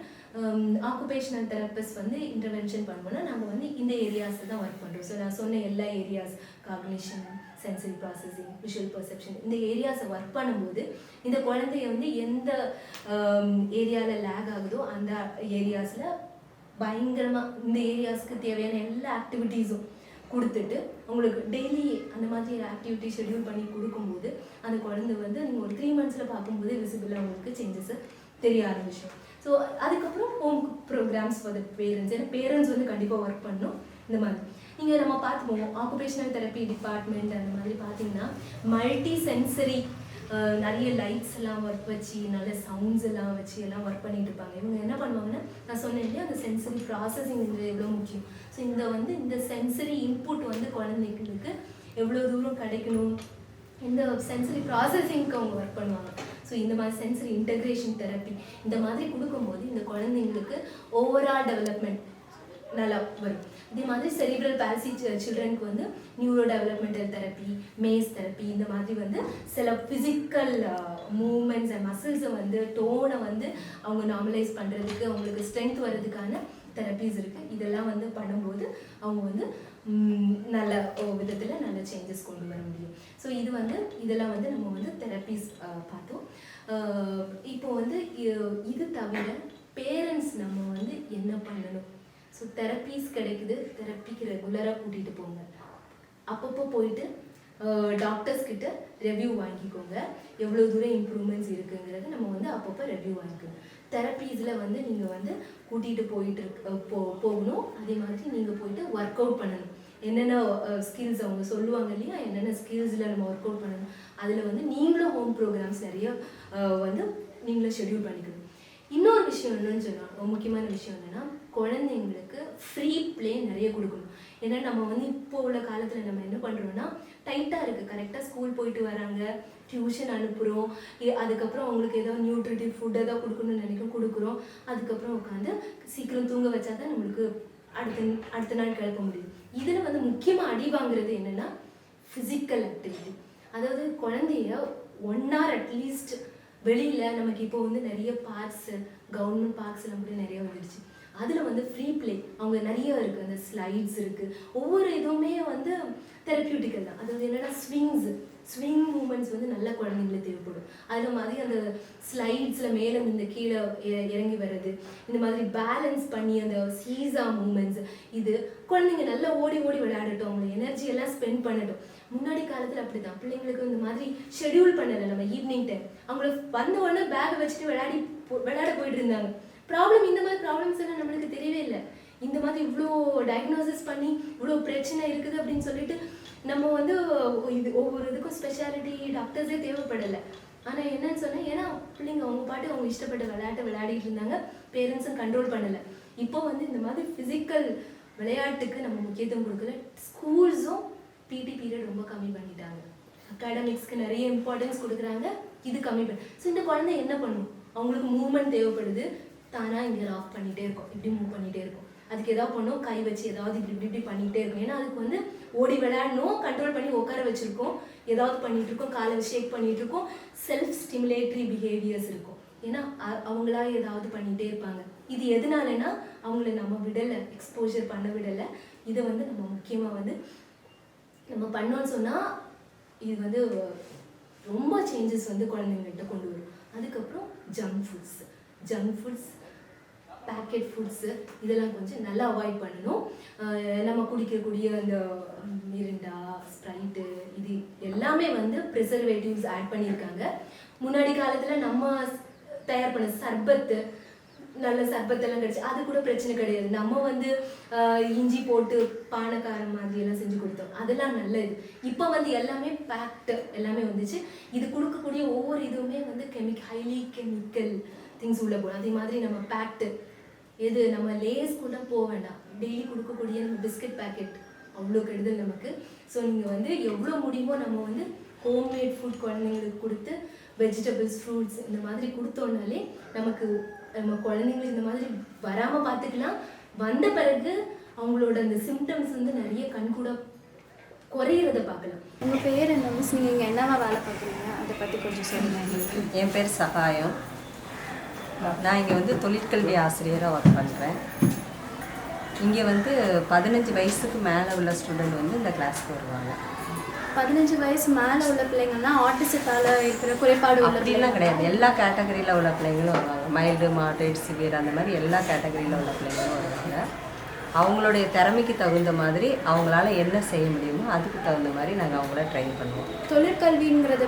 ஆக்குபேஷனல் தெரப்பிஸ்ட் வந்து இன்டர்வென்ஷன் பண்ணுவோம்னா நாங்கள் வந்து இந்த ஏரியாஸில் தான் ஒர்க் பண்ணுறோம். ஸோ நான் சொன்ன எல்லா areas, cognition, sensory processing, visual perception, இந்த ஏரியாஸை ஒர்க் பண்ணும்போது இந்த குழந்தைய வந்து எந்த ஏரியாவில் லேக் ஆகுதோ அந்த ஏரியாஸில் பயங்கரமாக இந்த ஏரியாஸ்க்கு தேவையான எல்லா ஆக்டிவிட்டீஸும் கொடுத்துட்டு உங்களுக்கு டெய்லி அந்த மாதிரி ஆக்டிவிட்டி ஷெட்யூல் பண்ணி கொடுக்கும்போது அந்த குழந்தை வந்து நீங்கள் ஒரு 3 monthஸில் பார்க்கும்போது விசிபிளாக உங்களுக்கு சேஞ்சஸை தெரிய ஆரம்பிச்சோம். ஸோ அதுக்கப்புறம் home programs for the parents, ஏன்னா பேரண்ட்ஸ் வந்து கண்டிப்பாக ஒர்க் பண்ணணும். இந்த மாதிரி நீங்கள் நம்ம பார்த்துப்போம் ஆக்குபேஷனல் தெரப்பி டிபார்ட்மெண்ட் அந்த மாதிரி பார்த்தீங்கன்னா மல்டி சென்சரி நிறைய லைட்ஸ் எல்லாம் ஒர்க் வச்சு நல்ல சவுண்ட்ஸ் எல்லாம் வச்சு எல்லாம் ஒர்க் பண்ணிட்டு இருப்பாங்க. இவங்க என்ன பண்ணுவாங்கன்னா நான் சொன்னேன் இல்லையா அந்த சென்சரி ப்ராசஸிங் எவ்வளோ முக்கியம். ஸோ இந்த சென்சரி இன்புட் வந்து குழந்தைங்களுக்கு எவ்வளோ தூரம் கிடைக்கணும், இந்த சென்சரி ப்ராசஸிங்க்கு அவங்க ஒர்க் பண்ணுவாங்க. ஸோ இந்த மாதிரி சென்சரி இன்டகிரேஷன் தெரப்பி இந்த மாதிரி கொடுக்கும்போது இந்த குழந்தைங்களுக்கு ஓவரால் டெவலப்மெண்ட் நல்லா வரும். இதே மாதிரி செரிப்ரல் பால்சி சில்ட்ரனுக்கு வந்து neuro developmental therapy, maze therapy, இந்த மாதிரி வந்து சில ஃபிசிக்கல் மூமெண்ட்ஸ் அண்ட் மசில்ஸை வந்து டோனை வந்து அவங்க நார்மலைஸ் பண்ணுறதுக்கு அவங்களுக்கு ஸ்ட்ரென்த் வர்றதுக்கான தெரப்பீஸ் இருக்குது. இதெல்லாம் வந்து பண்ணும்போது அவங்க வந்து நல்ல விதத்தில் நல்ல சேஞ்சஸ் கொண்டு வர முடியும். ஸோ இதெல்லாம் வந்து நம்ம வந்து தெரப்பீஸ் பார்த்தோம். இப்போ வந்து இது தவிர பேரண்ட்ஸ் நம்ம வந்து என்ன பண்ணணும்? ஸோ தெரப்பீஸ் கிடைக்குது, தெரப்பிக்கு ரெகுலராக கூட்டிகிட்டு போங்க. அப்பப்போ போயிட்டு டாக்டர்ஸ் கிட்ட ரெவ்யூ வாங்கிக்கோங்க. எவ்வளோ தூரம் இம்ப்ரூவ்மெண்ட்ஸ் இருக்குங்கிறது நம்ம வந்து அப்பப்போ ரெவ்யூ வாங்கிக்கோங்க. தெரப்பீஸில் வந்து நீங்கள் வந்து கூட்டிகிட்டு போகணும். அதே மாதிரி நீங்கள் போயிட்டு ஒர்க் அவுட் பண்ணணும். என்னென்ன ஸ்கில்ஸ் அவங்க சொல்லுவாங்க இல்லையா, என்னென்ன ஸ்கில்ஸில் நம்ம ஒர்க் அவுட் பண்ணணும். அதில் வந்து நீங்களும் ஹோம் ப்ரோக்ராம்ஸ் நிறைய வந்து நீங்களும் ஷெட்யூல் பண்ணிக்கணும். இன்னொரு விஷயம் என்னன்னு சொன்னால் முக்கியமான விஷயம் என்னென்னா குழந்தைங்களுக்கு ஃப்ரீ ப்ளே நிறைய கொடுக்கணும். ஏன்னா நம்ம வந்து இப்போ உள்ள காலத்தில் நம்ம என்ன பண்ணுறோன்னா டைட்டாக இருக்குது. கரெக்டாக ஸ்கூல் போயிட்டு வராங்க, டியூஷன் அனுப்புகிறோம், அதுக்கப்புறம் அவங்களுக்கு ஏதோ நியூட்ரிட்டிவ் ஃபுட் ஏதோ கொடுக்கணும்னு கொடுக்குறோம். அதுக்கப்புறம் உட்காந்து சீக்கிரம் தூங்க வச்சா தான் நம்மளுக்கு அடுத்த நாள் கிளப்ப முடியும். இதில் வந்து முக்கியமாக அடி வாங்குறது என்னென்னா ஃபிசிக்கல் ஆக்டிவிட்டி. அதாவது குழந்தைய 1 hour அட்லீஸ்ட் வெளியில் நமக்கு இப்போ வந்து நிறைய பார்க்ஸு, கவர்மெண்ட் பார்க்ஸ் எல்லாம் கூட நிறைய வந்துடுச்சு. அதில் வந்து ஃப்ரீ ப்ளே அவங்க நிறைய இருக்குது. அந்த ஸ்லைட்ஸ் இருக்குது. ஒவ்வொரு இதுவுமே வந்து தெரப்பியூட்டிக்கல் தான். அதாவது என்னென்னா ஸ்விங் மூமெண்ட்ஸ் வந்து நல்ல குழந்தைங்களுக்கு தேவைப்படும். அதில் மாதிரி அந்த ஸ்லைட்ஸில் மேலே இந்த கீழே இறங்கி வர்றது, இந்த மாதிரி பேலன்ஸ் பண்ணி அந்த சீசா மூமெண்ட்ஸ், இது குழந்தைங்க நல்லா ஓடி விளையாடட்டும், அவங்க எனர்ஜியெல்லாம் ஸ்பெண்ட் பண்ணட்டும். முன்னாடி காலத்தில் அப்படி தான் பிள்ளைங்களுக்கு இந்த மாதிரி ஷெட்யூல் பண்ணலை. நம்ம ஈவினிங் டைம் அவங்கள வந்த உடனே பேக்கை வச்சுட்டு விளையாட போயிட்டு இருந்தாங்க. இந்த மாதிரி ப்ராப்ளம்ஸ் எல்லாம் நம்மளுக்கு தெரியவே இல்லை. இந்த மாதிரி இவ்வளோ டயக்னோசிஸ் பண்ணி இவ்வளோ பிரச்சனை இருக்குது அப்படின்னு சொல்லிட்டு நம்ம வந்து இது ஒவ்வொரு இதுக்கும் ஸ்பெஷாலிட்டி டாக்டர்ஸே தேவைப்படலை. ஆனால் என்னன்னு சொன்னால் ஏன்னா பிள்ளைங்க அவங்க பாட்டு அவங்க இஷ்டப்பட்ட விளையாடிட்டு இருந்தாங்க, பேரண்ட்ஸும் கண்ட்ரோல் பண்ணலை. இப்போ வந்து இந்த மாதிரி ஃபிசிக்கல் விளையாட்டுக்கு நம்ம முக்கியத்துவம் கொடுக்கல. ஸ்கூல்ஸும் பிடி பீரியட் ரொம்ப கம்மி பண்ணிட்டாங்க. அகாடமிக்ஸ்க்கு நிறைய இம்பார்ட்டன்ஸ் கொடுக்குறாங்க, இது கம்மி ஸோ இந்த குழந்தை என்ன பண்ணும்? அவங்களுக்கு மூவ்மெண்ட் தேவைப்படுது, தானாக இங்கே ஆஃப் பண்ணிகிட்டே இருக்கும், இப்படி மூவ் பண்ணிகிட்டே இருக்கும். அதுக்கு எதாவது பண்ணும், கை வச்சு ஏதாவது இப்படி பண்ணிகிட்டே இருக்கும். ஏன்னா அதுக்கு வந்து ஓடி விளையாடணும், கண்ட்ரோல் பண்ணி உட்கார வச்சுருக்கோம், ஏதாவது பண்ணிகிட்டு இருக்கோம், காலை ஷேக் பண்ணிகிட்டு இருக்கோம், செல்ஃப் ஸ்டிமுலேட்டரி பிஹேவியர்ஸ் இருக்கும். ஏன்னா அவங்களா ஏதாவது பண்ணிகிட்டே இருப்பாங்க. இது எதனாலனா அவங்கள நம்ம விடலை, எக்ஸ்போஜர் பண்ண விடலை. இதை வந்து நம்ம முக்கியமாக வந்து நம்ம பண்ணோன்னு சொன்னால் இது வந்து ரொம்ப சேஞ்சஸ் வந்து குழந்தைங்கள்கிட்ட கொண்டு வரும். அதுக்கப்புறம் ஜங்க் ஃபுட்ஸ் பேக்கெட் ஃபுட்ஸு இதெல்லாம் கொஞ்சம் நல்லா அவாய்ட் பண்ணணும். நம்ம குடிக்கக்கூடிய அந்த மிரிண்டா, ஸ்ப்ரைட்டு, இது எல்லாமே வந்து ப்ரிசர்வேட்டிவ்ஸ் ஆட் பண்ணியிருக்காங்க. முன்னாடி காலத்தில் நம்ம தயார் பண்ண சர்பத்து, நல்ல சர்பத்தெல்லாம் கிடச்சி அது கூட பிரச்சனை கிடையாது. நம்ம வந்து இஞ்சி போட்டு பானக்காரம் மாதிரி எல்லாம் செஞ்சு கொடுத்தோம், அதெல்லாம் நல்லது. இப்போ வந்து எல்லாமே பேக்டு எல்லாமே வந்துச்சு. இது கொடுக்கக்கூடிய ஒவ்வொரு இதுவுமே வந்து ஹைலி கெமிக்கல் திங்ஸ் உள்ள போகணும். அதே மாதிரி நம்ம பேக்டு எது நம்ம லேஸ் கூட போக வேண்டாம், டெய்லி கொடுக்கக்கூடிய பிஸ்கட் பேக்கெட் அவ்வளோ கெடுதல் நமக்கு. ஸோ நீங்கள் வந்து எவ்வளோ முடியுமோ நம்ம வந்து ஹோம்மேட் ஃபுட் குழந்தைங்களுக்கு கொடுத்து வெஜிடபிள்ஸ் ஃப்ரூட்ஸ் இந்த மாதிரி கொடுத்தோன்னாலே நமக்கு நம்ம குழந்தைங்களுக்கு இந்த மாதிரி வராமல் பார்த்துக்கலாம். வந்த பிறகு அவங்களோட அந்த சிம்டம்ஸ் வந்து நிறைய கண்கூட குறையிறத பார்க்கலாம். உங்கள் பேர் என்ன மிஸ்? நீங்கள் இங்கே என்னவா வேலை பார்க்குறீங்க, அதை பற்றி கொஞ்சம் சொல்லுங்கள் எங்களுக்கு. என் பேர் சகாயம். நான் இங்கே வந்து தொழிற்கல்வி ஆசிரியராக ஒர்க் பண்ணுறேன். இங்கே வந்து 15 வயசுக்கு மேலே உள்ள ஸ்டூடெண்ட் வந்து இந்த கிளாஸ்க்கு வருவாங்க. 15 வயசு மேலே உள்ள பிள்ளைங்கள்லாம் ஆட்டிசத்தால் இருக்கிற குறைபாடு உள்ள அப்படிலாம் கிடையாது, எல்லா கேட்டகரியில் உள்ள பிள்ளைங்களும் வருவாங்க. மைல்டு, மாடரேட், சிவியர் அந்த மாதிரி எல்லா கேட்டகரியில் உள்ள பிள்ளைங்களும் வருவாங்க. அவங்களுடைய திறமைக்கு தகுந்த மாதிரி அவங்களால என்ன செய்ய முடியுமோ அதுக்கு தகுந்த மாதிரி நாங்கள் அவங்கள ட்ரெயின் பண்ணுவோம். தொழிற்கல்விங்கிறத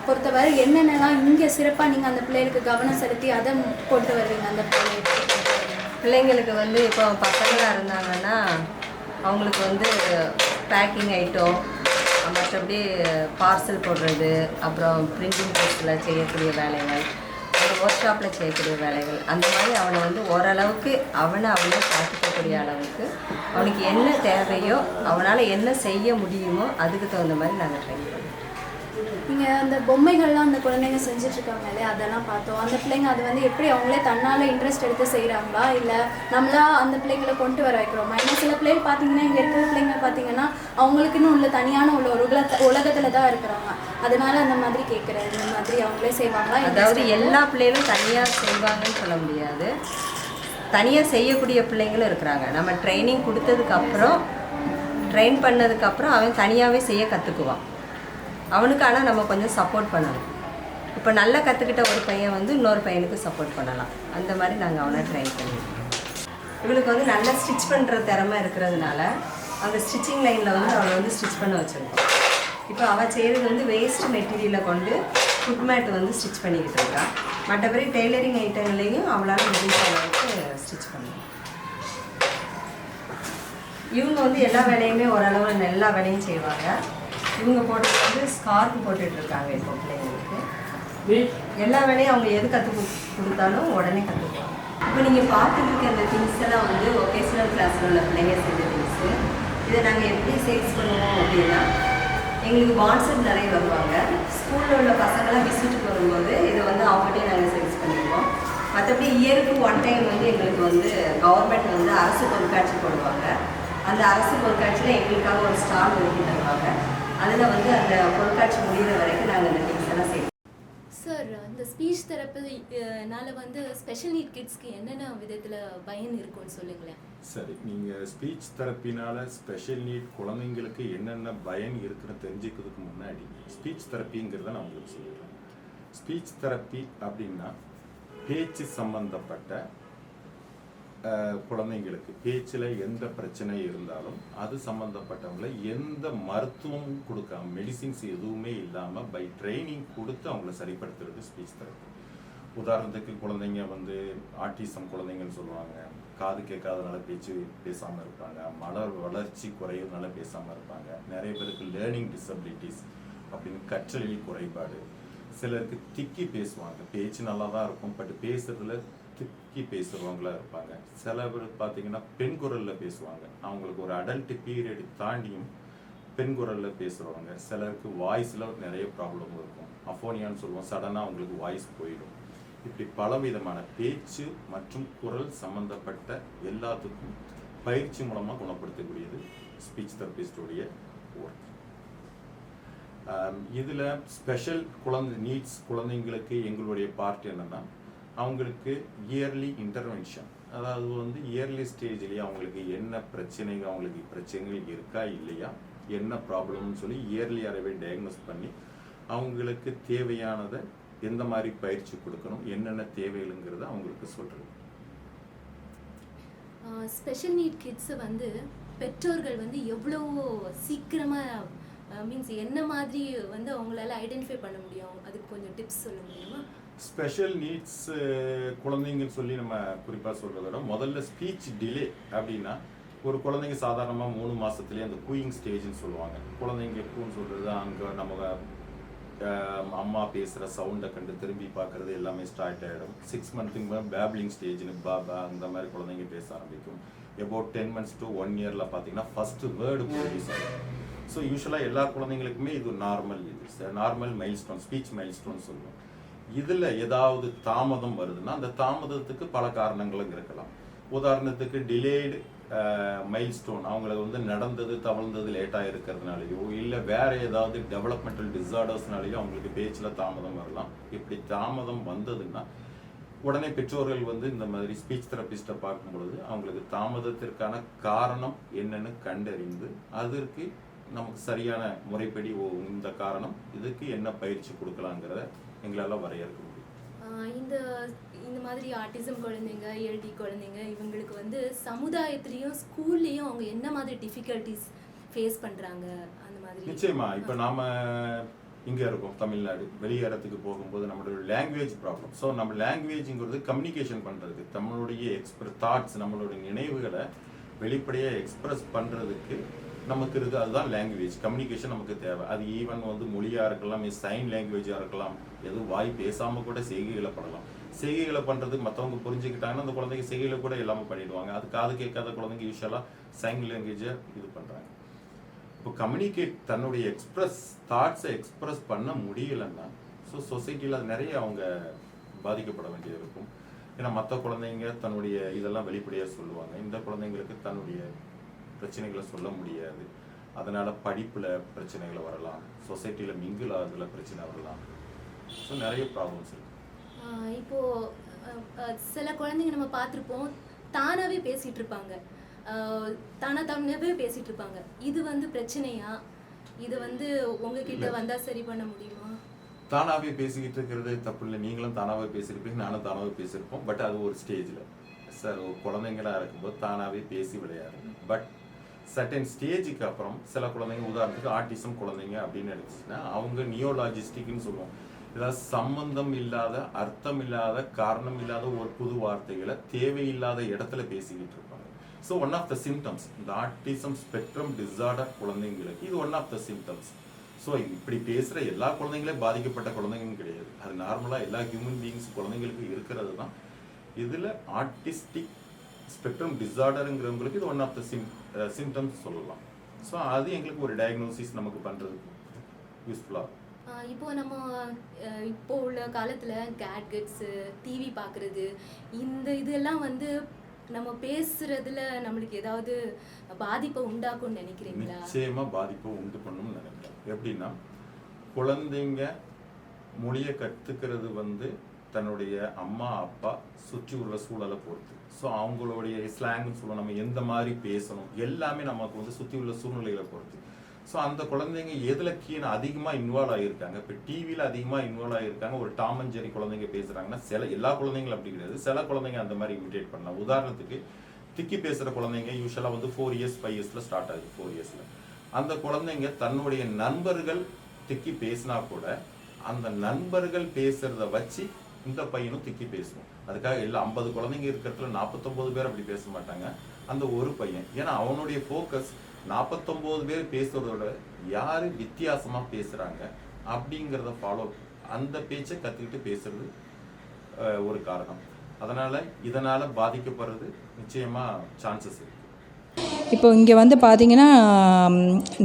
பொறுத்தவரை என்னென்னலாம் இங்கே சிறப்பாக நீங்கள் அந்த பிள்ளைகளுக்கு கவனம் செலுத்தி அதை கொண்டு வருவீங்க? அந்த பிள்ளைங்களுக்கு வந்து இப்போ பசங்களாக இருந்தாங்கன்னா அவங்களுக்கு வந்து பேக்கிங் ஐட்டம், மற்றபடி பார்சல் போடுறது, அப்புறம் பிரிண்டிங் ப்ரெஸ்ஸில் செய்யக்கூடிய வேலைகள், ஒர்க் ஷாப்பில் செய்யக்கூடிய வேலைகள், அந்த மாதிரி அவனை வந்து ஓரளவுக்கு அவனை பார்த்துக்கக்கூடிய அளவுக்கு அவனுக்கு என்ன தேவையோ அவனால் என்ன செய்ய முடியுமோ அதுக்கு தகுந்த மாதிரி நாங்கள் ட்ரெயின் பண்ணுவோம். நீங்கள் அந்த பொம்மைகள்லாம் அந்த குழந்தைங்க செஞ்சிட்ருக்காங்க இல்லையா, அதெல்லாம் பார்த்தோம். அந்த பிள்ளைங்க அது வந்து எப்படி அவங்களே தன்னால் இன்ட்ரெஸ்ட் எடுத்து செய்கிறாங்களா, இல்லை நம்மளா அந்த பிள்ளைங்களை கொண்டு வர வைக்கிறோமா? ஏன்னா சில பிள்ளைகள் பார்த்தீங்கன்னா இங்கே இருக்கிற பிள்ளைங்க பார்த்தீங்கன்னா அவங்களுக்குன்னு உள்ள தனியான உள்ள ஒரு உலகத்தில் தான் இருக்கிறாங்க. அதனால அந்த மாதிரி கேட்குறேன், இந்த மாதிரி அவங்களே செய்வாங்களா? அதாவது எல்லா பிள்ளைகளும் தனியாக செய்வாங்கன்னு சொல்ல முடியாது, தனியாக செய்யக்கூடிய பிள்ளைங்களும் இருக்கிறாங்க. நம்ம ட்ரைனிங் கொடுத்ததுக்கப்புறம் ட்ரெயின் பண்ணதுக்கப்புறம் அவன் தனியாகவே செய்ய கற்றுக்குவான். அவனுக்கு ஆனால் நம்ம கொஞ்சம் சப்போர்ட் பண்ணணும். இப்போ நல்லா கற்றுக்கிட்ட ஒரு பையன் வந்து இன்னொரு பையனுக்கு சப்போர்ட் பண்ணலாம். அந்த மாதிரி நாங்கள் அவனை ட்ரெயின் பண்ணிடுவோம். இவளுக்கு வந்து நல்லா ஸ்டிச் பண்ணுற திறமை இருக்கிறதுனால அந்த ஸ்டிச்சிங் லைனில் வந்து அவளை வந்து ஸ்டிச் பண்ண வச்சுருக்கோம். இப்போ அவள் செய்கிறது வந்து வேஸ்ட் மெட்டீரியலை கொண்டு ஃபுட் மேட் வந்து ஸ்டிச் பண்ணிக்கிட்டு இருக்கான். மற்றபடி டெய்லரிங் ஐட்டங்களையும் அவளால் முடிஞ்ச அளவுக்கு ஸ்டிச் பண்ணுவோம். இவங்க வந்து எல்லா வேலையுமே ஓரளவு எல்லா வேலையும் செய்வாங்க. இவங்க போட்டது வந்து ஸ்கார்ஃப் போட்டுட்ருக்காங்க. இப்போ பிள்ளைங்களுக்கு எல்லா வேலையும் அவங்க எது கொடுத்தாலும் உடனே கற்றுக்குவாங்க. இப்போ நீங்கள் பார்த்துட்டு அந்த திங்ஸ் எல்லாம் வந்து ஒகேஷனல் கிளாஸில் உள்ள பிள்ளைங்க செஞ்ச திங்ஸு. இதை நாங்கள் எப்படி சேல்ஸ் பண்ணுவோம் அப்படின்னா, எங்களுக்கு வாட்ஸ்அப் நிறைய வருவாங்க. ஸ்கூலில் உள்ள பசங்களாம் விசிட்டுக்கு வரும்போது இதை வந்து அவங்ககிட்டே நாங்கள் சேல்ஸ் பண்ணிடுவோம். மற்றபடி இயருக்கு 1 டைம் வந்து எங்களுக்கு வந்து கவர்மெண்ட் வந்து அரசு பொருட்காட்சி போடுவாங்க. அந்த அரசு பொருட்காட்சியில் எங்களுக்காக ஒரு ஸ்டால் ஒதுக்கி தருவாங்க. அதில் வந்து அந்த பொருட்காட்சி முடிகிற வரைக்கும் நாங்கள் அந்த திங்ஸ் எல்லாம் செய்வோம். சார், இந்த ஸ்பீச் தெரப்பினால வந்து ஸ்பெஷல் நீட் கிட்ஸ்க்கு என்னென்ன விதத்தில் பயன் இருக்குன்னு சொல்லுங்களேன். சரி, நீங்கள் ஸ்பீச் தெரப்பினால் ஸ்பெஷல் நீட் குழந்தைங்களுக்கு என்னென்ன பயன் இருக்குன்னு தெரிஞ்சுக்கிறதுக்கு முன்னாடி ஸ்பீச் தெரப்பிங்கிறத நான் உங்களுக்கு சொல்லிடுறேன். ஸ்பீச் தெரப்பி அப்படின்னா பேச்சு சம்பந்தப்பட்ட குழந்தைங்களுக்கு பேச்சில் எந்த பிரச்சனை இருந்தாலும் அது சம்மந்தப்பட்டவங்களை எந்த மருத்துவமும் கொடுக்காம, மெடிசின்ஸ் எதுவுமே இல்லாமல் பை ட்ரைனிங் கொடுத்து அவங்கள சரிப்படுத்துறது ஸ்பீச் தெரப்பி. உதாரணத்துக்கு குழந்தைங்க வந்து ஆட்டிசம் குழந்தைங்கன்னு சொல்லுவாங்க, காது கேட்காதனால பேசாமல் இருப்பாங்க, வளர்ச்சி குறையிறதுனால பேசாமல் இருப்பாங்க. நிறைய பேருக்கு லேர்னிங் டிசபிலிட்டிஸ் அப்படின்னு கற்றலில் குறைபாடு, சிலருக்கு திக்கி பேசுவாங்க, பேச்சு நல்லா தான் இருக்கும் பட் பேசுறதுல திக்கி பேசுகிறவங்களா இருப்பாங்க. சில பேர் பார்த்தீங்கன்னா பெண் குரலில் பேசுவாங்க, அவங்களுக்கு ஒரு அடல்ட் பீரியட் தாண்டியும் பெண் குரலில் பேசுகிறவங்க. சிலருக்கு வாய்ஸில் நிறைய ப்ராப்ளம் இருக்கும், அஃபோனியான்னு சொல்லுவோம், சடனாக அவங்களுக்கு வாய்ஸ் போயிடும். இப்படி பலவிதமான பேச்சு மற்றும் குரல் சம்பந்தப்பட்ட எல்லாத்துக்கும் பயிற்சி மூலமாக குணப்படுத்தக்கூடியது ஸ்பீச் தெரபிஸ்டுடைய ஒர்க். இதில் ஸ்பெஷல் நீட்ஸ் குழந்தைங்களுக்கு எங்களுடைய பார்ட் என்னென்னா, அவங்களுக்கு இயர்லி இன்டர்வென்ஷன், அதாவது வந்து இயர்லி ஸ்டேஜ்லேயே அவங்களுக்கு என்ன பிரச்சனைகள், அவங்களுக்கு பிரச்சனைகள் இருக்கா இல்லையா, என்ன ப்ராப்ளம்னு சொல்லி இயர்லியாகவே டயக்னோஸ் பண்ணி அவங்களுக்கு தேவையானதை எந்த மாதிரி பயிற்சி கொடுக்கணும், என்னென்ன தேவைகளுங்கிறத அவங்களுக்கு சொல்கிறது. ஸ்பெஷல் நீட் கிட்ஸை வந்து பெற்றோர்கள் வந்து எவ்வளோ சீக்கிரமாக மீன்ஸ் என்ன மாதிரி வந்து அவங்களால ஐடென்டிஃபை பண்ண முடியும், அதுக்கு கொஞ்சம் டிப்ஸ் சொல்ல முடியுமா? ஸ்பெஷல் நீட்ஸ் குழந்தைங்கன்னு சொல்லி நம்ம குறிப்பாக சொல்கிறத விட முதல்ல ஸ்பீச் டிலே அப்படின்னா ஒரு குழந்தைங்க சாதாரணமாக 3 மாதத்துலேயே அந்த கூயிங் ஸ்டேஜ்னு சொல்லுவாங்க. குழந்தைங்க கூன்னு சொல்கிறது அங்கே நம்ம அம்மா பேசுகிற சவுண்டை கண்டு திரும்பி பார்க்குறது எல்லாமே ஸ்டார்ட் ஆகிடும். 6 மந்த்துக்கு மேலே பேப்ளிங் ஸ்டேஜ்னு பாபா அந்த மாதிரி குழந்தைங்க பேச ஆரம்பிக்கும். about 10 months to 1 yearல பார்த்தீங்கன்னா ஃபர்ஸ்ட் வேர்டு ப்ரொடியூஸ் ஆகும். ஸோ யூஸ்வலாக எல்லா குழந்தைங்களுக்குமே இது நார்மல் மைல்ஸ்டோன், ஸ்பீச் மைல்ஸ்டோன் சொல்லுவோம். இதில் ஏதாவது தாமதம் வருதுன்னா அந்த தாமதத்துக்கு பல காரணங்களும் இருக்கலாம். உதாரணத்துக்கு டிலேடு மைல்ஸ்டோன், அவங்களுக்கு வந்து நடந்தது தவழ்ந்தது லேட்டாக இருக்கிறதுனாலையோ இல்லை வேறு ஏதாவது டெவலப்மெண்டல் டிஸார்டர்ஸ்னாலேயோ அவங்களுக்கு பேச்சில் தாமதம் வரலாம். இப்படி தாமதம் வந்ததுன்னா உடனே பெற்றோர்கள் வந்து இந்த மாதிரி ஸ்பீச் தெரபிஸ்ட்டை பார்க்கும் பொழுது அவங்களுக்கு தாமதத்திற்கான காரணம் என்னன்னு கண்டறிந்து அதற்கு நமக்கு சரியான முறைப்படி இந்த காரணம் இதுக்கு என்ன பயிற்சி கொடுக்கலாங்கிறத எங்களால் வரையறுக்க முடியும். இந்த மாதிரி ஆட்டிசம் குழந்தைங்க, ELD குழந்தைங்க இவங்களுக்கு வந்து சமுதாயத்துலேயும் ஸ்கூல்லேயும் அவங்க என்ன மாதிரி டிஃபிகல்ட்டிஸ் ஃபேஸ் பண்ணுறாங்க அந்த மாதிரி? நிச்சயமா இப்போ நாம் இங்கே இருக்கோம் தமிழ்நாடு, வெளியேறத்துக்கு போகும்போது நம்மளோட லாங்குவேஜ் ப்ராப்ளம். ஸோ நம்ம லாங்குவேஜுங்கிறது கம்யூனிகேஷன் பண்ணுறதுக்கு, நம்மளுடைய தாட்ஸ், நம்மளுடைய நினைவுகளை வெளிப்படையாக எக்ஸ்பிரஸ் பண்ணுறதுக்கு நமக்கு இருக்குது. அதுதான் லாங்குவேஜ், கம்யூனிகேஷன் நமக்கு தேவை. அது ஈவன் வந்து மொழியாக இருக்கலாம், சைன் லாங்குவேஜாக இருக்கலாம், எதுவும் வாய் பேசாமல் கூட செய்கைகளை பண்ணலாம். செய்கைகளை பண்ணுறதுக்கு மற்றவங்க புரிஞ்சுக்கிட்டாங்கன்னா அந்த குழந்தைங்க செய்கைகளை கூட எல்லாமே பண்ணிடுவாங்க. அது காது கேட்காத குழந்தைங்க யூஸ்வலாக சைன் லாங்குவேஜை இது பண்ணுறாங்க. இப்போ கம்யூனிகேட் தன்னுடைய தாட்ஸை எக்ஸ்பிரஸ் பண்ண முடியலைன்னா ஸோ சொசைட்டியில் அது நிறைய அவங்க பாதிக்கப்பட வேண்டியது இருக்கும். ஏன்னா மற்ற குழந்தைங்க தன்னுடைய இதெல்லாம் வெளிப்படையாக சொல்லுவாங்க, இந்த குழந்தைங்களுக்கு தன்னுடைய பிரச்சனைகளை சொல்ல முடியாது. அதனால் படிப்பில் பிரச்சனைகளை வரலாம், சொசைட்டியில் மிங்கிள் ஆகுறதுல பிரச்சனை வரலாம். ஸோ நிறைய ப்ராப்ளம்ஸ் இருக்குது. இப்போது சில குழந்தைங்க நம்ம பார்த்துருப்போம், தானாகவே பேசிகிட்டு இருப்பாங்க, தானாகவே பேசிகிட்டு இருப்பாங்க. இது வந்து பிரச்சனையா? இது வந்து உங்ககிட்ட வந்தால் சரி பண்ண முடியுமா? தானாகவே பேசிக்கிட்டு இருக்கிறது தப்பு இல்லை. நீங்களும் தானாகவே பேசியிருப்பீங்க, நானும் தானாகவே பேசியிருப்போம். பட் அது ஒரு ஸ்டேஜில் சார் குழந்தைங்களாக இருக்கும்போது தானாகவே பேசி விளையாடுங்க. பட் சர்டன் ஸ்டேஜுக்கு அப்புறம் சில குழந்தைங்க, உதாரணத்துக்கு ஆட்டிசம் குழந்தைங்க அப்படின்னு எடுத்துச்சுன்னா அவங்க நியோலாஜிஸ்டிக்னு சொல்லுவோம். ஏதாவது சம்பந்தம் இல்லாத, அர்த்தம் இல்லாத, காரணம் இல்லாத ஒரு புது வார்த்தைகளை தேவையில்லாத இடத்துல பேசிக்கிட்டு இருப்பாங்க. So one of the symptoms, இந்த ஆட்டிசம் ஸ்பெக்ட்ரம் டிஸார்டர் குழந்தைங்களுக்கு இது one of the symptoms. So இப்படி பேசுகிற எல்லா குழந்தைங்களே பாதிக்கப்பட்ட குழந்தைங்களும் கிடையாது. அது நார்மலாக எல்லா ஹியூமன் பீயிங்ஸ் குழந்தைங்களுக்கு இருக்கிறது தான். இதில் ஆர்டிஸ்டிக் ஸ்பெக்ட்ரம் டிஸார்டருங்கிறவங்களுக்கு இது ஒன் ஆஃப் த சிம்டம்ஸ் சொல்லலாம். ஸோ அது எங்களுக்கு ஒரு டயக்னோசிஸ் நமக்கு பண்ணுறதுக்கு யூஸ்ஃபுல்லாக. இப்போது நம்ம இப்போ உள்ள காலத்தில் கேட்கெட்ஸு, டிவி பார்க்குறது, இதெல்லாம் வந்து நம்ம பேசுறதுல நம்மளுக்கு ஏதாவது பாதிப்பை உண்டாக்கும்னு நினைக்கிறீங்களா? நிச்சயமா பாதிப்பை உண்டு பண்ணணும்னு நினைக்கிறேன். எப்படின்னா குழந்தைங்க மொழியை கற்றுக்கிறது வந்து தன்னுடைய அம்மா அப்பா சுற்றி உள்ள சூழலை பொறுத்து. ஸோ அவங்களுடைய ஸ்லாங்னு சொல்லுவோம், நம்ம எந்த மாதிரி பேசணும் எல்லாமே நமக்கு வந்து சுற்றி உள்ள சூழ்நிலைகளை பொறுத்து. ஸோ அந்த குழந்தைங்க எதில் அதிகமாக இன்வால்வ் ஆகியிருக்காங்க. இப்போ டிவியில் அதிகமாக இன்வால்வ் ஆகியிருக்காங்க. ஒரு டாம் அண்ட் ஜெர்ரி குழந்தைங்க பேசுகிறாங்கன்னா எல்லா குழந்தைங்களும் அப்படி கிடையாது. சில குழந்தைங்க அந்த மாதிரி இமிட்டேட் பண்ணலாம். உதாரணத்துக்கு திக்கி பேசுகிற குழந்தைங்க யூஸ்வலாக வந்து 4 years 5 yearsல ஸ்டார்ட் ஆகுது. 4 yearsல அந்த குழந்தைங்க தன்னுடைய நண்பர்கள் திக்கி பேசினா கூட அந்த நண்பர்கள் பேசுறத வச்சு இந்த பையனும் திக்கி பேசுவோம். அதுக்காக எல்லா 50 குழந்தைங்க இருக்கிறதுல 49 பேர் அப்படி பேச மாட்டாங்க. அந்த ஒரு பையன், ஏன்னா அவனுடைய ஃபோக்கஸ் 49 பேர் பேசுறதோட யாரு வித்தியாசமா பேசுறாங்க அப்படிங்கிறத ஃபாலோ, அந்த பேச்சை கற்றுக்கிட்டு பேசுறது ஒரு காரணம். இதனால பாதிக்கப்படுறது நிச்சயமா சான்சஸ் இருக்கு. இப்போ இங்கே வந்து பார்த்தீங்கன்னா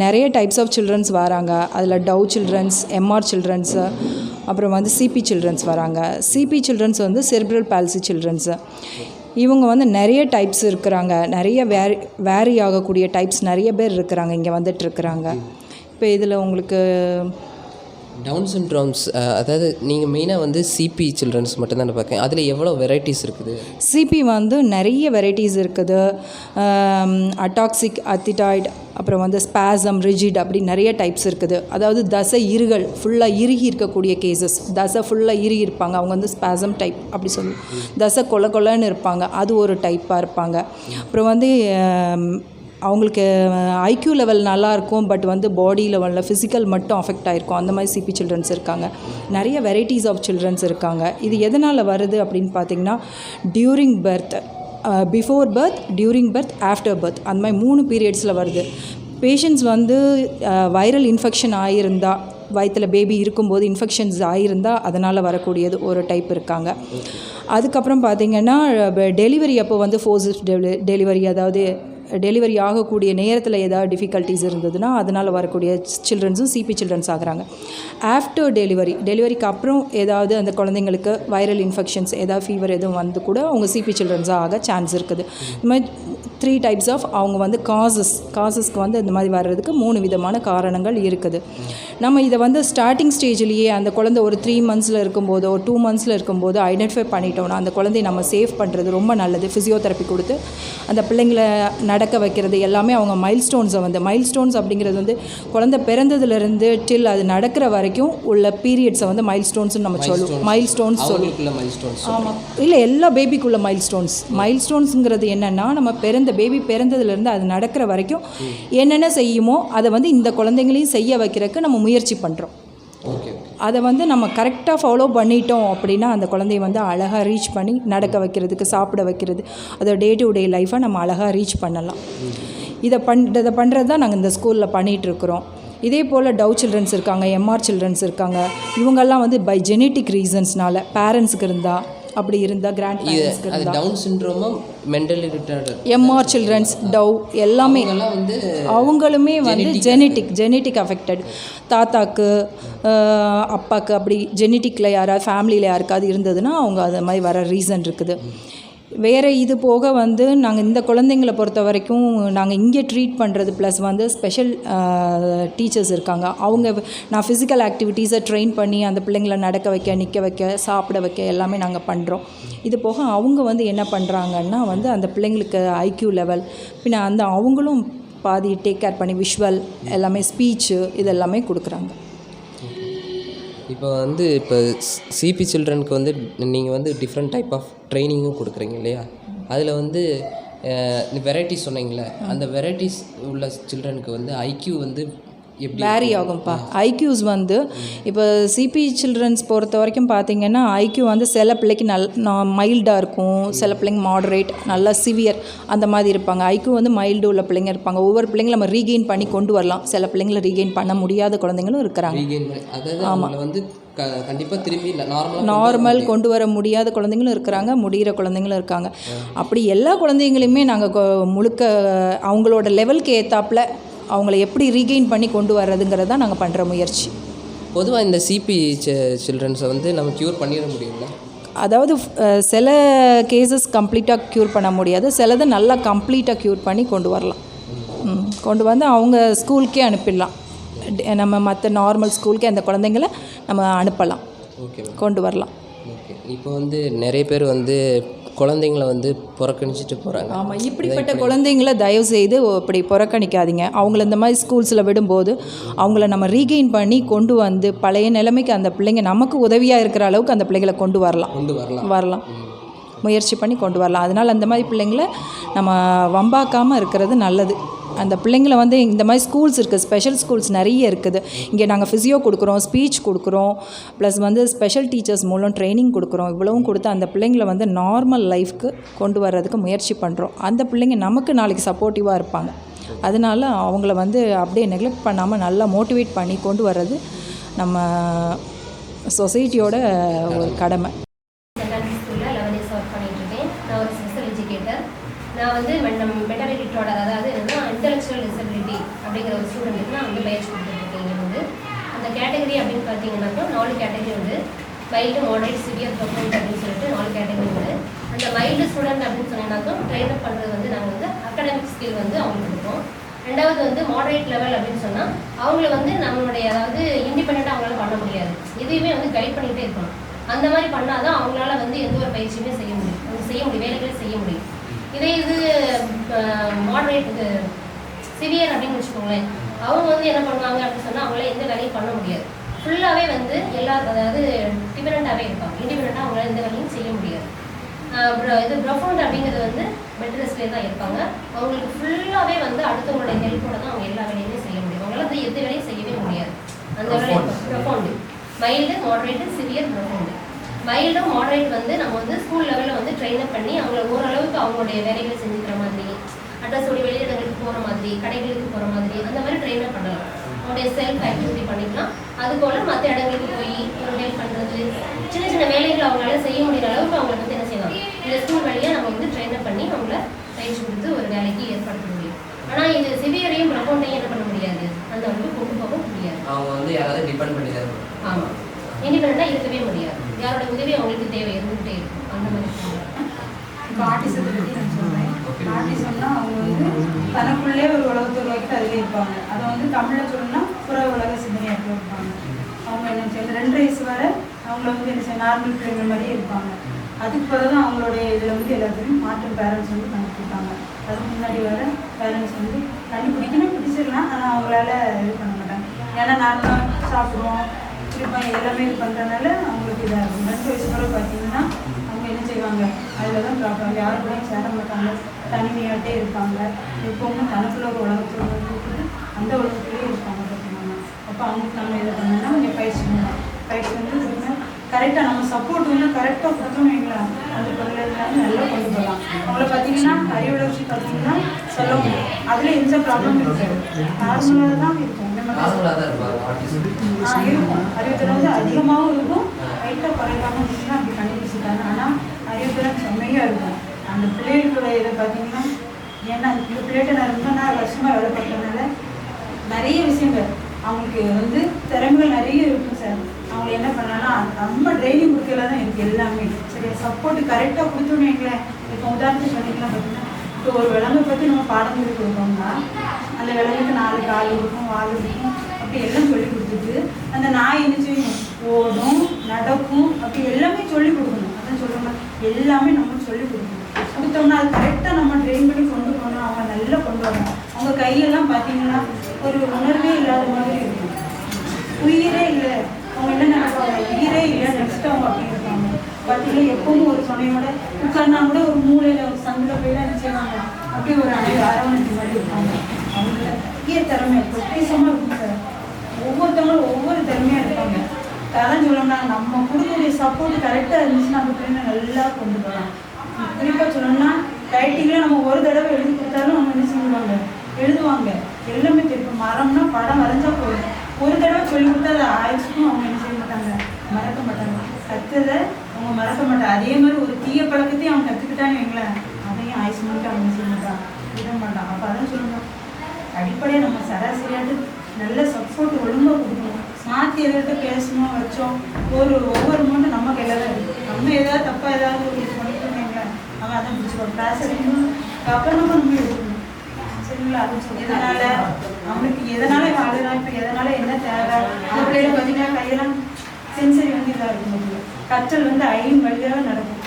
நிறைய டைப்ஸ் ஆஃப் சில்ட்ரன்ஸ் வராங்க. அதில் டவ் சில்ட்ரன்ஸ், MR சில்ட்ரன்ஸு, அப்புறம் வந்து CP சில்ட்ரன்ஸ் வராங்க. CP சில்ட்ரன்ஸ் வந்து செரிப்ரல் பால்சி சில்ட்ரன்ஸு. இவங்க வந்து நிறைய டைப்ஸ் இருக்கிறாங்க, நிறைய வேரி ஆகக்கூடிய டைப்ஸ் நிறைய பேர் இருக்கிறாங்க, இங்கே வந்துட்டுருக்குறாங்க. இப்போ இதில் உங்களுக்கு டவுன் சிண்ட்ரோம்ஸ், அதாவது நீங்கள் மெயினாக வந்து CP சில்ட்ரன்ஸ் மட்டும்தான் பார்க்கேன். அதில் எவ்வளோ வெரைட்டிஸ் இருக்குது? CP வந்து நிறைய வெரைட்டிஸ் இருக்குது. அட்டாக்சிக், அத்திடாய்டு, அப்புறம் வந்து ஸ்பாசம், ரிஜிட், அப்படி நிறைய டைப்ஸ் இருக்குது. அதாவது தசை இருகள் ஃபுல்லாக இறுகி இருக்கக்கூடிய கேசஸ், தசை ஃபுல்லாக இறுகி இருப்பாங்க, அவங்க வந்து ஸ்பாசம் டைப் அப்படி தசை கொலன்னு இருப்பாங்க, அது ஒரு டைப்பாக இருப்பாங்க. அப்புறம் வந்து அவங்களுக்கு ஐக்யூ லெவல் நல்லாயிருக்கும், பட் வந்து பாடி லெவலில் ஃபிசிக்கல் மட்டும் அஃபெக்ட் ஆகிருக்கும். அந்த மாதிரி சிபி சில்ட்ரன்ஸ் இருக்காங்க. நிறைய வெரைட்டிஸ் ஆஃப் சில்ட்ரன்ஸ் இருக்காங்க. இது எதனால் வருது அப்படின்னு பார்த்திங்கன்னா, during birth, before birth, during birth, after birth, அந்த மாதிரி 3 பீரியட்ஸில் வருது. பேஷண்ட்ஸ் வந்து வைரல் இன்ஃபெக்ஷன் ஆகியிருந்தா, வயிற்றில் பேபி இருக்கும்போது இன்ஃபெக்ஷன்ஸ் ஆகியிருந்தால் அதனால் வரக்கூடியது ஒரு டைப் இருக்காங்க. அதுக்கப்புறம் பார்த்திங்கன்னா டெலிவரி அப்போ வந்து ஃபோர்ஸஸ் டெலிவரி, அதாவது டெலிவரி ஆகக்கூடிய நேரத்தில் ஏதாவது டிஃபிகல்ட்டிஸ் இருந்ததுன்னா அதனால் வரக்கூடிய சில்ட்ரன்ஸும் சிபி சில்ட்ரன்ஸ் ஆகுறாங்க. ஆஃப்டர் டெலிவரிக்கு அப்புறம் ஏதாவது அந்த குழந்தைங்களுக்கு வைரல் இன்ஃபெக்ஷன்ஸ், ஏதாவது ஃபீவர் எதுவும் வந்து கூட அவங்க சிபி சில்ட்ரன்ஸாக ஆக சான்ஸ் இருக்குது. இந்த மாதிரி 3 டைப்ஸ் ஆஃப் அவங்க வந்து காசஸ்க்கு வந்து இந்த மாதிரி வர்றதுக்கு 3 விதமான காரணங்கள் இருக்குது. நம்ம இதை வந்து ஸ்டார்டிங் ஸ்டேஜ்லேயே அந்த குழந்தை ஒரு 3 மந்த்ஸில் இருக்கும்போதோ 2 மந்த்ஸில் இருக்கும்போது ஐடென்டிஃபை பண்ணிட்டோம்னா அந்த குழந்தையை நம்ம சேவ் பண்ணுறது ரொம்ப நல்லது. ஃபிசியோதெரப்பி கொடுத்து அந்த பிள்ளைங்களை நடக்க வைக்கிறது எல்லாமே அவங்க மைல்ஸ்டோன்ஸ் அப்படிங்கிறது வந்து குழந்தை பிறந்ததுலேருந்து டில் அது நடக்கிற வரைக்கும் உள்ள பீரியட்ஸை வந்து மைல்ஸ்டோன்ஸ்னு நம்ம சொல்லுவோம். மைல்ஸ்டோன்ஸ் சொல்லுவோம். ஆமாம், இல்லை, எல்லா பேபிக்குள்ள மைல்ஸ்டோன்ஸுங்கிறது என்னென்னா, நம்ம பேபி பிறந்ததுலேருந்து அது நடக்கிற வரைக்கும் என்னென்ன செய்யுமோ அதை வந்து இந்த குழந்தைங்களையும் செய்ய வைக்கிறதுக்கு நம்ம முயற்சி பண்ணுறோம். அதை வந்து நம்ம கரெக்டாக ஃபாலோ பண்ணிட்டோம் அப்படின்னா அந்த குழந்தைய வந்து அழகாக ரீச் பண்ணி நடக்க வைக்கிறதுக்கு, சாப்பிட வைக்கிறது, அதை டே டு டே லைஃப்பை நம்ம அழகாக ரீச் பண்ணலாம். இதை பண்ணுறது தான் நாங்கள் இந்த ஸ்கூலில் பண்ணிகிட்ருக்குறோம். இதே போல் டவ் சில்ட்ரன்ஸ் இருக்காங்க, எம்ஆர் சில்ட்ரன்ஸ் இருக்காங்க. இவங்கெல்லாம் வந்து பை ஜெனட்டிக் ரீசன்ஸ்னால பேரண்ட்ஸுக்கு இருந்தால், அப்படி இருந்தால் கிராண்ட் பேரண்ட்ஸ்க்கு இருந்தால், டவுன் சிண்ட்ரோமும் மென்டலி ரிட்டார்டு, எம்ஆர் சில்ட்ரன்ஸ், டவ் எல்லாமே அவங்களுமே வந்து ஜெனட்டிக் அஃபெக்டட். தாத்தாக்கு, அப்பாவுக்கு அப்படி ஜெனட்டிக்கில் யாராவது ஃபேமிலியில் யாருக்காவது இருந்ததுன்னா அவங்க அது மாதிரி வர ரீசன் இருக்குது. வேறு இது போக வந்து நாங்கள் இந்த குழந்தைங்களை பொறுத்த வரைக்கும் நாங்கள் இங்கே ட்ரீட் பண்ணுறது ப்ளஸ் வந்து ஸ்பெஷல் டீச்சர்ஸ் இருக்காங்க. நான் ஃபிசிக்கல் ஆக்டிவிட்டீஸை ட்ரெயின் பண்ணி அந்த பிள்ளைங்களை நடக்க வைக்க, நிற்க வைக்க, சாப்பிட வைக்க எல்லாமே நாங்கள் பண்ணுறோம். இது போக அவங்க வந்து என்ன பண்ணுறாங்கன்னா வந்து அந்த பிள்ளைங்களுக்கு ஐக்யூ லெவல், பின்ன அந்த அவங்களும் பாதி டேக் கேர் பண்ணி விஷுவல் எல்லாமே, ஸ்பீச்சு இதெல்லாமே கொடுக்குறாங்க. இப்போ சிபி சில்ட்ரனுக்கு வந்து நீங்கள் வந்து டிஃப்ரெண்ட் டைப் ஆஃப் ட்ரைனிங்கும் கொடுக்குறீங்க இல்லையா? அதில் வந்து வெரைட்டிஸ் சொன்னீங்களே, அந்த வெரைட்டிஸ் உள்ள சில்ட்ரனுக்கு வந்து ஐக்யூ வந்து வேரி ஆகும்ப்பா. ஐக்யூஸ் வந்து இப்போ சிபி சில்ட்ரன்ஸ் பொறுத்த வரைக்கும் பார்த்திங்கன்னா ஐக்யூ வந்து சில பிள்ளைக்கு மைல்டாக இருக்கும், சில பிள்ளைங்க மாடரேட், நல்லா சிவியர் அந்த மாதிரி இருப்பாங்க. ஐக்யூ வந்து மைல்டு உள்ள பிள்ளைங்க இருப்பாங்க. ஒவ்வொரு பிள்ளைங்களும் நம்ம ரீகெயின் பண்ணி கொண்டு வரலாம். சில பிள்ளைங்களை ரீகெயின் பண்ண முடியாத குழந்தைங்களும் இருக்கிறாங்க. ஆமாம், வந்து கண்டிப்பாக திரும்பி நார்மல் கொண்டு வர முடியாத குழந்தைங்களும் இருக்கிறாங்க, முடிகிற குழந்தைங்களும் இருக்காங்க. அப்படி எல்லா குழந்தைங்களையுமே நாங்கள் முழுக்க அவங்களோட லெவலுக்கு ஏற்றாப்புல அவங்கள எப்படி ரீகெயின் பண்ணி கொண்டு வர்றதுங்கிறது தான் நாங்கள் பண்ணுற முயற்சி. பொதுவாக இந்த சிபி சில்ட்ரன்ஸை வந்து நம்ம க்யூர் பண்ணிட முடியுங்களா? அதாவது சில கேசஸ் கம்ப்ளீட்டாக க்யூர் பண்ண முடியாது, சிலதை நல்லா கம்ப்ளீட்டாக க்யூர் பண்ணி கொண்டு வரலாம். கொண்டு வந்து அவங்க ஸ்கூலுக்கே அனுப்பிடலாம். நம்ம மற்ற நார்மல் ஸ்கூலுக்கே அந்த குழந்தைங்கள நம்ம அனுப்பலாம், கொண்டு வரலாம். ஓகே, இப்போ வந்து நிறைய பேர் வந்து குழந்தைங்கள வந்து புறக்கணிச்சிட்டு போகிறாங்க. ஆமாம், இப்படிப்பட்ட குழந்தைங்கள தயவுசெய்து இப்படி புறக்கணிக்காதீங்க. அவங்கள இந்த மாதிரி ஸ்கூல்ஸில் விடும்போது அவங்கள நம்ம ரீகெயின் பண்ணி கொண்டு வந்து பழைய நிலைமைக்கு அந்த பிள்ளைங்க நமக்கு உதவியாக இருக்கிற அளவுக்கு அந்த பிள்ளைங்களை கொண்டு வரலாம் முயற்சி பண்ணி கொண்டு வரலாம். அதனால் அந்த மாதிரி பிள்ளைங்களை நம்ம வம்பாக்காமல் இருக்கிறது நல்லது. அந்த பிள்ளைங்களை வந்து இந்த மாதிரி ஸ்கூல்ஸ் இருக்குது, ஸ்பெஷல் ஸ்கூல்ஸ் நிறைய இருக்குது. இங்கே நாங்கள் ஃபிசியோ கொடுக்குறோம், ஸ்பீச் கொடுக்குறோம், ப்ளஸ் வந்து ஸ்பெஷல் டீச்சர்ஸ் மூலம் ட்ரைனிங் கொடுக்குறோம். இவ்வளவும் கொடுத்து அந்த பிள்ளைங்களை வந்து நார்மல் லைஃப்க்கு கொண்டு வர்றதுக்கு முயற்சி பண்ணுறோம். அந்த பிள்ளைங்க நமக்கு நாளைக்கு சப்போர்ட்டிவாக இருப்பாங்க. அதனால அவங்கள வந்து அப்படியே நெக்லெக்ட் பண்ணாமல் நல்லா மோட்டிவேட் பண்ணி கொண்டு வர்றது நம்ம சொசைட்டியோட ஒரு கடமை. நான் வந்து மென்டல் ரிட்டார்ட், அதாவது என்னன்னா இன்டெலெக்சுவல் டிசபிலிட்டி அப்படிங்கிற ஒரு ஸ்டூடெண்ட்டுக்கு நான் வந்து பயிற்சி கொடுத்துருக்கேன். இங்கே வந்து அந்த கேட்டகரி அப்படின்னு பார்த்தீங்கன்னாக்கா 4 கேட்டகரி வந்து மைல்டு, மாடரேட், சிவியர், ப்ரொஃபவுண்ட் அப்படின்னு சொல்லிட்டு 4 கேட்டகரி வந்து. அந்த மைல்டு ஸ்டூடெண்ட் அப்படின்னு சொன்னீங்கன்னாக்கா ட்ரெயினப் பண்ணுறது வந்து நாங்கள் வந்து அகாடமிக் ஸ்கில் வந்து அவங்களுக்கு கொடுப்போம். ரெண்டாவது வந்து மாடரேட் லெவல் அப்படின்னு சொன்னால் அவங்கள வந்து நம்மளுடைய அதாவது இண்டிபெண்ட்டாக அவங்களால பண்ண முடியாது, எதையுமே வந்து கைட் பண்ணிகிட்டே இருக்கணும். அந்த மாதிரி பண்ணால் தான் அவங்களால வந்து எந்த ஒரு பயிற்சியுமே செய்ய முடியும், வேலைகளை செய்ய முடியும். இதே இது மாடரேட், இது சிவியர் அப்படின்னு வச்சுக்கோங்களேன், அவங்க வந்து என்ன பண்ணுவாங்க அப்படின்னு சொன்னால் அவங்களால எந்த வேலையும் பண்ண முடியாது. ஃபுல்லாகவே வந்து அதாவது டிபெண்டாகவே இருப்பாங்க, இண்டிபெண்ட்டாக அவங்களால எந்த வேலையும் செய்ய முடியாது. இது ப்ரொஃபவுண்ட் அப்படிங்கிறது வந்து பெட் ரெஸ்ட்லேயே தான் இருப்பாங்க. அவங்களுக்கு ஃபுல்லாகவே வந்து அடுத்தவங்களுடைய ஹெல்ப்போட தான் அவங்க எல்லா வேலையுமே செய்ய முடியும். அவங்களால வந்து எந்த வேலையும் செய்யவே முடியாது. அந்த வேலை profound, mild, moderate, severe, profound. Mild moderate வந்து நம்ம வந்து ஸ்கூல் லெவலில் வந்து ட்ரெயின் அப் பண்ணி அவங்கள ஓரளவுக்கு அவங்களுடைய வேலைகளை செஞ்சுக்கிற மாதிரி, அட்ரஸோடைய வெளியிடங்களுக்கு போகிற மாதிரி, கடைகளுக்கு போகிற மாதிரி அந்த மாதிரி ட்ரெயின் அப் பண்ணலாம். அவங்களுடைய செல்ஃப் ஆக்டிவிட்டி பண்ணிக்கலாம். அது போல் மற்ற இடங்களுக்கு போய் ஒரு ஹெல்ப் பண்ணுறது, சின்ன சின்ன வேலைகள் அவங்களால செய்ய முடிகிற அளவுக்கு அவங்களை வந்து என்ன செய்யலாம், இந்த ஸ்கூல் வழியாக நம்ம வந்து ட்ரெயின் அப் பண்ணி அவங்கள பயிற்சி கொடுத்து ஒரு வேலைக்கு ஏற்படுத்த முடியும். ஆனால் இது சிவியரையும் ப்ரொஃபவுண்டையும் என்ன பண்ண முடியாது, அந்த அளவுக்கு கொண்டு போக முடியாது. அவங்க வந்து யாராவது டிபெண்ட் பண்ணி தான் ஆமாம், இண்டிபெண்டாக இருக்கவே முடியாது. யாரோட உதவி அவங்களுக்கு தேவை இருந்துகிட்டே இருக்கும். அந்த மாதிரி இப்போ ஆர்டிசத்தை பற்றி நான் சொல்கிறேன். ஆர்டிசம்னா அவங்க வந்து தனக்குள்ளே ஒரு உலகத்தை உருவாக்கிட்டு அதிலே இருப்பாங்க. அதை வந்து தமிழில் சொல்லணும்னா புற உலக சிந்தனையாக இருப்பாங்க. அவங்க என்ன செய்ய 2 வயசு வரை அவங்கள வந்து என்ன செய்ய நார்மல் பிள்ளைங்க மாதிரியே இருப்பாங்க. அதுக்கு பிறகு தான் அவங்களுடைய இதில் வந்து எல்லாத்தையும் மாற்றும் பேரண்ட்ஸ் வந்து கண்டுபிடிப்பாங்க. அதுக்கு முன்னாடி வர பேரண்ட்ஸ் வந்து கண்டுபிடிக்கணும், பிடிச்சிடலாம், ஆனால் அவங்களால இது பண்ண மாட்டாங்க. ஏன்னா நார்மலாக சாப்பிடுவோம் இருப்பாங்க, எல்லாமே இது பண்ணுறதுனால அவங்களுக்கு இதாக இருக்கும். 2 வயசு வரை பார்த்தீங்கன்னா அவங்க என்ன செய்வாங்க, அதில் தான் ப்ராப்ளம். யாரு கூடயும் சேர மாட்டாங்க, தனிமையாகிட்டே இருப்பாங்க. எப்பவும் தனக்குள்ள ஒரு உலகத்தில் வந்து அந்த உலகத்துலேயே இருப்பாங்க பார்த்தீங்கன்னா. அப்போ அவங்களுக்கு நம்ம இதை பண்ணோம்னா கொஞ்சம் பயிற்சி பண்ணலாம். பயிற்சி வந்து கரெக்டாக நம்ம சப்போர்ட் வந்து கரெக்டாக கொடுத்தோம்னு வைங்களேன், அந்த பொருளாதாரம் நல்லா கொண்டு போகலாம். அவங்கள பார்த்தீங்கன்னா அறிவு வளர்ச்சி பார்த்தீங்கன்னா சொல்ல முடியும், அதில் எந்த ப்ராப்ளமும் இருக்காது, நார்மலாக தான் இருக்கும். இருக்கும் அறிவுத்திறன் வந்து அதிகமாகவும் இருக்கும், லைட்டாக குறைக்காமல் இருந்துச்சுன்னா அப்படி கண்டுபிடிச்சிருக்காங்க. ஆனால் அறிவுத்திறன் செம்மையாக இருக்கும். அந்த பிள்ளைகளோட இதை பார்த்தீங்கன்னா, ஏன்னா இந்த பிள்ளைகிட்ட நான் ரொம்ப நாள் வருஷமாக வேலை பார்த்ததுனால நிறைய விஷயங்கள் அவங்களுக்கு வந்து திறமைகள் நிறைய இருக்கும் சார். அவங்க என்ன பண்ணாங்கன்னா நம்ம ட்ரைனிங் கொடுக்கல தான் இருக்குது எல்லாமே. சரி, சப்போர்ட் கரெக்டாக கொடுத்தோன்னு வைங்களேன். இப்போ உதாரணத்துக்கு பண்ணிக்கலாம் பார்த்தீங்கன்னா, இப்போ ஒரு விலங்கை பற்றி நம்ம பாடம் சொல்லி கொடுத்தோம்னா அந்த விலங்குக்கு 4 கால் இருக்கும், வால் இருக்கும், அப்படி எல்லாம் சொல்லி கொடுத்துட்டு அந்த நாய் என்ன செய்யணும், ஓடும், நடக்கும், அப்படி எல்லாமே சொல்லி கொடுக்கணும். அதான் சொல்கிறோம், எல்லாமே நம்ம சொல்லி கொடுக்கணும். கொடுத்தோம்னா அது கரெக்டாக நம்ம ட்ரெயின் பண்ணி கொண்டு போகணும். அவங்க நல்லா கொண்டு வரணும். அவங்க கையெல்லாம் பார்த்தீங்கன்னா ஒரு உணர்வே இல்லாத மாதிரி இருக்கும், உயிரே இல்லை. அவங்க என்ன நினைப்பாங்க, உயிரே இல்லை, நெக்ஸ்ட் அவங்க அப்படி இருப்பாங்க. பார்த்தீங்கன்னா எப்பவும் ஒரு துணையோட உட்கார்னா கூட ஒரு மூலையில் ஒரு சந்தில் போய் என்ன செய்வாங்க, அப்படியே ஒரு அரவணைப்பு மாதிரி இருப்பாங்க. அவங்கள பெரிய திறமை பொக்கிஷமாக இருக்கும் சார். ஒவ்வொருத்தவங்களும் ஒவ்வொரு திறமையாக இருப்பாங்க. அதான் சொல்லணும்னா நம்ம கொடுக்கக்கூடிய சப்போர்ட் கரெக்டாக இருந்துச்சுன்னா அந்த பிள்ளைங்க நல்லா கொண்டு போகலாம். குறிப்பாக சொல்லணும்னா ரைட்டிங்கில் நம்ம ஒரு தடவை எழுதி கொடுத்தாலும் அவங்க என்ன செய்வாங்க, எழுதுவாங்க. எல்லாமே தெரியும். மரம்னா படம் வரைஞ்சா போதும், ஒரு தடவை சொல்லி கொடுத்தா அதை ஆயிடுச்சுக்கும் அவங்க என்ன செய்ய மாட்டாங்க, மறக்க மாட்டாங்க. கற்றுதை அவங்க மறக்க மாட்டாங்க. அதே மாதிரி ஒரு தீய பழக்கத்தையும் அவங்க கற்றுக்கிட்டான்னு வைங்களேன், அதையும் ஆயுசு மட்டும் அவங்க செய்ய மாட்டாங்க, விட மாட்டாங்க. அப்போ அதான் சொல்லணும், அடிப்படையாக நம்ம சராசரியாட்டு நல்ல சப்போர்ட் ஒழுங்காக கொடுக்கணும். மாற்றி எதிர்த்து பேசணும் வச்சோம், ஒவ்வொரு மூண்டும் நம்ம கையில் தான் இருக்குது. நம்ம ஏதாவது தப்பாக ஏதாவது ஒரு இது பண்ணிட்டோம்னு வைங்களேன், அவன் அதான் பிடிச்சிக்கோ கிளாஸ் எடுக்கணும், அப்புறமா நம்ம எடுக்கணும். சரிங்களா? எதனால் அவனுக்கு எதனால் வாழ்லாம், இப்போ எதனால் என்ன தேவை, அந்த பிள்ளைகளை பார்த்தீங்கன்னா கையெல்லாம் சென்சரி வந்து இதாக இருக்கும். கற்றல் வந்து 5 வழியாக நடக்கும்.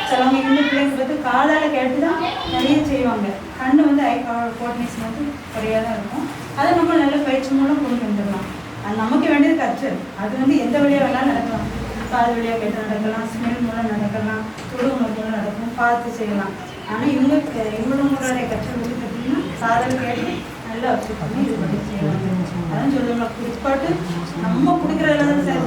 சிலவங்க இந்த பிள்ளைங்க பார்த்து காதால் கேட்டு தான் நிறைய செய்வாங்க. கண்ணு வந்து ஐ கோஆர்டினேஷன் வந்து குறையாக தான் இருக்கும். அதை நம்ம நல்ல பயிற்சி மூலம் கொண்டு வந்துடலாம். அது நமக்கு வேண்டியது கற்றல். அது வந்து எந்த வழியாக வேணாலும் நடக்கலாம். காது வழியாக கேட்டு நடக்கலாம், ஸ்மெல் மூலம் நடக்கலாம், தொடு உணவு மூலம் நடக்கும், பார்த்து செய்யலாம். ஆனால் இவங்களுடைய கற்றல் வந்து பார்த்தீங்கன்னா காதல் கேட்டு நல்லா வச்சு பண்ணி இது பண்ணி செய்வாங்க. அதான் சொல்லுவாங்க, குறிப்பாட்டு நம்ம கொடுக்குறதுல தான் சார்.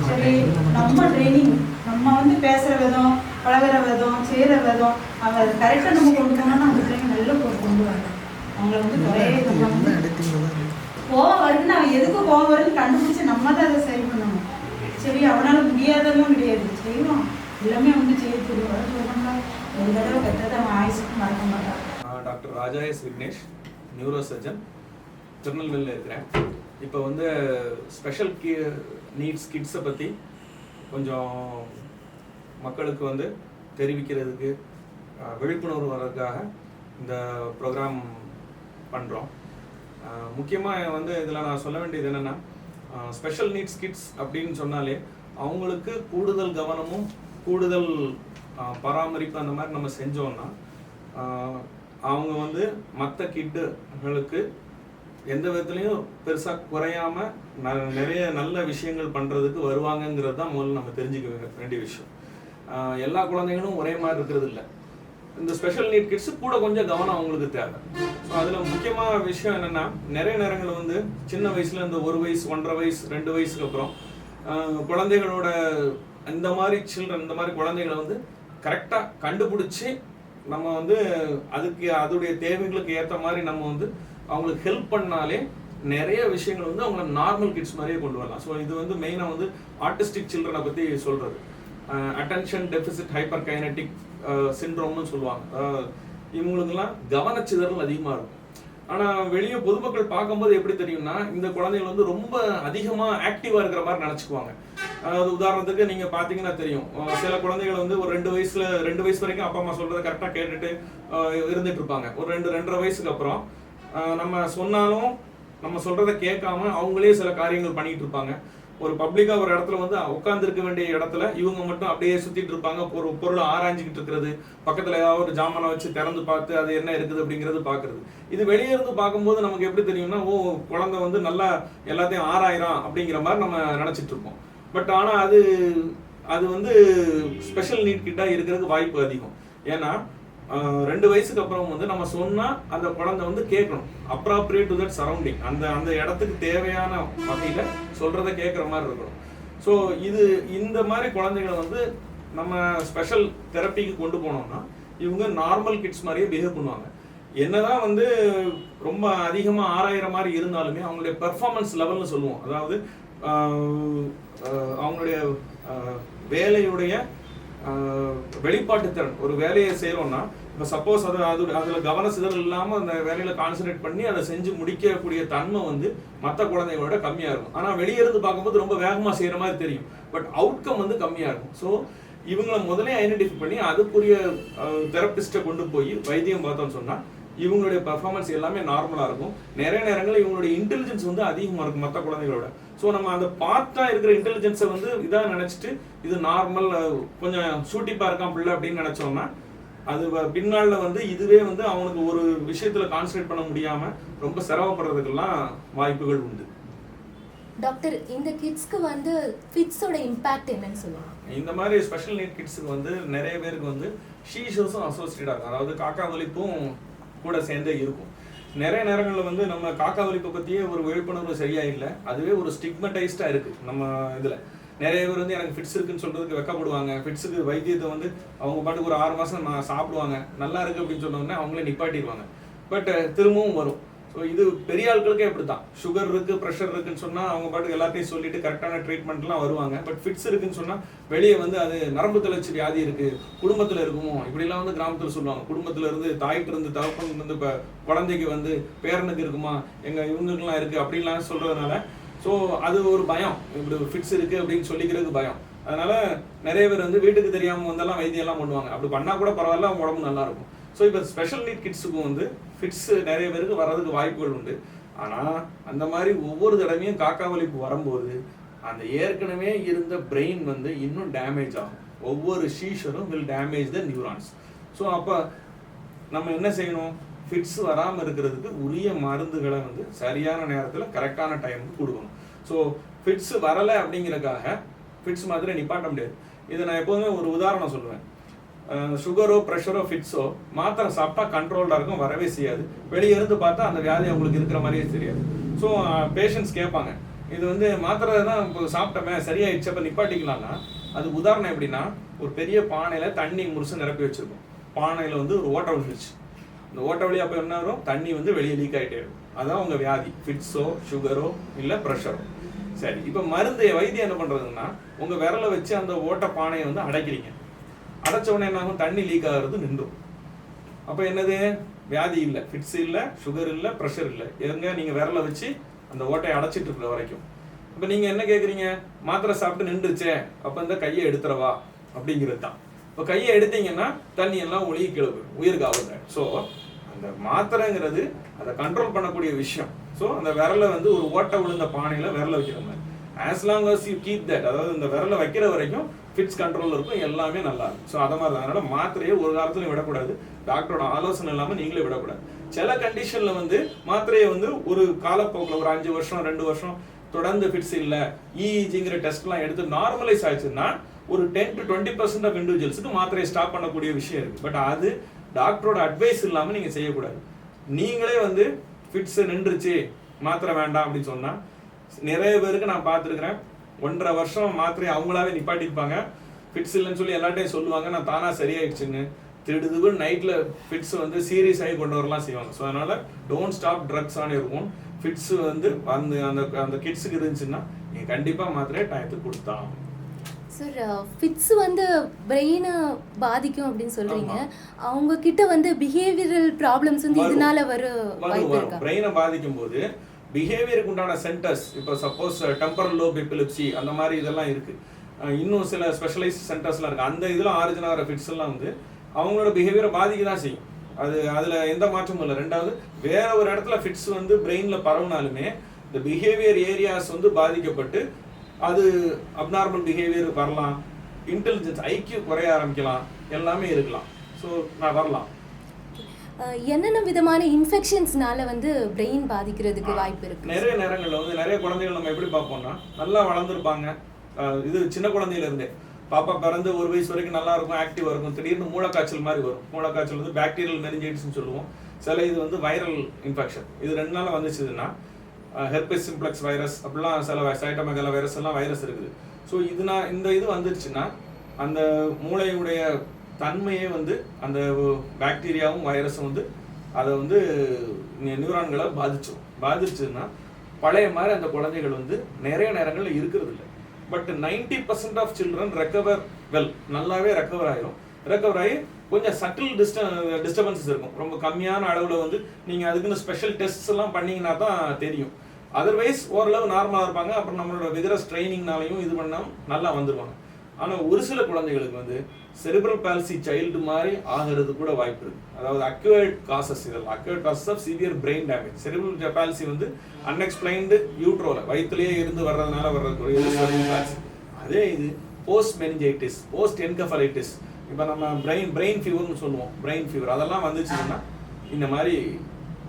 சரி, நம்ம ட்ரைனிங் நம்ம வந்து பேசுகிற விதம், பழகிற விதம், செய்கிற விதம், அவங்க அதை கரெக்டாக நம்ம கொண்டு போனோம்னா அந்த பிள்ளைங்க நல்லா கொண்டு வரணும். அவங்கள வந்து குறைய கோவம் வருதுன்னு அவன் எதுக்கு கோவம் வருதுன்னு கண்டுபிடிச்சி நம்ம தான் அதை சரி பண்ணணும். சரி, அவனால் முடியாததும் கிடையாது, செய்வோம், எல்லாமே வந்து செய்ய தெரியும். அதை சொல்லணும்னா ஒரு தடவை கற்றதை அவன் ஆயுசுக்கு மறக்க மாட்டான். டாக்டர் ராஜா எஸ் விக்னேஷ், நியூரோ சர்ஜன், திருநெல்வேலியில் இருக்கிறேன். இப்போ வந்து ஸ்பெஷல் நீட்ஸ் கிட்ஸை பற்றி கொஞ்சம் மக்களுக்கு வந்து தெரிவிக்கிறதுக்கு, விழிப்புணர்வு வர்றதுக்காக இந்த ப்ரோக்ராம் பண்ணுறோம். முக்கியமாக வந்து இதில் நான் சொல்ல வேண்டியது என்னென்னா, ஸ்பெஷல் நீட்ஸ் கிட்ஸ் அப்படின்னு சொன்னாலே அவங்களுக்கு கூடுதல் கவனமும் கூடுதல் பராமரிப்பு அந்த மாதிரி நம்ம செஞ்சோன்னா அவங்க வந்து மற்ற கிட்டுகளுக்கு எந்த விதத்துலையும் பெருசாக குறையாமல் நிறைய நல்ல விஷயங்கள் பண்ணுறதுக்கு வருவாங்கங்கிறது தான் முதல்ல நம்ம தெரிஞ்சுக்க வேண்டிய விஷயம். எல்லா குழந்தைகளும் ஒரே மாதிரி இருக்கிறது இல்லை. இந்த ஸ்பெஷல் நீட் கிட்ஸ் கூட கொஞ்சம் கவனம் அவங்களுக்கு தேவை. ஸோ அதில் முக்கியமான விஷயம் என்னென்னா, நிறைய நேரங்கள் வந்து சின்ன வயசில் இந்த 1 வயசு 1.5 வயசு 2 வயசுக்கு அப்புறம் குழந்தைகளோட இந்த மாதிரி சில்ட்ரன், இந்த மாதிரி குழந்தைகளை வந்து கரெக்டாக கண்டுபிடிச்சி நம்ம வந்து அதுக்கு அதோடைய தேவைகளுக்கு ஏற்ற மாதிரி நம்ம வந்து அவங்களுக்கு ஹெல்ப் பண்ணாலே நிறைய விஷயங்கள் வந்து அவங்கள நார்மல் கிட்ஸ் மாதிரியே கொண்டு வரலாம். ஸோ இது வந்து மெயினாக வந்து ஆர்டிஸ்டிக் சில்ட்ரனை பற்றி சொல்கிறது. அட்டென்ஷன் டெபிசிட் ஹைப்பர் கைனட்டிக் சிண்ட்ரோம்னு சொல்லுவாங்க. இவங்களுக்கெல்லாம் கவனச்சிதறல் அதிகமாக இருக்கும். ஆனால் வெளியே பொதுமக்கள் பார்க்கும்போது எப்படி தெரியும்னா, இந்த குழந்தைகள் வந்து ரொம்ப அதிகமாக ஆக்டிவாக இருக்கிற மாதிரி நினச்சிக்குவாங்க. அதாவது உதாரணத்துக்கு நீங்கள் பார்த்தீங்கன்னா தெரியும், சில குழந்தைகள் வந்து ஒரு 2 வயசு வரைக்கும் அப்பா அம்மா சொல்கிறத கரெக்டாக கேட்டுட்டு இருந்துட்டு இருப்பாங்க. ஒரு 2-2.5 வயசுக்கு அப்புறம் நம்ம சொன்னாலும் நம்ம சொல்கிறத கேட்காம அவங்களே சில காரியங்கள் பண்ணிகிட்டு இருப்பாங்க. ஒரு பப்ளிக்காக ஒரு இடத்துல வந்து உட்காந்துருக்க வேண்டிய இடத்துல இவங்க மட்டும் அப்படியே சுற்றிட்டு இருப்பாங்க. ஒரு பொருளை ஆராய்ஞ்சிக்கிட்டு இருக்கிறது, பக்கத்தில் ஏதாவது ஒரு ஜாமானை வச்சு திறந்து பார்த்து அது என்ன இருக்குது அப்படிங்கிறது பார்க்குறது. இது வெளியே இருந்து பார்க்கும்போது நமக்கு எப்படி தெரியும்னா, ஓ குழந்தை வந்து நல்லா எல்லாத்தையும் ஆராயிறான் அப்படிங்கிற மாதிரி நம்ம நினச்சிட்டு இருப்போம். பட் ஆனால் அது வந்து ஸ்பெஷல் நீட் கிட்டாக இருக்கிறதுக்கு வாய்ப்பு அதிகம். ஏன்னா 2 வயசுக்கு அப்புறம் வந்து நம்ம சொன்னால் அந்த குழந்தை வந்து கேட்கணும். அப்ராப்ரியேட் டு தட் சரௌண்டிங், அந்த இடத்துக்கு தேவையான வகையில் சொல்கிறத கேட்குற மாதிரி இருக்கணும். ஸோ இந்த மாதிரி குழந்தைகளை வந்து நம்ம ஸ்பெஷல் தெரப்பிக்கு கொண்டு போனோம்னா இவங்க நார்மல் கிட்ஸ் மாதிரியே பிஹேவ் பண்ணுவாங்க. என்னதான் வந்து ரொம்ப அதிகமாக ஆராயிற மாதிரி இருந்தாலுமே அவங்களுடைய பெர்ஃபார்மன்ஸ் லெவல்னு சொல்லுவோம். அதாவது அவங்களுடைய வேலையுடைய வெளிப்பாட்டு திறன், ஒரு வேலையை செய்கிறோம்னா இப்போ சப்போஸ் அதில் கவன சிதறல் இல்லாமல் அந்த வேலையில் கான்சன்ட்ரேட் பண்ணி அதை செஞ்சு முடிக்கக்கூடிய தன்மை வந்து மற்ற குழந்தைகளோட கம்மியாக இருக்கும். ஆனால் வெளியே இருந்து பார்க்கும்போது ரொம்ப வேகமாக செய்கிற மாதிரி தெரியும், பட் அவுட்கம் வந்து கம்மியாக இருக்கும். ஸோ இவங்களை முதலே ஐடென்டிஃபை பண்ணி அதுக்குரிய தெரப்பிஸ்ட்டை கொண்டு போய் வைத்தியம் பார்த்தோம்னு சொன்னால் இவங்களுடைய பர்ஃபார்மன்ஸ் எல்லாமே நார்மலாக இருக்கும். நிறைய நேரங்களில் இவங்களுடைய இன்டெலிஜென்ஸ் வந்து அதிகமாக இருக்கும் மற்ற குழந்தைகளோட. ஸோ நம்ம அந்த பார்ட்டாக இருக்கிற இன்டெலிஜென்ஸை வந்து இதாக நினச்சிட்டு இது நார்மல், கொஞ்சம் சூட்டிப்பாக இருக்கான் பிள்ளை அப்படின்னு நினச்சோம்னா அது பின்னால வந்து இதுவே வந்து அவனுக்கு ஒரு விஷயத்தில் கான்சன்ட்ரேட் பண்ண முடியாமல் ரொம்ப சிரமப்படுறதுக்கெல்லாம் வாய்ப்புகள் உண்டு. டாக்டர், இந்த கிட்ஸ்க்கு வந்து ஃபிட்ஸோட இம்பாக்ட் என்னன்னு சொல்லுவாங்க? இந்த மாதிரி ஸ்பெஷல் நீட் கிட்ஸுக்கு வந்து நிறைய பேருக்கு வந்து ஷீஷோஸும் அசோசியேட் ஆகும். அதாவது காக்கா வலிப்பும் கூட சேர்ந்தே இருக்கும். நிறைய நேரங்களில் வந்து நம்ம காக்கா வலிப்பை பற்றியே ஒரு விழிப்புணர்வு சரியா இல்லை, அதுவே ஒரு ஸ்டிக்மடைஸ்டாக இருக்குது. நம்ம இதில் நிறைய பேர் வந்து எனக்கு ஃபிட்ஸ் இருக்குன்னு சொல்கிறதுக்கு வெக்கப்படுவாங்க. ஃபிட்ஸுக்கு வைத்தியத்தை வந்து அவங்க பாட்டுக்கு ஒரு 6 மாதம் சாப்பிடுவாங்க, நல்லா இருக்குது அப்படின்னு சொன்னோடனே அவங்களே நிப்பாட்டிடுவாங்க. பட் திரும்பவும் வரும். ஸோ இது பெரிய ஆட்களுக்கே எப்படி தான், சுகர் இருக்குது ப்ரெஷர் இருக்குன்னு சொன்னால் அவங்க பாட்டுக்கு எல்லாத்தையும் சொல்லிட்டு கரெக்டான ட்ரீட்மெண்ட்லாம் வருவாங்க. பட் ஃபிட்ஸ் இருக்குன்னு சொன்னால் வெளியே வந்து அது நரம்பு தளர்ச்சி வியாதி இருக்குது, குடும்பத்தில் இருக்குமோ இப்படிலாம் வந்து கிராமத்தில் சொல்லுவாங்க. குடும்பத்தில் இருந்து தாய்கிட்ட இருந்து தகப்பன் வந்து இப்போ குழந்தைக்கு வந்து பேரனுக்கு இருக்குமா, எங்கள் இவங்களுக்குலாம் இருக்குது அப்படின்லாம் சொல்கிறதுனால ஸோ அது ஒரு பயம், இப்படி ஃபிட்ஸ் இருக்குது அப்படின்னு சொல்லிக்கிறதுக்கு பயம். அதனால் நிறைய பேர் வந்து வீட்டுக்கு தெரியாமல் வந்தெல்லாம் வைத்தியெல்லாம் பண்ணுவாங்க. அப்படி பண்ணால் கூட பரவாயில்ல, அவங்க உடம்பு நல்லாயிருக்கும். ஸோ இப்போ ஸ்பெஷல் நீட் கிட்ஸுக்கும் வந்து ஃபிட்ஸ் நிறைய பேருக்கு வர்றதுக்கு வாய்ப்புகள் உண்டு. ஆனால் அந்த மாதிரி ஒவ்வொரு தடவையும் காக்கா வலிப்பு வரும்போது அந்த ஏற்கனவே இருந்த பிரெயின் வந்து இன்னும் டேமேஜ் ஆகும். ஒவ்வொரு ஷீஷரும் will damage the neurons. So அப்போ நம்ம என்ன செய்யணும், ஃபிட்ஸ் வராமல் இருக்கிறதுக்கு உரிய மருந்துகளை வந்து சரியான நேரத்தில் கரெக்டான டைமுக்கு கொடுக்கணும். ஸோ ஃபிட்ஸ் வரலை அப்படிங்கிறதுக்காக ஃபிட்ஸ் மாதிரி நிப்பாட்ட முடியாது. இதை நான் எப்போதுமே ஒரு உதாரணம் சொல்லுவேன். சுகரோ ப்ரெஷரோ ஃபிட்ஸோ மாத்திரை சாப்பிட்டா கண்ட்ரோல்டாக இருக்கும், வரவே செய்யாது. வெளியே இருந்து பார்த்தா அந்த வியாதி அவங்களுக்கு இருக்கிற மாதிரியே தெரியாது. ஸோ பேஷண்ட்ஸ் கேட்பாங்க, இது வந்து மாத்திரை தான் இப்போ சாப்பிட்டமே சரியாயிடுச்சு அப்போ நிப்பாட்டிக்கலாம்னா, அது உதாரணம் எப்படின்னா, ஒரு பெரிய பானையில் தண்ணி முழுசு நிரப்பி வச்சுருக்கோம். பானையில் வந்து ஒரு ஓட்டை விழுந்துச்சு. இந்த ஓட்டை வழியாக அப்போ என்ன வரும், தண்ணி வந்து வெளியே லீக் ஆகிட்டே இருக்கும். அதான் உங்கள் வியாதி, ஃபிட்ஸோ சுகரோ இல்லை ப்ரெஷரோ. சரி, இப்போ வைத்தியம் என்ன பண்ணுறதுன்னா, உங்கள் விரலை வச்சு அந்த ஓட்டை பானையை வந்து அடைக்கிறீங்க. அடைச்ச உடனே என்ன ஆகும், தண்ணி லீக் ஆகிறது நின்றும். அப்போ என்னது, வியாதி இல்லை, ஃபிட்ஸ் இல்லை, சுகர் இல்லை, ப்ரெஷர் இல்லை. எங்க நீங்கள் விரலை வச்சு அந்த ஓட்டையை அடைச்சிட்டு இருக்கிற வரைக்கும். இப்போ நீங்கள் என்ன கேட்குறீங்க, மாத்திரை சாப்பிட்டு நின்றுச்சே அப்போ இந்த கையை எடுத்துறவா அப்படிங்கிறது தான். இப்போ கையை எடுத்தீங்கன்னா தண்ணி எல்லாம் ஒழுகி கிளம்பு, உயிருக்கு ஆகுது. ஸோ அந்த மாத்திரைங்கிறது அதை கண்ட்ரோல் பண்ணக்கூடிய விஷயம். ஸோ அந்த விரலை வந்து ஒரு ஓட்டை விழுந்த பானையில் விரலை வைக்கிற மாதிரி, as long as you keep that, அதாவது இந்த விரலை வைக்கிற வரைக்கும் ஃபிட்ஸ் கண்ட்ரோல் இருக்கும், எல்லாமே நல்லா இருக்கும். ஸோ அதை மாதிரி தான். அதனால் மாத்திரையை ஒரு காலத்துலையும் விடக்கூடாது, டாக்டரோட ஆலோசனை இல்லாமல் நீங்களே விடக்கூடாது. சில கண்டிஷனில் வந்து மாத்திரையை வந்து ஒரு காலப்போக்கில் ஒரு 5 வருஷம் 2 வருஷம் தொடர்ந்து ஃபிட்ஸ் இல்லை, இஇஜிங்கிற டெஸ்ட்லாம் எடுத்து நார்மலைஸ் ஆயிடுச்சுன்னா ஒரு 10 to 20% ஆஃப் இண்டிவிஜுவல்ஸுக்கு மாத்திரையை ஸ்டாப் பண்ணக்கூடிய விஷயம் இருக்குது. பட் அது டாக்டரோட அட்வைஸ் இல்லாமல் நீங்கள் செய்யக்கூடாது. நீங்களே வந்து ஃபிட்ஸ் நின்றுச்சு மாத்திரை வேண்டாம் அப்படின்னு சொன்னால் நிறைய பேருக்கு நான் பார்த்துருக்குறேன் 1.5 வருஷம் மாத்திரை அவங்களாவே நிப்பாட்டிருப்பாங்க. ஃபிட்ஸ் இல்லைன்னு சொல்லி எல்லாட்டையும் சொல்லுவாங்க, நான் தானாக சரியாயிடுச்சுன்னு. திடுதுவு நைட்டில் ஃபிட்ஸ் வந்து சீரியஸ் ஆகி கொண்டு வரலாம் செய்வாங்க. ஸோ அதனால் don't stop drugs on your own. Fits வந்து அந்த அந்த அந்த கிட்ஸுக்கு இருந்துச்சுன்னா நீங்கள் கண்டிப்பாக மாத்திரையை டயத்துக்கு கொடுத்தான். சார் ஃபிட்ஸ் வந்து பிரெயினை பாதிக்கும் அப்படின்னு சொல்றீங்க, அவங்க கிட்ட வந்து பிஹேவியரல் ப்ராப்ளம்ஸ் வந்து இதனால வாய்ப்பு இருக்கா? பிரெயினை பாதிக்கும் போது பிஹேவியருக்கு உண்டான சென்டர்ஸ், இப்போ சப்போஸ் டெம்பரல் லோப் எபிலிப்சி அந்த மாதிரி இதெல்லாம் இருக்கு. இன்னும் சில ஸ்பெஷலைஸ்ட் சென்டர்ஸ்லாம் இருக்கு. அந்த இதில் ஆரிஜின் ஆகிற ஃபிட்ஸ் எல்லாம் வந்து அவங்களோட பிஹேவியரை பாதிக்க தான் செய்யும். அதில் எந்த மாற்றமும் இல்லை. ரெண்டாவது, வேற ஒரு இடத்துல ஃபிட்ஸ் வந்து பிரெயினில் பரவுனாலுமே இந்த பிஹேவியர் ஏரியாஸ் வந்து பாதிக்கப்பட்டு அது அப்நார்மல் பிஹேவியர் வரலாம், இன்டெலிஜென்ஸ் ஐக்யூ குறைய ஆரம்பிக்கலாம், எல்லாமே இருக்கலாம். ஸோ நான் வரலாம். என்னென்ன விதமான இன்ஃபெக்ஷன்ஸ்னால வந்து பிரெயின் பாதிக்கிறதுக்கு வாய்ப்பு இருக்கு? நிறைய நேரங்களில் வந்து நிறைய குழந்தைகள் நம்ம எப்படி பார்ப்போம்னா, நல்லா வளர்ந்துருப்பாங்க. இது சின்ன குழந்தையில இருந்தே, பாப்பா பிறந்து 1 வயசு வரைக்கும் நல்லா இருக்கும், ஆக்டிவாக இருக்கும். திடீர்னு மூளைக்காய்ச்சல் மாதிரி வரும். மூளைக்காய்ச்சல் வந்து பாக்டீரியல் மெனிஞ்சைட்டிஸ்னு சொல்லுவோம். சில இது வந்து வைரல் இன்ஃபெக்ஷன். இது 2 நாள் வந்துச்சுன்னா ஹெர்பஸ் சிம்ப்ளெக்ஸ் வைரஸ் அப்படிலாம் சில சைட்டோமெகலோ வைரஸ் எல்லாம் வைரஸ் இருக்குது. ஸோ இந்த இது வந்துருச்சுன்னா அந்த மூளையுடைய தன்மையே வந்து அந்த பாக்டீரியாவும் வைரஸும் வந்து அதை வந்து நியூரான்களை பாதிச்சுன்னா பழைய மாதிரி அந்த குழந்தைகள் வந்து நிறைய நேரங்களில் இருக்கிறது இல்லை. But 90% of children recover well, நல்லாவே ரெக்கவர் ஆகிரும். ரெக்கவர் ஆகி கொஞ்சம் சட்டில் டிஸ்டர்பன்சஸ் இருக்கும். ரொம்ப கம்மியான அளவில் வந்து நீங்கள் அதுக்குன்னு ஸ்பெஷல் டெஸ்ட்ஸ் எல்லாம் பண்ணிங்கன்னா தான் தெரியும். அதர்வைஸ் ஓரளவு நார்மலாக இருப்பாங்க. அப்புறம் நம்மளோட விகரஸ் ட்ரைனிங்னாலையும் இது பண்ணாமல் நல்லா வந்துடுவாங்க. ஆனால் ஒரு சில குழந்தைகளுக்கு வந்து செரிப்ரல் பால்சி சைல்டு மாதிரி ஆகிறது கூட வாய்ப்பு இருக்குது. அதாவது அக்யூர்ட் காசஸ், இதெல்லாம் acquired causes of severe brain damage. Cerebral palsy வந்து அன்எக்ஸ்பிளைன்டு யூட்ரோல வயிற்றுலேயே இருந்து வர்றதுனால வர்றதுக்குரிய பால்சி. அதே இது போஸ்ட் மெனிஞ்சைட்டிஸ், போஸ்ட் என்கெஃபலைட்டிஸ், இப்போ நம்ம பிரெயின் ஃபீவர்னு சொல்லுவோம், பிரெயின் ஃபீவர், அதெல்லாம் வந்துச்சுன்னா இந்த மாதிரி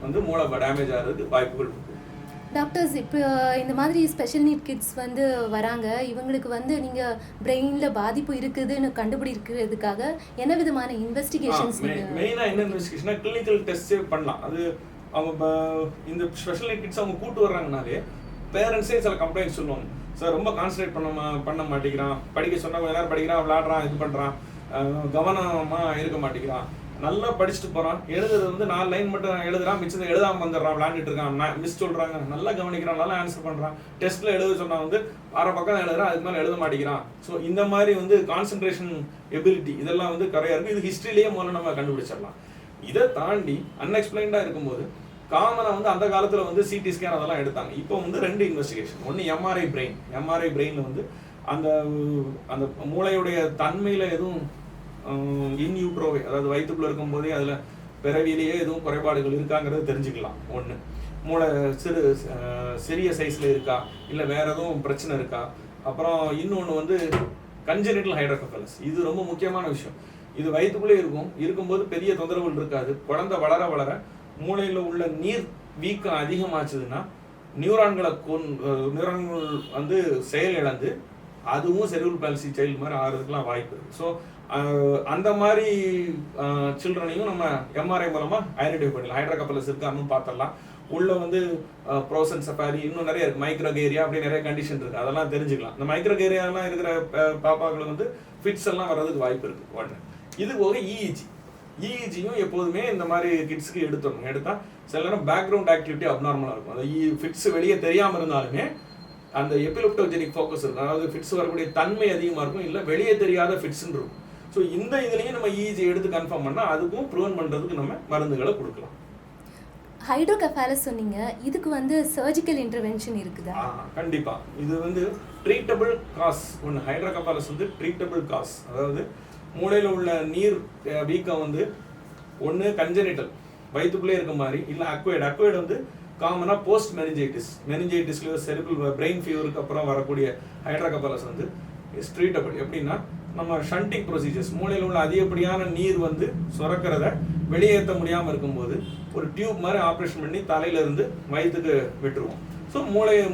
வந்து மூளை டேமேஜ் ஆகிறதுக்கு வாய்ப்புகள் இருக்குது. டாக்டர்ஸ், இப்போ இந்த மாதிரி ஸ்பெஷல் நீட் கிட்ஸ் வந்து வராங்க, இவங்களுக்கு வந்து நீங்கள் பிரெயினில் பாதிப்பு இருக்குதுன்னு கண்டுபிடிக்கிறதுக்காக என்ன விதமான இன்வெஸ்டிகேஷன்ஸ்? மெயினாக என்ன இன்வெஸ்டிகேஷனாக கிளினிக்கல் டெஸ்ட்டே பண்ணலாம். அது அவங்க இந்த ஸ்பெஷல் நீட் கிட்ஸ் அவங்க கூட்டு வர்றாங்கனாலே பேரண்ட்ஸே சில கம்ப்ளைண்ட் சொல்லுவாங்க, சார் ரொம்ப கான்சன்ட்ரேட் பண்ண மாட்டேங்கிறான், படிக்க சொன்னால் கொஞ்ச நேரம் படிக்கிறான், விளையாடுறான், இது பண்ணுறான், கவனமாக இருக்க மாட்டேங்கிறான், நல்லா படிச்சுட்டு போகிறான், எழுதுறது வந்து 4 லைன் மட்டும் எழுதுறான், மிச்சத்தை எழுதாமல் வந்துடுறான், விளையாண்டுட்டு இருக்கான், மிஸ் சொல்கிறாங்க, நல்லா கவனிக்கிறான், நல்லா ஆன்சர் பண்ணுறான், டெஸ்ட்டில் எழுத சொன்னால் வந்து 6 பக்கம் எழுதுறான், அதுக்கு மேலே எழுத மாட்டேங்கிறான். ஸோ இந்த மாதிரி வந்து கான்சன்ட்ரேஷன் எபிலிட்டி இதெல்லாம் வந்து குறையா இருக்குது. இது ஹிஸ்ட்ரியிலேயே முதல்ல நம்ம கண்டுபிடிச்சிடலாம். இதை தாண்டி அன்எக்ஸ்பிளைன்டாக இருக்கும்போது காமனாக வந்து அந்த காலத்தில் வந்து சிடி ஸ்கேன் அதெல்லாம் எடுத்தாங்க. இப்போ வந்து 2 இன்வெஸ்டிகேஷன். ஒன்று எம்ஆர்ஐ பிரெயினில் வந்து அந்த அந்த மூளையுடைய தன்மையில் எதுவும் இன்யூட்ரோவே, அதாவது வயிற்றுக்குள்ளே இருக்கும்போதே அதில் பிறவிலேயே எதுவும் குறைபாடுகள் இருக்காங்கிறது தெரிஞ்சுக்கலாம். ஒன்று, மூளை சிறிய சைஸில் இருக்கா, இல்லை வேற எதுவும் பிரச்சனை இருக்கா. அப்புறம் இன்னொன்று வந்து கன்ஜெனிட்டல் ஹைட்ரோகெஃபலஸ். இது ரொம்ப முக்கியமான விஷயம். இது வயிற்றுக்குள்ளே இருக்கும்போது பெரிய தொந்தரவுகள் இருக்காது. குழந்தை வளர வளர மூளையில் உள்ள நீர் வீக்கம் அதிகமாச்சுதுன்னா நியூரான்கள் வந்து செயல் இழந்து அதுவும் செரிப்ரல் பால்சி சைல்டு மாதிரி ஆகிறதுக்குலாம் வாய்ப்பு இருக்குது. ஸோ அந்த மாதிரி சில்ட்ரனையும் நம்ம எம்ஆர்ஐ மூலமாக ஐடென்டிஃபை பண்ணலாம். ஹைட்ரோகெஃபலஸ் இருக்கான்னு பார்த்துடலாம். உள்ள வந்து ப்ரோசன்செஃபாலி இன்னும் நிறைய இருக்குது, மைக்ரோகேரியா, அப்படி நிறைய கண்டிஷன் இருக்குது, அதெல்லாம் தெரிஞ்சுக்கலாம். இந்த மைக்ரோகேரியாலாம் இருக்கிற பாப்பாக்களுக்கு வந்து ஃபிட்ஸ் எல்லாம் வர்றதுக்கு வாய்ப்பு இருக்குது. ஒன்று. இது போக இஇஜியும் எப்போதுமே இந்த மாதிரி கிட்ஸுக்கு எடுத்தால் சில நேரம் பேக்ரவுண்ட் ஆக்டிவிட்டி அப்நார்மலாக இருக்கும். அந்த ஃபிட்ஸ் வெளியே தெரியாமல் இருந்தாலுமே அந்த எபிலெப்டோஜெனிக் ஃபோக்கஸ் இருக்கும். அதாவது ஃபிட்ஸ் வரக்கூடிய தன்மை அதிகமாக இருக்கும், இல்லை வெளியே தெரியாத ஃபிட்ஸ்ன்னு இருக்கும். ஸோ இந்த இதுலேயும் நம்ம இஇஜி எடுத்து கன்ஃபார்ம் பண்ணால் அதுக்கும் ப்ரிவென்ட் பண்ணுறதுக்கு நம்ம மருந்துகளை கொடுக்கலாம். ஹைட்ரோகெஃபாலஸ் சொன்னீங்க, இதுக்கு வந்து சர்ஜிக்கல் இன்டர்வென்ஷன் இருக்குதா? கண்டிப்பாக. இது வந்து ட்ரீட்டபிள் காஸ். ஒன்று, ஹைட்ரோகெஃபாலஸ் வந்து ட்ரீட்டபிள் காஸ். அதாவது மூளையில் உள்ள நீர் வீக்கம் வந்து ஒன்று கன்ஜெனிட்டல் வயிற்றுக்குள்ளே இருக்க மாதிரி, இல்லை அக்வைடு வந்து காமனாக போஸ்ட் மெனிஞ்சைட்டிஸ்ல செரிப்ரல் பிரெயின் ஃபீவருக்கு அப்புறம் வரக்கூடிய ஹைட்ரோகெஃபாலஸ் வந்து இஸ் ட்ரீட்டபிள். எப்படின்னா நம்ம ஷண்டிங் ப்ரொசீஜர்ஸ், மூளையில் உள்ள அதிகப்படியான நீர் வந்து சுரக்கிறத வெளியேற்ற முடியாமல் இருக்கும்போது ஒரு டியூப் மாதிரி ஆப்ரேஷன் பண்ணி தலையிலேருந்து வயிற்றுக்கு விட்டுருவோம். ஸோ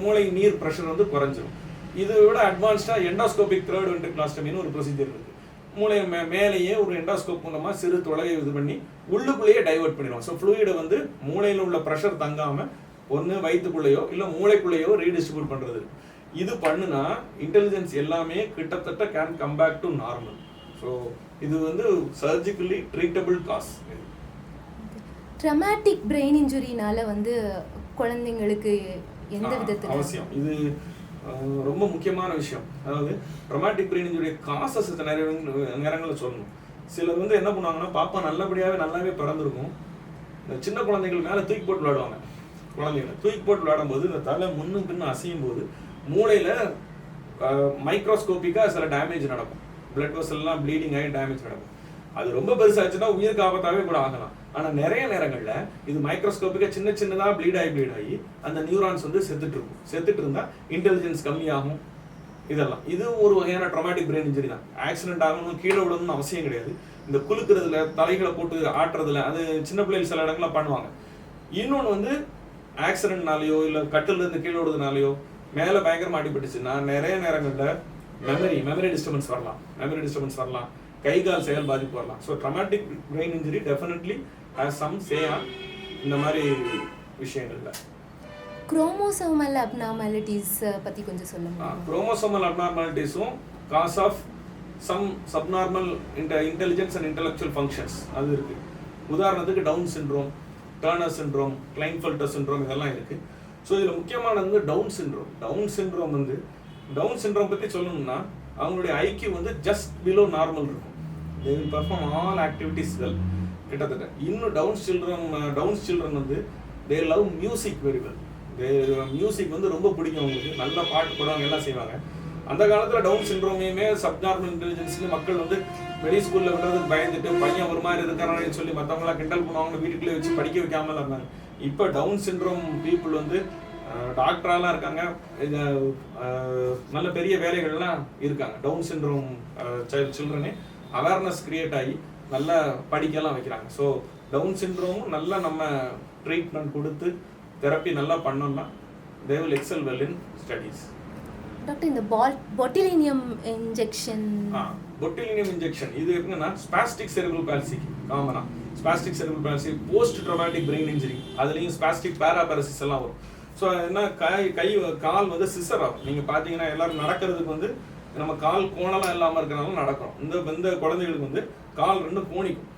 மூளை நீர் ப்ரெஷர் வந்து குறைஞ்சிரும். இதை விட அட்வான்ஸ்டாக எண்டோஸ்கோபிக் த்ரர்ட் வென்ட்ரிகுலாஸ்டமின்னு ஒரு ப்ரொசீஜர் இருக்குது. மூளை மேலேயே ஒரு எண்டோஸ்கோப் மூலமாக சிறு தொலைவை இது பண்ணி உள்ளுக்குள்ளேயே டைவர்ட் பண்ணிடுவோம். ஸோ ஃப்ளூயிடை வந்து மூளையில் உள்ள ப்ரெஷர் தங்காமல் ஒன்று வயிற்றுக்குள்ளேயோ இல்லை மூளைக்குள்ளேயோ ரீடிஸ்ட்ரிபியூட் பண்ணுறது. இது பண்ணுனா இன்டெலிஜென்ஸ் எல்லாமே கிட்டத்தட்ட can come back to normal. So இது வந்து surgically treatable cause. Traumatic brain இன்ஜுரினால வந்து குழந்தைங்களுக்கு எந்த விதத்தில் அவசியம், இது ரொம்ப முக்கியமான விஷயம். அதாவது ட்ரமாட்டிக் பிரெயின் இன்ஜுரி காசஸ் நிறைய நேரங்களில் சொல்லணும். சிலர் வந்து என்ன பண்ணுவாங்கன்னா, பாப்பா நல்லாவே பிறந்திருக்கும், இந்த சின்ன குழந்தைகள் மேலே தூக்கி போட்டு விளையாடுவாங்க. குழந்தைகளை தூக்கி போட்டு விளையாடும் போது இந்த தலை முன்னும் பின்னும் அசையும் போது மூளையில் மைக்ரோஸ்கோப்பிக்காக சில டேமேஜ் நடக்கும். பிளட் வெசல்லாம் ப்ளீடிங் ஆகி டேமேஜ் நடக்கும். அது ரொம்ப பெருசாச்சுன்னா உயிருக்கு ஆபத்தாகவே கூட ஆகலாம். ஆனால் நிறைய நேரங்களில் இது மைக்ரோஸ்கோப்பிக்காக சின்னதாக ப்ளீட் ஆகி அந்த நியூரான்ஸ் வந்து செத்துட்டு இருந்தால் இன்டெலிஜென்ஸ் கம்மியாகும். இதெல்லாம் இது ஒரு வகையான ட்ரமாட்டிக் பிரெயின் இன்ஜுரி தான். ஆக்சிடென்ட் ஆகணும், கீழே விடணும்னு அவசியம் கிடையாது. இந்த குலுக்குறதுல, தலைகளை போட்டு ஆட்டுறதுல, அது சின்ன பிள்ளைகள் சில இடங்களில் பண்ணுவாங்க. இன்னொன்று வந்து ஆக்சிடென்ட்னாலேயோ இல்லை கட்டிலேருந்து கீழே விடுறதுனாலையோ மேலே பயங்கரமாக அடிபட்டுச்சுன்னா நிறைய நேரங்களில் மெமரி டிஸ்டர்பன்ஸ் வரலாம், கை கால் செயல் பாதிப்பு வரலாம். So traumatic brain injury definitely has some say on இந்த மாதிரி விஷயங்கள்ல. குரோமோசோமல் அப்நார்மாலிட்டிஸ் பற்றி கொஞ்சம் சொல்லுங்க. குரோமோசோமல் அப்நார்மாலிட்டிஸும் cause of some subnormal intelligence and intellectual functions அது இருக்குது. உதாரணத்துக்கு Down syndrome, Turner syndrome, Klinefelter syndrome இதெல்லாம் இருக்குது. ஸோ இதில் முக்கியமானது டவுன் சிண்ட்ரோம் வந்து டவுன் சிண்ட்ரோம் பற்றி சொல்லணும்னா அவங்களுடைய ஐக்கியூ வந்து ஜஸ்ட் பிலோ நார்மல் இருக்கும். they will perform all activities well கிட்டத்தட்ட. இன்னும் டவுன் சில்ட்ரன் வந்து they love music very well. Music வந்து ரொம்ப பிடிக்கும் அவங்களுக்கு, நல்லா பாட்டு போடுவாங்க, எல்லாம் செய்வாங்க. அந்த காலத்தில் டவுன் சிண்ட்ரோமையுமே சப்நார்மல் இன்டெலிஜென்ஸ்னு மக்கள் வந்து வெளி ஸ்கூலில் விடுறதுக்கு பயந்துட்டு பையன் ஒரு மாதிரி இருக்கிறான்னு சொல்லி மற்றவங்களாம் கிண்டல் பண்ணுவாங்க, வீட்டுக்குள்ளே வச்சு படிக்க வைக்காமல் இருந்தாங்க. இப்போ டவுன் சிண்ட்ரோம் பீப்புள் வந்து டாக்டராலாம் இருக்காங்க, நல்ல பெரிய வேலைகள்லாம் இருக்காங்க. டவுன் சிண்ட்ரோம் சில்ட்ரனே அவேர்னஸ் கிரியேட் ஆகி நல்லா படிக்கலாம் வைக்கிறாங்க. ஸோ டவுன் சிண்ட்ரோமும் நல்லா நம்ம ட்ரீட்மெண்ட் கொடுத்து தெரப்பி நல்லா பண்ணோம்னா they will excel well in studies. Doctor, இந்த பொட்டிலினியம் இன்ஜெக்ஷன் இது எப்படின்னா ஸ்பாஸ்டிக் செரிப்ரல் பால்சி காமனா spastic cerebral palsy, post dramatic brain injury, அதுலேயும் ஸ்பாஸ்டிக் பேராபாரசிஸ் எல்லாம் வரும். ஸோ என்ன கால் வந்து சிசர் ஆகும். நீங்கள் பார்த்தீங்கன்னா எல்லாரும் நடக்கிறதுக்கு வந்து நம்ம கால் கோணலாம் இல்லாமல் இருக்கிறனால நடக்கிறோம். இந்த குழந்தைகளுக்கு வந்து கால் ரெண்டும் கோணிக்கும்,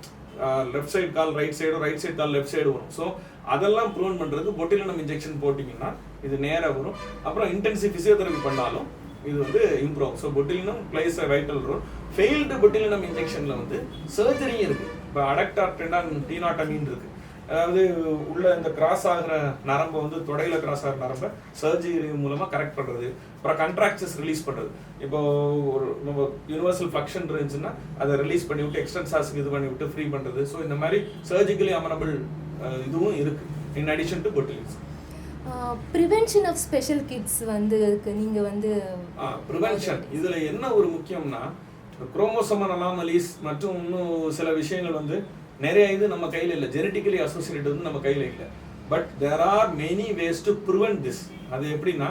லெஃப்ட் சைடு கால் ரைட் சைடு கால் லெஃப்ட் சைடு வரும். ஸோ அதெல்லாம் ப்ரூவ் பண்ணுறது பொட்டிலினம் இன்ஜெக்ஷன் போட்டிங்கன்னா இது நேராக வரும். அப்புறம் இன்டென்சிவ் ஃபிசியோதெரபி பண்ணாலும் இது வந்து improve. So botulinum plays a vital role. Failed botulinum இன்ஜெக்ஷனில் வந்து சர்ஜரியும் இருக்குது. இப்போ அடக்டார் டெண்டான் டீனாட்டமின் இருக்குது. அதாவது உள்ள இந்த கிராஸ் ஆகிற நரம்பை வந்து தொடையில் கிராஸ் ஆகிற நரம்பை சர்ஜரி மூலமாக கரெக்ட் பண்ணுறது. அப்புறம் கண்ட்ராக்சஸ் ரிலீஸ் பண்ணுறது. இப்போ ஒரு நம்ம யூனிவர்சல் ஃபங்க்ஷன் இருந்துச்சுன்னா அதை ரிலீஸ் பண்ணி விட்டு எக்ஸ்டென்சாஸுக்கு இது பண்ணி விட்டு ஃப்ரீ பண்ணுறது. ஸோ இந்த மாதிரி சர்ஜிக்கலி அமனபிள் இதுவும் இருக்குது in addition to botulins. Prevention of special kids வந்து நீங்கள் வந்து ப்ரிவென்ஷன் இதில் என்ன ஒரு முக்கியம்னா குரோமோசோமல் அனாமலிஸ் மற்றும் இன்னும் சில விஷயங்கள் வந்து நிறைய இது நம்ம கையில் இல்லை, ஜெனட்டிக்கலி அசோசியேட்டட் வந்து நம்ம கையில் இல்லை. But there are many ways to prevent this. அது எப்படின்னா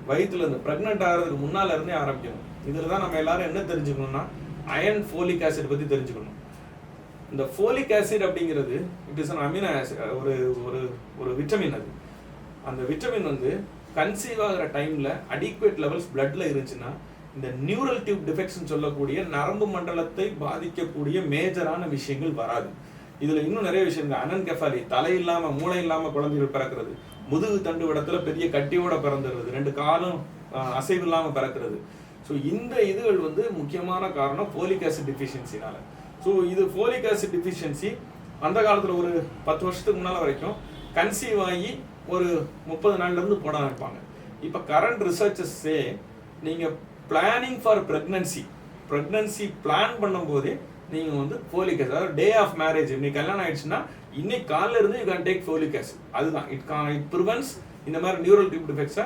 வயிற்றுல இருந்து ப்ரெக்னென்ட் ஆகிறதுக்கு முன்னால் இருந்தே ஆரம்பிக்கணும். இதில் தான் நம்ம எல்லாரும் என்ன தெரிஞ்சுக்கணும்னா அயன் ஃபோலிக் ஆசிட் பற்றி தெரிஞ்சுக்கணும். இந்த ஃபோலிக் ஆசிட் அப்படிங்கிறது it is an amino acid, ஒரு விட்டமின். அது அந்த விட்டமின் வந்து கன்சீவ் ஆகிற டைமில் அடிக்குவேட் லெவல்ஸ் பிளட்டில் இருந்துச்சுன்னா இந்த நியூரல் டியூப் டிஃபெக்ட்ஸ்னு சொல்லக்கூடிய நரம்பு மண்டலத்தை பாதிக்கக்கூடிய மேஜரான விஷயங்கள் வராது. இதில் இன்னும் நிறைய விஷயங்கள், அனன்கெஃபாலி, தலை இல்லாமல் மூளை இல்லாமல் குழந்தைகள் பிறக்கிறது, முதுகு தண்டு இடத்துல பெரிய கட்டியோட பிறந்துடுறது, 2 காலும் அசைவு இல்லாமல் பிறக்கிறது. ஸோ இந்த இதுகள் வந்து முக்கியமான காரணம் ஃபோலிக் ஆசிட் டிஃபிஷியன்சினால. ஸோ இது ஃபோலிக் ஆசிட் டிஃபிஷியன்சி அந்த காலத்தில் ஒரு 10 வருஷத்துக்கு முன்னால் வரைக்கும் கன்சீவ் ஆகி ஒரு 30 நாள்லேருந்து போட ஆரம்பிப்பாங்க. இப்போ கரண்ட் ரிசர்ச்சஸே நீங்கள் பிளானிங் ஃபார் ப்ரெக்னன்சி பிளான் பண்ணும்போதே நீங்கள் வந்து ஃபோலிக் ஆசிட், அதாவது டே ஆஃப் மேரேஜ் இன்னைக்கு கல்யாணம் ஆயிடுச்சுன்னா இன்னைக்கு காலைல இருந்து you can take folic acid. அதுதான் இட் ப்ரிவென்ட்ஸ் இந்த மாதிரி நியூரல் டியூப் டிஃபெக்ட்ஸை,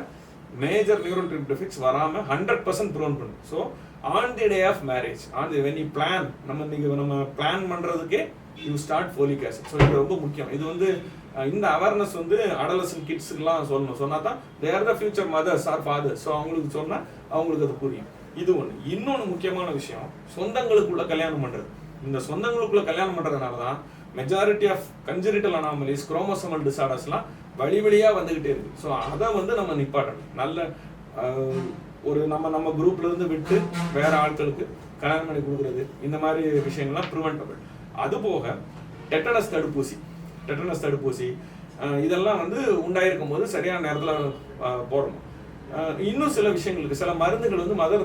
மேஜர் நியூரல் டியூப் டிஃபெக்ட்ஸ் வராமல் 100% ப்ரிவென்ட் பண்ணும். So on the day of marriage, when you plan, நம்ம பிளான் பண்ணுறதுக்கே you start folic acid. So இது ரொம்ப முக்கியம். இது வந்து இந்த அவேர்னஸ் வந்து அடலசன்ட் கிட்ஸுக்கெல்லாம் சொன்னால் தான் they are the future mothers or fathers. So அவங்களுக்கு சொன்னால் அவங்களுக்கு அது புரியும். இது ஒன்று. இன்னொன்று முக்கியமான விஷயம், சொந்தங்களுக்குள்ள கல்யாணம் பண்ணுறது. இந்த சொந்தங்களுக்குள்ள கல்யாணம் பண்ணுறதுனால தான் majority of congenital anomalies, chromosomal டிசார்டர்ஸ்லாம் வழி வழியாக வந்துக்கிட்டே இருக்குது. ஸோ அதை வந்து நம்ம நிப்பாட்டணும். நல்ல ஒரு நம்ம குரூப்ல இருந்து விட்டு வேற ஆட்களுக்கு கல்யாணம் பண்ணி கொடுக்குறது, இந்த மாதிரி விஷயங்கள்லாம் ப்ரிவென்டபிள். அதுபோக டெட்டனஸ் தடுப்பூசி இதெல்லாம் வந்து உண்டாயிருக்கும் போது சரியான நேரத்தில் போடணும். இன்னும் சில விஷயங்களுக்கு சில மருந்துகள் வந்து மதர்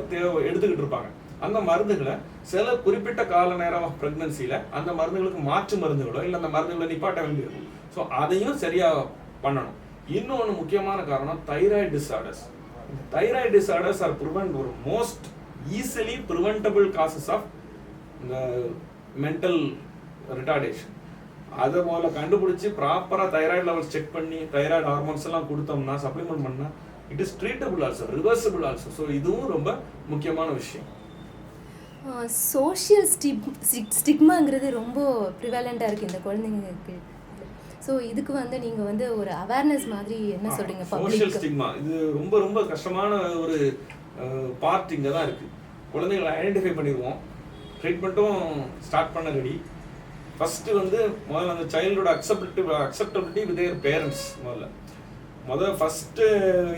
எடுத்துக்கிட்டு இருப்பாங்க. அந்த மருந்துகளை சில குறிப்பிட்ட கால நேரம் ப்ரெக்னன்சியில் அந்த மருந்துகளுக்கு மாற்று மருந்துகளோ இல்லை அந்த மருந்துகளை நிப்பாட்ட வேண்டியிருக்கும். ஸோ அதையும் சரியாக பண்ணணும். இன்னொன்று முக்கியமான காரணம் thyroid disorders. Thyroid disorders are ஒரு most easily preventable causes of இந்த மென்டல் ரிட்டார்டேஷன். அதை முதல்ல கண்டுபிடிச்சி ப்ராப்பராக தைராய்டு லெவல்ஸ் செக் பண்ணி தைராய்டு ஹார்மோன்ஸ் எல்லாம் கொடுத்தோம்னா, சப்ளிமெண்ட் பண்ணால் it is treatable also, reversible also. So இதுவும் ரொம்ப முக்கியமான விஷயம். சோஷியல் ஸ்டிக்மாங்கிறது ரொம்ப ப்ரிவேலண்ட்டாக இருக்குது இந்த குழந்தைங்களுக்கு. ஸோ இதுக்கு வந்து நீங்கள் வந்து ஒரு அவேர்னஸ் மாதிரி என்ன சொல்கிறீங்க? சோஷியல் ஸ்டிக்மா இது ரொம்ப ரொம்ப கஷ்டமான ஒரு பார்ட் இங்கே தான் இருக்குது. குழந்தைங்களை ஐடென்டிஃபை பண்ணிடுவோம், ட்ரீட்மெண்ட்டும் ஸ்டார்ட் பண்ண ரெடி. ஃபஸ்ட்டு வந்து முதல்ல அந்த சைல்டோட அக்செப்டபிலிட்டி வித் தேர் பேரண்ட்ஸ். முதல்ல ஃபஸ்ட்டு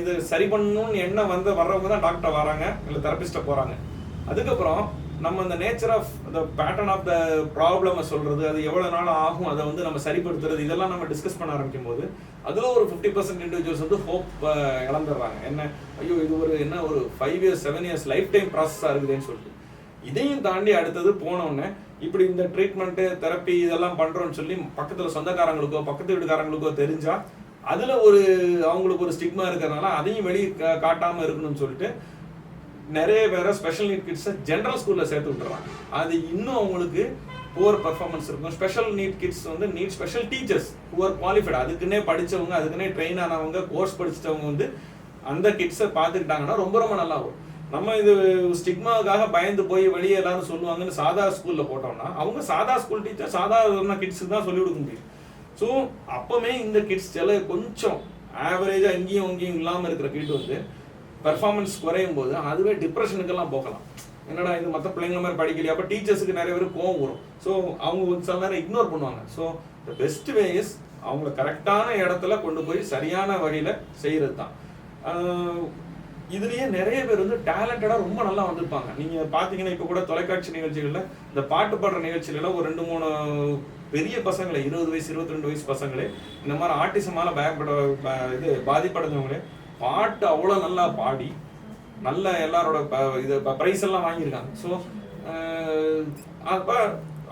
இது சரி பண்ணணும்னு என்ன வர்றவங்க தான் டாக்டர் வராங்க இல்லை தெரபிஸ்ட்டை போகிறாங்க. அதுக்கப்புறம் நம்ம அந்த nature of the pattern of the ப்ராப்ளமை சொல்கிறது, அது எவ்வளோ நாள் ஆகும், அதை வந்து நம்ம சரிப்படுத்துறது, இதெல்லாம் நம்ம டிஸ்கஸ் பண்ண ஆரம்பிக்கும் போது அதில் ஒரு 50% இண்டிவிஜுவல்ஸ் வந்து ஹோப் இழந்துடுறாங்க. என்ன, ஐயோ இது ஒரு 5 years 7 years லைஃப் டைம் ப்ராசஸாக இருக்குதுன்னு சொல்லிட்டு. இதையும் தாண்டி அடுத்தது போனோடனே இப்படி இந்த ட்ரீட்மெண்ட்டு தெரப்பி இதெல்லாம் பண்ணுறோன்னு சொல்லி பக்கத்தில் சொந்தக்காரங்களுக்கோ பக்கத்து வீட்டுக்காரங்களுக்கோ தெரிஞ்சால் அதில் அவங்களுக்கு ஒரு ஸ்டிக்மா இருக்கிறதுனால அதையும் வெளியே காட்டாமல் இருக்கணும்னு சொல்லிட்டு நிறைய பேரை ஸ்பெஷல் நீட் கிட்ஸை ஜென்ரல் ஸ்கூலில் சேர்த்து விட்டுறாங்க. அது இன்னும் அவங்களுக்கு புவர் பர்ஃபார்மன்ஸ் இருக்கும். ஸ்பெஷல் நீட் கிட்ஸ் வந்து need special teachers poor qualified, அதுக்குன்னே படித்தவங்க, அதுக்குன்னே ட்ரெயின் ஆனவங்க, கோர்ஸ் படித்தவங்க வந்து அந்த கிட்ஸை பார்த்துக்கிட்டாங்கன்னா ரொம்ப ரொம்ப நல்லா வரும். நம்ம இது ஸ்டிக்மாவுக்காக பயந்து போய் வெளியே எல்லாரும் சொல்லுவாங்கன்னு சாதா ஸ்கூலில் போட்டோம்னா அவங்க சாதா ஸ்கூல் டீச்சர் சாதாரண கிட்ஸுக்கு தான் சொல்லிக் கொடுக்க முடியும். ஸோ அப்போவுமே இந்த கிட்ஸ் கொஞ்சம் ஆவரேஜாக இங்கேயும் அங்கேயும் இல்லாமல் இருக்கிற கிட் வந்து பெர்ஃபார்மன்ஸ் குறையும் போது அதுவே டிப்ரெஷனுக்கெல்லாம் போகலாம். என்னடா இது மற்ற பிள்ளைங்க மாதிரி படிக்கலையா? அப்போ டீச்சர்ஸுக்கு நிறைய பேர் கோவம் வரும். ஸோ அவங்க சில நேரம் இக்னோர் பண்ணுவாங்க. So the best way is அவங்கள கரெக்டான இடத்துல கொண்டு போய் சரியான வழியில் செய்கிறது தான். இதுலேயே நிறைய பேர் வந்து டேலண்டடாக ரொம்ப நல்லா வந்திருப்பாங்க. நீங்கள் பார்த்தீங்கன்னா இப்போ கூட தொலைக்காட்சி நிகழ்ச்சிகளில் இந்த பாட்டு பாடுற நிகழ்ச்சிகளெல்லாம் ஒரு 2-3 பெரிய பசங்களே 20 வயசு 22 வயசு பசங்களே இந்த மாதிரி ஆட்டிசமால பாதிப்படைஞ்சவங்களே பாட்டு அவ்வளோ நல்லா பாடி நல்ல எல்லாரோட இது ப்ரைஸ் எல்லாம் வாங்கியிருக்காங்க. ஸோ அப்போ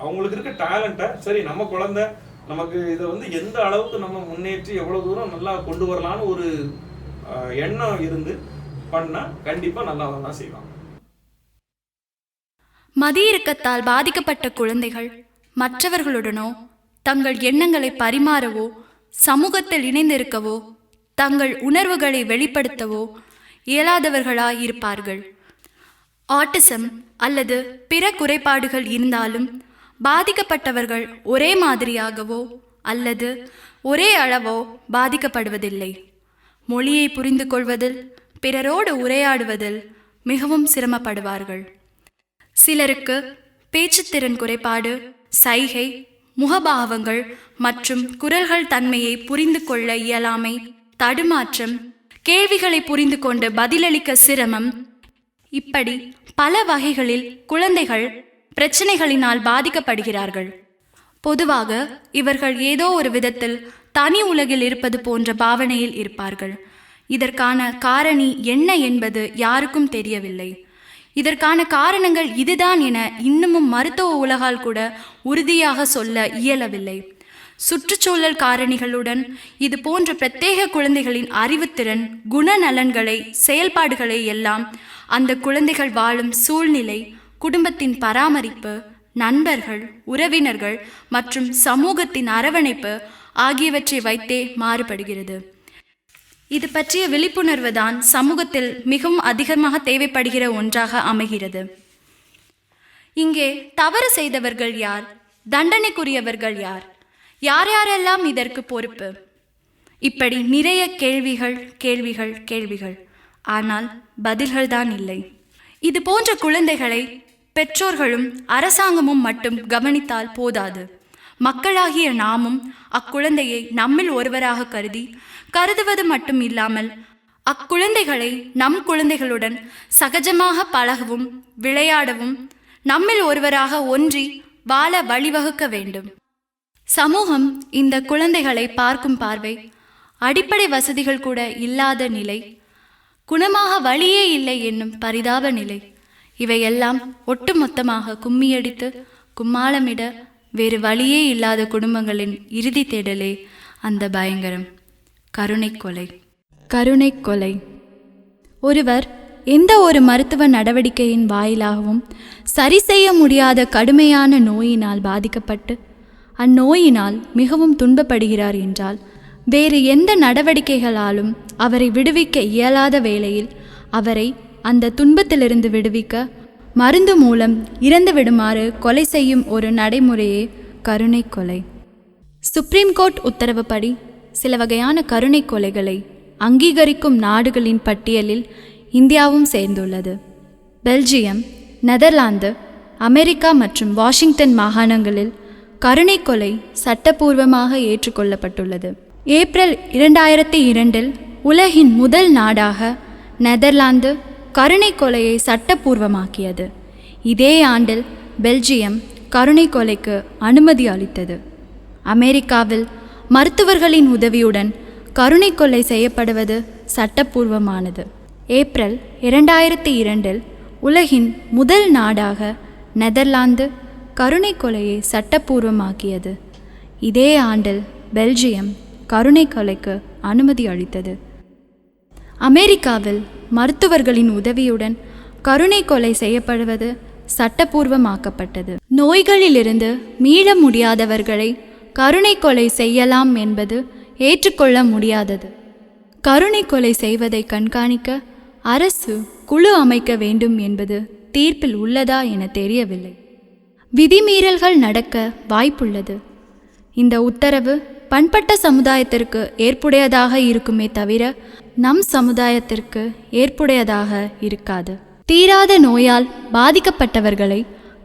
அவங்களுக்கு இருக்க டேலண்ட்டை சரி நம்ம குழந்தை நமக்கு இதை வந்து எந்த அளவுக்கு நம்ம முன்னேற்றி எவ்வளோ தூரம் நல்லா கொண்டு வரலான்னு ஒரு எண்ணம் இருந்து பண்ணால் கண்டிப்பாக நல்லா தான் செய்வாங்க. மதியிறுக்கத்தால் பாதிக்கப்பட்ட குழந்தைகள் மற்றவர்களுடனோ தங்கள் எண்ணங்களை பரிமாறவோ சமூகத்தில் இணைந்திருக்கவோ தங்கள் உணர்வுகளை வெளிப்படுத்தவோ இயலாதவர்களாயிருப்பார்கள். ஆட்டிசம் அல்லது பிற குறைபாடுகள் இருந்தாலும் பாதிக்கப்பட்டவர்கள் ஒரே மாதிரியாகவோ அல்லது ஒரே அளவோ பாதிக்கப்படுவதில்லை. மொழியை புரிந்து கொள்வதில் பிறரோடு உரையாடுவதில் மிகவும் சிரமப்படுவார்கள். சிலருக்கு பேச்சுத்திறன் குறைபாடு, சைகை, முகபாவங்கள் மற்றும் குரல்கள் தன்மையை புரிந்து கொள்ள இயலாமை, தடுமாற்றம், கேள்விகளை புரிந்து கொண்டு பதிலளிக்க சிரமம், இப்படி பல வகைகளில் குழந்தைகள் பிரச்சனைகளினால் பாதிக்கப்படுகிறார்கள். பொதுவாக இவர்கள் ஏதோ ஒரு விதத்தில் தனி உலகில் இருப்பது போன்ற பாவனையில் இருப்பார்கள். இதற்கான காரணி என்ன என்பது யாருக்கும் தெரியவில்லை. இதற்கான காரணங்கள் இதுதான் என இன்னமும் மருத்துவ உலகால் கூட உறுதியாக சொல்ல இயலவில்லை. சுற்றுச்சூழல் காரணிகளுடன் இது போன்ற பிரத்யேக குழந்தைகளின் அறிவுத்திறன், குணநலன்களை, செயல்பாடுகளை எல்லாம் அந்த குழந்தைகள் வாழும் சூழ்நிலை, குடும்பத்தின் பராமரிப்பு, நண்பர்கள், உறவினர்கள் மற்றும் சமூகத்தின் அரவணைப்பு ஆகியவற்றை வைத்தே மாறுபடுகிறது. இது பற்றிய விழிப்புணர்வு தான் சமூகத்தில் மிகவும் அதிகமாக தேவைப்படுகிற ஒன்றாக அமைகிறது. இங்கே தவறு செய்தவர்கள் யார்? தண்டனைக்குரியவர்கள் யார்? யார் யாரெல்லாம் இதற்கு பொறுப்பு? இப்படி நிறைய கேள்விகள். ஆனால் பதில்கள் தான் இல்லை. இது போன்ற குழந்தைகளை பெற்றோர்களும் அரசாங்கமும் மட்டும் கவனித்தால் போதாது. மக்களாகிய நாமும் அக்குழந்தையை நம்மில் ஒருவராக கருதுவது மட்டும் இல்லாமல் அக்குழந்தைகளை நம் குழந்தைகளுடன் சகஜமாக பழகவும் விளையாடவும் நம்மில் ஒருவராக ஒன்றி வாழ வழிவகுக்க வேண்டும். சமூகம் இந்த குழந்தைகளை பார்க்கும் பார்வை, அடிப்படை வசதிகள் கூட இல்லாத நிலை, குணமாக வழியே இல்லை என்னும் பரிதாப நிலை, இவையெல்லாம் ஒட்டுமொத்தமாக கும்மியடித்து கும்மாளமிட வேறு வழியே இல்லாத குடும்பங்களின் இறுதி தேடலே அந்த பயங்கரம் கருணை கொலை. கருணை கொலை. ஒருவர் எந்த ஒரு மருத்துவ நடவடிக்கையின் வாயிலாகவும் சரி செய்ய முடியாத கடுமையான நோயினால் பாதிக்கப்பட்டு அந்நோயினால் மிகவும் துன்பப்படுகிறார் என்றால் வேறு எந்த நடவடிக்கைகளாலும் அவரை விடுவிக்க இயலாத வேளையில் அவரை அந்த துன்பத்திலிருந்து விடுவிக்க மருந்து மூலம் இறந்து விடுமாறு கொலை செய்யும் ஒரு நடைமுறையே கருணை கொலை. சுப்ரீம் கோர்ட் உத்தரவுப்படி சில வகையான கருணை கொலைகளை அங்கீகரிக்கும் நாடுகளின் பட்டியலில் இந்தியாவும் சேர்ந்துள்ளது. பெல்ஜியம், நெதர்லாந்து, அமெரிக்கா மற்றும் வாஷிங்டன் மாகாணங்களில் கருணை கொலை சட்டப்பூர்வமாக ஏற்றுக்கொள்ளப்பட்டுள்ளது. ஏப்ரல் 2002 உலகின் முதல் நாடாக நெதர்லாந்து கருணை கொலையை சட்டப்பூர்வமாக்கியது. இதே ஆண்டில் பெல்ஜியம் கருணை கொலைக்கு அனுமதி அளித்தது. அமெரிக்காவில் மருத்துவர்களின் உதவியுடன் கருணை கொலை செய்யப்படுவது சட்டப்பூர்வமானது. ஏப்ரல் 2002 உலகின் முதல் நாடாக நெதர்லாந்து கருணை கொலையை சட்டப்பூர்வமாக்கியது. இதே ஆண்டில் பெல்ஜியம் கருணை கொலைக்கு அனுமதி அளித்தது. அமெரிக்காவில் மருத்துவர்களின் உதவியுடன் கருணை கொலை செய்யப்படுவது சட்டப்பூர்வமாக்கப்பட்டது. நோய்களிலிருந்து மீள முடியாதவர்களை கருணை கொலை செய்யலாம் என்பது ஏற்றுக்கொள்ள முடியாதது. கருணை கொலை செய்வதை கண்காணிக்க அரசு குழு அமைக்க வேண்டும் என்பது தீர்ப்பில் உள்ளதா என தெரியவில்லை. விதிமீறல்கள் நடக்க வாய்ப்புள்ளது. இந்த உத்தரவு பண்பட்ட சமுதாயத்திற்கு ஏற்புடையதாக இருக்குமே தவிர நம் சமுதாயத்திற்கு ஏற்புடையதாக இருக்காது. தீராத நோயால் பாதிக்கப்பட்டவர்களை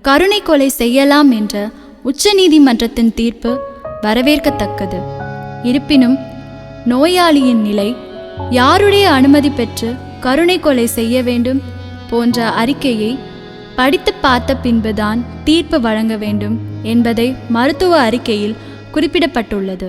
கருணை கொலை செய்யலாம் என்ற உச்சநீதிமன்றத்தின் தீர்ப்பு வரவேற்கத்தக்கது. இருப்பினும் நோயாளியின் நிலை, யாருடைய அனுமதி பெற்று கருணை கொலை செய்ய வேண்டும் போன்ற அறிக்கையை படித்து பார்த்த பின்புதான் தீர்ப்பு வழங்க வேண்டும் என்பதை மருத்துவ அறிக்கையில் குறிப்பிடப்பட்டுள்ளது.